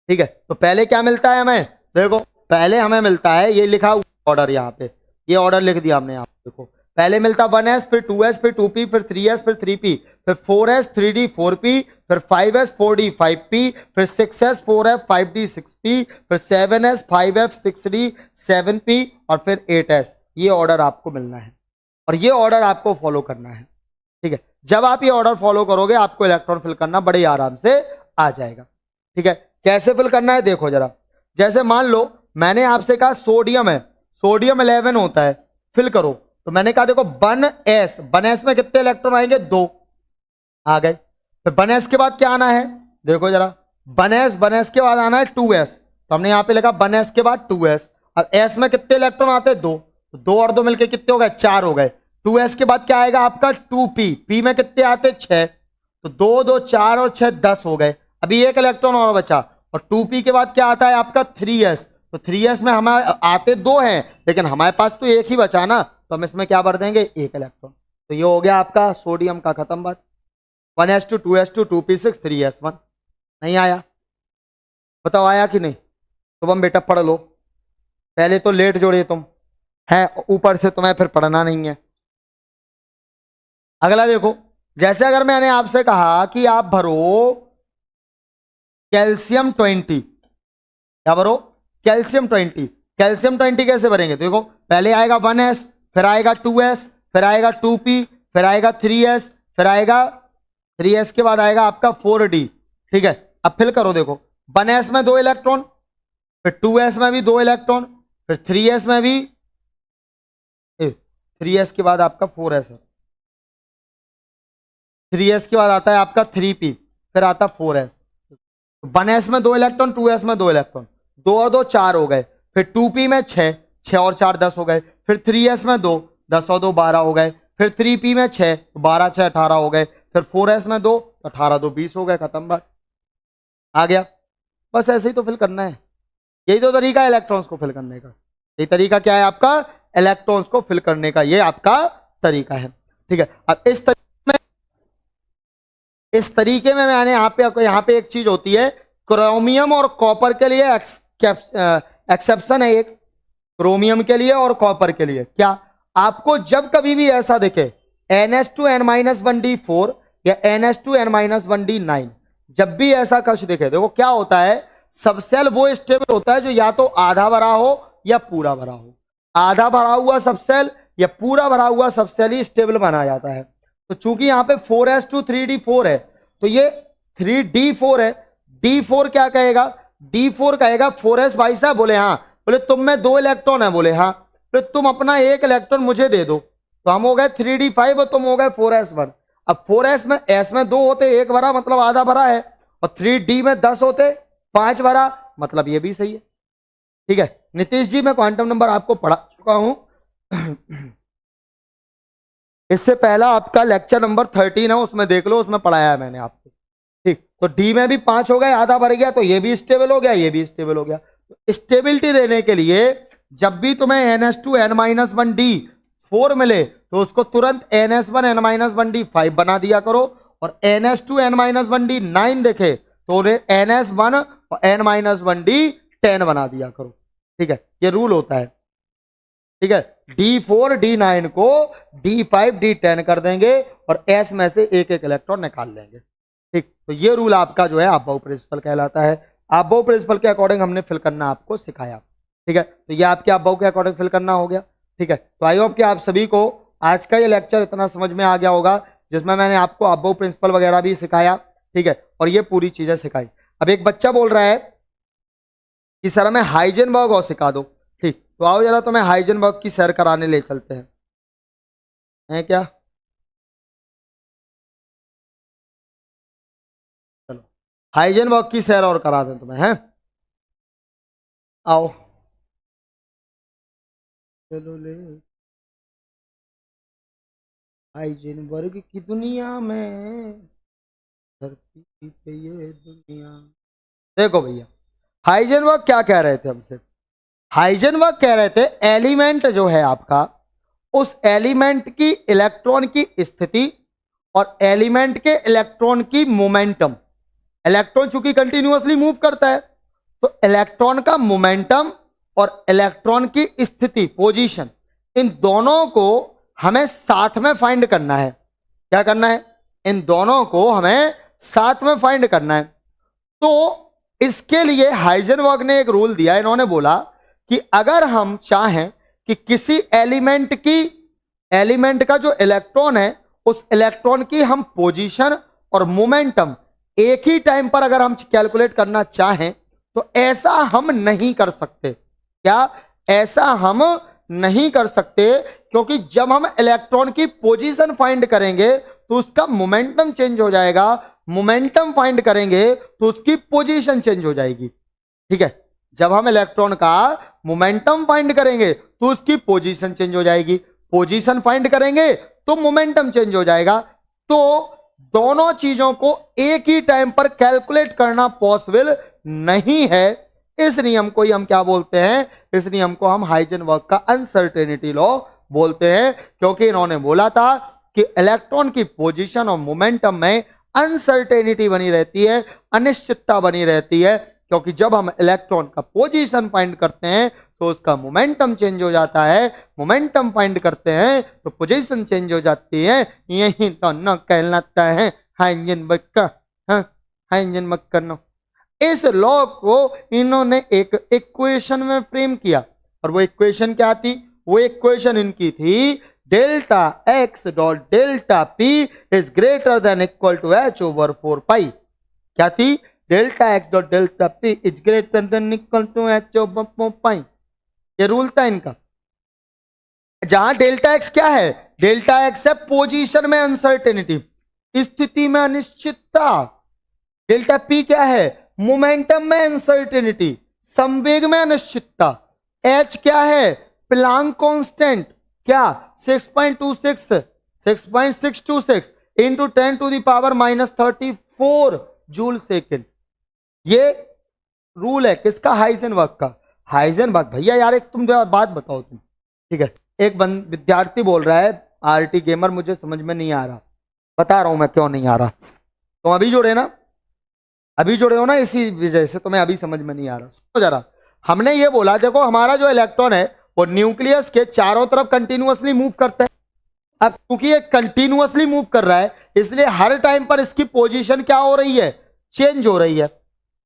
S1: ठीक है। तो पहले क्या मिलता है हमें, देखो पहले हमें मिलता है ये लिखा ऑर्डर, यहाँ पे ये ऑर्डर लिख दिया हमने, यहाँ देखो पहले मिलता 1s फिर 2s फिर 2p फिर 3s फिर 3p, फिर 4s 3d 4p, फिर 5s 4d 5p, फिर 6s 4f 5d 6p, फिर 7s 5f 6d 7p, और फिर 8s। ये ऑर्डर आपको मिलना है, और ये ऑर्डर आपको फॉलो करना है। ठीक है, जब आप ये ऑर्डर फॉलो करोगे आपको इलेक्ट्रॉन फिल करना बड़े आराम से आ जाएगा। ठीक है, कैसे फिल करना है देखो जरा। जैसे मान लो मैंने आपसे कहा सोडियम है, सोडियम 11 होता है, फिल करो। तो मैंने कहा देखो 1s में कितने इलेक्ट्रॉन आएंगे, 2 आ गए। फिर 1s के बाद क्या आना है, देखो जरा, 1s के बाद आना है 2s, तो हमने यहां पे लिखा 1s के बाद 2s। अब s में कितने इलेक्ट्रॉन आते हैं, 2, तो 2 और 2 मिलके कितने हो गए, 4 हो गए। 2s के बाद क्या आएगा आपका 2p, p में कितने आते हैं, 6, तो 2 2 4 और 6 10 हो गए। अभी एक इलेक्ट्रॉन और बचा, और 2p के बाद क्या आता है आपका 3s, तो 3s में हमारे आते 2 हैं लेकिन हमारे पास तो एक ही बचा ना, तो हम इसमें क्या भर देंगे, एक इलेक्ट्रॉन। तो ये हो गया आपका सोडियम का खत्म बात। 1s2 2s2 2p6 3s1। नहीं आया, बताओ आया कि नहीं। शुभम बेटा पढ़ लो, पहले तो लेट जोड़े तुम है, ऊपर से तुम्हें फिर पढ़ना नहीं है। अगला देखो, जैसे अगर मैंने आपसे कहा कि आप भरो कैल्शियम 20, क्या भरो, कैल्शियम 20। कैल्शियम 20 कैसे भरेंगे, देखो पहले आएगा 1s, फिर आएगा 2s, फिर आएगा 2p, फिर आएगा 3s, फिर आएगा 3s के बाद आएगा आपका 4d। ठीक है, अब फिल करो, देखो 1s में 2 इलेक्ट्रॉन, फिर 2s में भी 2 इलेक्ट्रॉन, फिर 3s में भी 3s के बाद आपका 4s है, 3s के बाद आता है आपका 3p, फिर आता 4s। 1s में 2 इलेक्ट्रॉन, 2s में 2 इलेक्ट्रॉन, 2 और 2 4 हो गए। फिर 2p में 6, 6 और 4 10 हो गए। फिर 3s में 2, 10 और 2 12 हो गए। फिर 3p में 6, 12 6 18 हो गए। फिर 4s में 2, 18 2 20 हो गए, खत्म बात, आ गया। बस ऐसे ही तो फिल करना है, यही तो तरीका है इलेक्ट्रॉन्स को फिल करने का। ये तरीका क्या है आपका, इलेक्ट्रॉन्स को फिल करने का ये आपका तरीका है। ठीक है, अब इस तरीके में मैंने यहाँ पे एक चीज होती है, क्रोमियम और कॉपर के लिए एक्सेप्शन है एक, क्रोमियम के लिए और कॉपर के लिए। क्या, आपको जब कभी भी ऐसा दिखे NS2N-1D4 या NS2N-1D9, जब भी ऐसा कुछ दिखे, देखो क्या होता है, सबसेल वो स्टेबल होता है जो या तो आधा भरा हो या पूरा भरा हो। आधा भरा हुआ सबसेल या पूरा भरा हुआ सबसेल ही स्टेबल बना जाता है। तो चूंकि यहाँ पे 4s2 3d4 है, तो ये 3d4 है। d4 क्या कहेगा, d4 कहेगा 4s भाई साहब, बोले हाँ, बोले तुम में 2 इलेक्ट्रॉन है, बोले हाँ, फिर तुम अपना 1 इलेक्ट्रॉन मुझे दे दो, तो हम हो गए 3d5 और तुम हो गए 4s1। अब 4s में s में 2 होते 1 भरा, मतलब आधा भरा है, और 3d में 10 होते 5 भरा, मतलब ये भी सही है। ठीक है नीतीश जी, मैं क्वांटम नंबर आपको पढ़ा चुका हूं, इससे पहला आपका लेक्चर नंबर 13 है, उसमें देख लो, उसमें पढ़ाया है मैंने आपको। ठीक, तो डी में भी 5 हो गए, आधा भर गया, तो ये भी स्टेबल हो गया, ये भी स्टेबल हो गया। तो स्टेबिलिटी देने के लिए जब भी तुम्हें NS2N-1D4 मिले तो उसको तुरंत NS1N-1D5 बना दिया करो, और NS2N-1D9 देखे तो उन्हें NS1 और N-1D10 बना दिया करो। ठीक है, ये रूल होता है। ठीक है, D4 D9 को D5 D10 कर देंगे और S में से एक एक इलेक्ट्रॉन निकाल लेंगे। ठीक, तो ये रूल आपका जो है अबव प्रिंसिपल कहलाता है। अबव प्रिंसिपल के अकॉर्डिंग हमने फिल करना आपको सिखाया। ठीक है, तो ये आपके अबव के अकॉर्डिंग फिल करना हो गया। ठीक है, तो आई होप कि आप सभी को आज का ये लेक्चर इतना समझ में आ गया होगा, जिसमें मैंने आपको अबव प्रिंसिपल वगैरह भी सिखाया। ठीक है, और ये पूरी चीजें सिखाई। अब एक बच्चा बोल रहा है कि सर हमें हाइजेनबर्ग और सिखा दो। ठीक, तो आओ जरा तुम्हें हाइजेनबर्ग की सैर कराने ले चलते हैं क्या, चलो हाइजेनबर्ग की सैर और करा दें तुम्हें, हैं, आओ चलो ले हाइजेनबर्ग की दुनिया में, धरती पे ये दुनिया। देखो भैया, हाइजेनबर्ग क्या कह रहे थे हमसे, हाइजेनबर्ग कह रहे थे एलिमेंट जो है आपका, उस एलिमेंट की इलेक्ट्रॉन की स्थिति और एलिमेंट के इलेक्ट्रॉन की मोमेंटम, इलेक्ट्रॉन चूंकि कंटिन्यूअसली मूव करता है, तो इलेक्ट्रॉन का मोमेंटम और इलेक्ट्रॉन की स्थिति पोजीशन, इन दोनों को हमें साथ में फाइंड करना है। क्या करना है, इन दोनों को हमें साथ में फाइंड करना है। तो इसके लिए हाइजेनबर्ग ने एक रूल दिया, इन्होंने बोला कि अगर हम चाहें कि किसी एलिमेंट की एलिमेंट का जो इलेक्ट्रॉन है उस इलेक्ट्रॉन की हम पोजीशन और मोमेंटम एक ही टाइम पर अगर हम कैलकुलेट करना चाहें तो ऐसा हम नहीं कर सकते। क्या ऐसा हम नहीं कर सकते? क्योंकि जब हम इलेक्ट्रॉन की पोजीशन फाइंड करेंगे तो उसका मोमेंटम चेंज हो जाएगा, मोमेंटम फाइंड करेंगे तो उसकी पोजीशन चेंज हो जाएगी। ठीक है, जब हम इलेक्ट्रॉन का मोमेंटम फाइंड करेंगे तो उसकी पोजीशन चेंज हो जाएगी, पोजीशन फाइंड करेंगे तो मोमेंटम चेंज हो जाएगा। तो दोनों चीजों को एक ही टाइम पर कैलकुलेट करना पॉसिबल नहीं है। इस नियम को ही हम क्या बोलते हैं? इस नियम को हम हाइजेनबर्ग का अनसर्टेनिटी लॉ बोलते हैं, क्योंकि इन्होंने बोला था कि इलेक्ट्रॉन की पोजीशन और मोमेंटम में अनसर्टेनिटी बनी रहती है, अनिश्चितता बनी रहती है। क्योंकि जब हम इलेक्ट्रॉन का पोजीशन फाइंड करते हैं तो उसका मोमेंटम चेंज हो जाता है, मोमेंटम फाइंड करते हैं तो पोजीशन चेंज हो जाती है। यही तो न कहलाता है हाइजेनबर्ग का हाइजेनबर्ग का। इस लॉ को इन्होंने एक इक्वेशन में फ्रेम किया, और वो इक्वेशन क्या थी? वो इक्वेशन इनकी थी delta X dot delta P is greater than equal to H over 4 pi. क्या थी? Delta X dot delta P is greater than equal to H over 4 pi. ये रूल था इनका। जहां डेल्टा एक्स क्या है? डेल्टा एक्स है position में अनसर्टेनिटी, स्थिति में अनिश्चितता। डेल्टा पी क्या है? मोमेंटम में अनसर्टेनिटी, संवेग में अनिश्चितता। एच क्या है? Planck constant. क्या? 6.626 into 10 to the power -34 joule second. ये रूल है किसका? हाइजेनबर्ग का। हाइजेनबर्ग भैया यार एक तुम बात बताओ तुम। ठीक है, एक विद्यार्थी बोल रहा है आरटी गेमर मुझे समझ में नहीं आ रहा। बता रहा हूं मैं क्यों नहीं आ रहा। तुम अभी जुड़े ना, अभी जुड़े हो ना, इसी वजह से तुम्हें अभी समझ में नहीं आ रहा। सुनो जरा, हमने ये बोला देखो हमारा जो इलेक्ट्रॉन है वो न्यूक्लियस के चारों तरफ कंटिन्यूअसली मूव करता है। अब क्योंकि ये कंटिन्यूअसली मूव कर रहा है इसलिए हर टाइम पर इसकी पोजीशन क्या हो रही है? चेंज हो रही है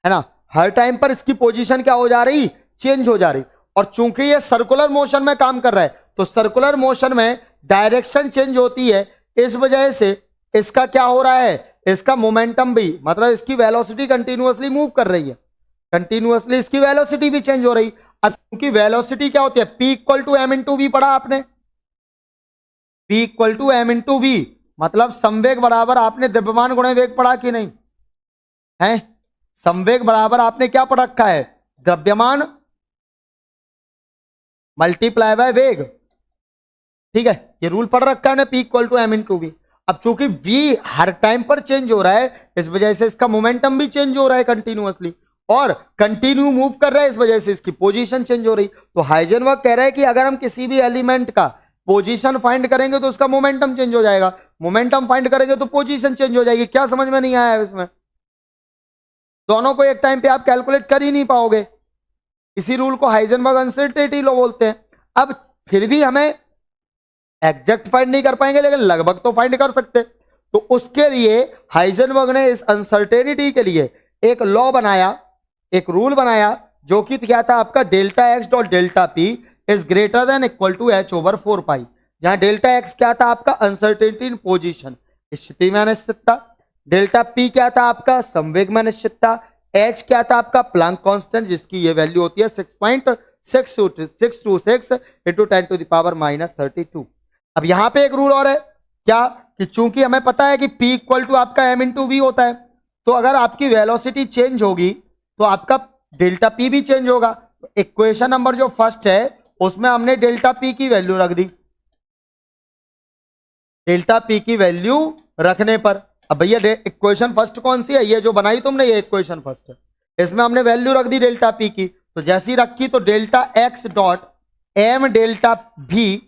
S1: ना। हर टाइम पर इसकी पोजीशन क्या हो जा रही? चेंज हो जा रही। और चूंकि ये सर्कुलर मोशन में काम कर रहा है तो सर्कुलर मोशन में डायरेक्शन चेंज होती है, इस वजह से इसका क्या हो रहा है? इसका मोमेंटम भी, मतलब इसकी वेलोसिटी कंटिन्यूअसली मूव कर रही है, कंटिन्यूअसली इसकी वेलोसिटी भी चेंज हो रही। अब क्योंकि वेलोसिटी क्या होती है? P equal to M into V पढ़ा आपने। P equal to M into V मतलब संवेग बराबर आपने द्रव्यमान गुणे वेग पढ़ा कि नहीं है? संवेग बराबर आपने क्या पढ़ रखा है? द्रव्यमान मल्टीप्लाई बाय वेग। ठीक है, ये रूल पढ़ रखा है P equal to M into V. अब चूंकि v हर टाइम पर चेंज हो रहा है इस वजह से इसका मोमेंटम भी चेंज हो रहा है कंटिन्यूअसली, और कंटिन्यू मूव कर रहा है इस वजह से इसकी पोजीशन चेंज हो रही। तो हाइजेनबर्ग कह रहा है कि अगर हम किसी भी एलिमेंट का पोजीशन फाइंड करेंगे तो उसका मोमेंटम चेंज हो जाएगा, मोमेंटम फाइंड करेंगे तो पोजीशन चेंज हो जाएगी। क्या समझ में नहीं आया है इसमें? दोनों को एक टाइम पे आप कैलकुलेट कर ही नहीं पाओगे। इसी रूल को हाइजेनबर्ग अनसर्टेनिटी लॉ बोलते हैं। अब फिर भी हमें एग्जैक्ट फाइंड नहीं कर पाएंगे लेकिन लगभग तो फाइंड कर सकते। तो उसके लिए हाइजेनबर्ग ने इस अनसर्टेनिटी के लिए एक लॉ बनाया, एक रूल बनाया, जो कि क्या था आपका? Delta X dot delta P is greater than equal to H over 4 pi. जहां डेल्टा एक्स क्या था आपका? अनसर्टेनिटी इन पोजीशन, स्थिति में अनिश्चितता। डेल्टा पी क्या था आपका? संवेग में अनिश्चितता। एच क्या था आपका? प्लांक कांस्टेंट, जिसकी ये वैल्यू होती है 6.626 इंटू 10 टू द पावर -32। अब यहां पे एक रूल और है क्या? कि चूंकि हमें पता है कि P इक्वल टू आपका m इंटू वी होता है, तो अगर आपकी वेलोसिटी चेंज होगी तो आपका डेल्टा P भी चेंज होगा। तो इक्वेशन नंबर जो फर्स्ट है उसमें हमने डेल्टा P की वैल्यू रख दी। डेल्टा P की वैल्यू रखने पर अब भैया इक्वेशन फर्स्ट कौन सी है? ये जो बनाई तुमने, ये इक्वेशन फर्स्ट है, इसमें हमने वैल्यू रख दी डेल्टा P की। तो जैसी रखी तो delta x dot m delta v,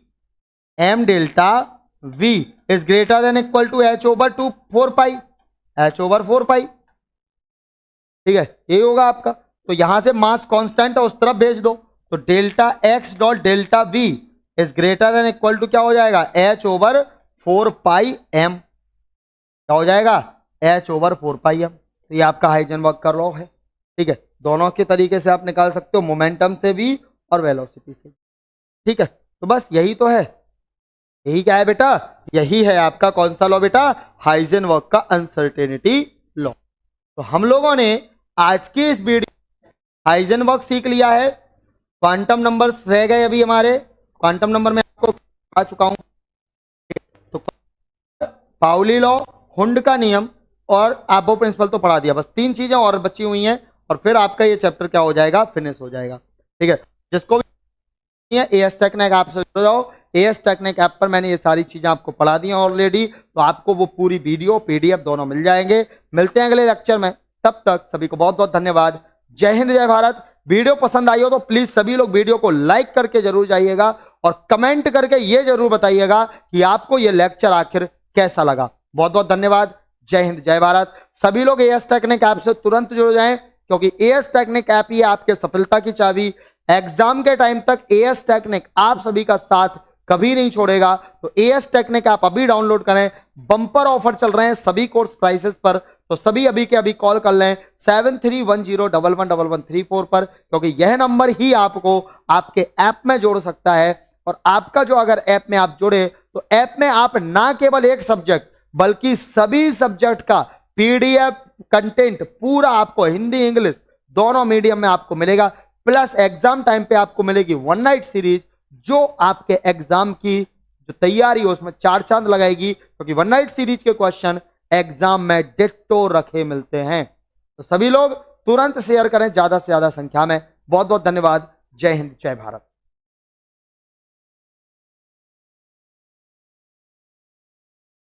S1: m delta v is greater than equal to h over 4 pi, h over 4 pi. ठीक है, ये होगा आपका। तो यहां से मास कांस्टेंट है उस तरफ भेज दो, तो delta x dot delta v is greater than equal to क्या हो जाएगा? h over 4 pi m। क्या हो जाएगा? h over 4 pi m। तो ये आपका हाइजेनबर्ग का लॉ है। ठीक है, दोनों के तरीके से आप निकाल सकते हो, मोमेंटम से भी और वेलोसिटी से। ठीक है, तो बस यही तो है। यही क्या है बेटा, यही है आपका कौन सा लॉ बेटा, हाइजेनबर्ग का अनसर्टेनिटी लॉ। तो हम लोगों ने आज की इस वीडियो हाइजेनबर्ग सीख लिया है। क्वांटम नंबर्स रह गए अभी हमारे, क्वांटम नंबर में आपको बता चुका हूं। तो पाउली लॉ, हुंड का नियम और एबो प्रिंसिपल तो पढ़ा दिया, बस 3 चीजें और बची हुई हैं और फिर आपका ये चैप्टर क्या हो जाएगा, फिनिश हो जाएगा। ठीक है, जिसको भी एएस टेक्निक ऐप से जुड़ जाओ। एएस टेक्निक ऐप पर मैंने ये सारी चीजें आपको पढ़ा दी हैं ऑलरेडी, तो आपको वो पूरी वीडियो पीडीएफ दोनों मिल जाएंगे। मिलते हैं अगले लेक्चर में, तब तक सभी को बहुत बहुत धन्यवाद। जय हिंद जय भारत। वीडियो पसंद आई हो तो प्लीज सभी लोग वीडियो को लाइक करके जरूर जाइएगा और कमेंट करके ये जरूर बताइएगा कि आपको ये लेक्चर आखिर कैसा लगा। बहुत बहुत धन्यवाद। जय हिंद जय भारत। सभी लोग एएस टेक्निक ऐप से तुरंत जुड़ जाएं, क्योंकि एएस टेक्निक ऐप ही आपके सफलता की चाबी। एग्जाम के टाइम तक एएस टेक्निक आप सभी का साथ कभी नहीं छोड़ेगा। तो एएस टेक्निक आप अभी डाउनलोड करें, बंपर ऑफर चल रहे हैं सभी कोर्स प्राइसेस पर, तो सभी अभी के अभी कॉल कर लें 7310111134 पर, क्योंकि यह नंबर ही आपको आपके ऐप में जोड़ सकता है। और आपका जो अगर ऐप में आप जुड़े तो ऐप में आप ना केवल एक सब्जेक्ट बल्कि सभी सब्जेक्ट का पीडीएफ कंटेंट पूरा आपको हिंदी इंग्लिश दोनों मीडियम में आपको मिलेगा। प्लस एग्जाम टाइम पे आपको मिलेगी 1 नाइट सीरीज, जो आपके एग्जाम की जो तैयारी है उसमें 4 चांद लगाएगी, क्योंकि 1 नाइट सीरीज के क्वेश्चन एग्जाम में डिट्टो रखे मिलते हैं। तो सभी लोग तुरंत शेयर करें ज्यादा से ज्यादा संख्या में। बहुत बहुत धन्यवाद। जय हिंद जय भारत।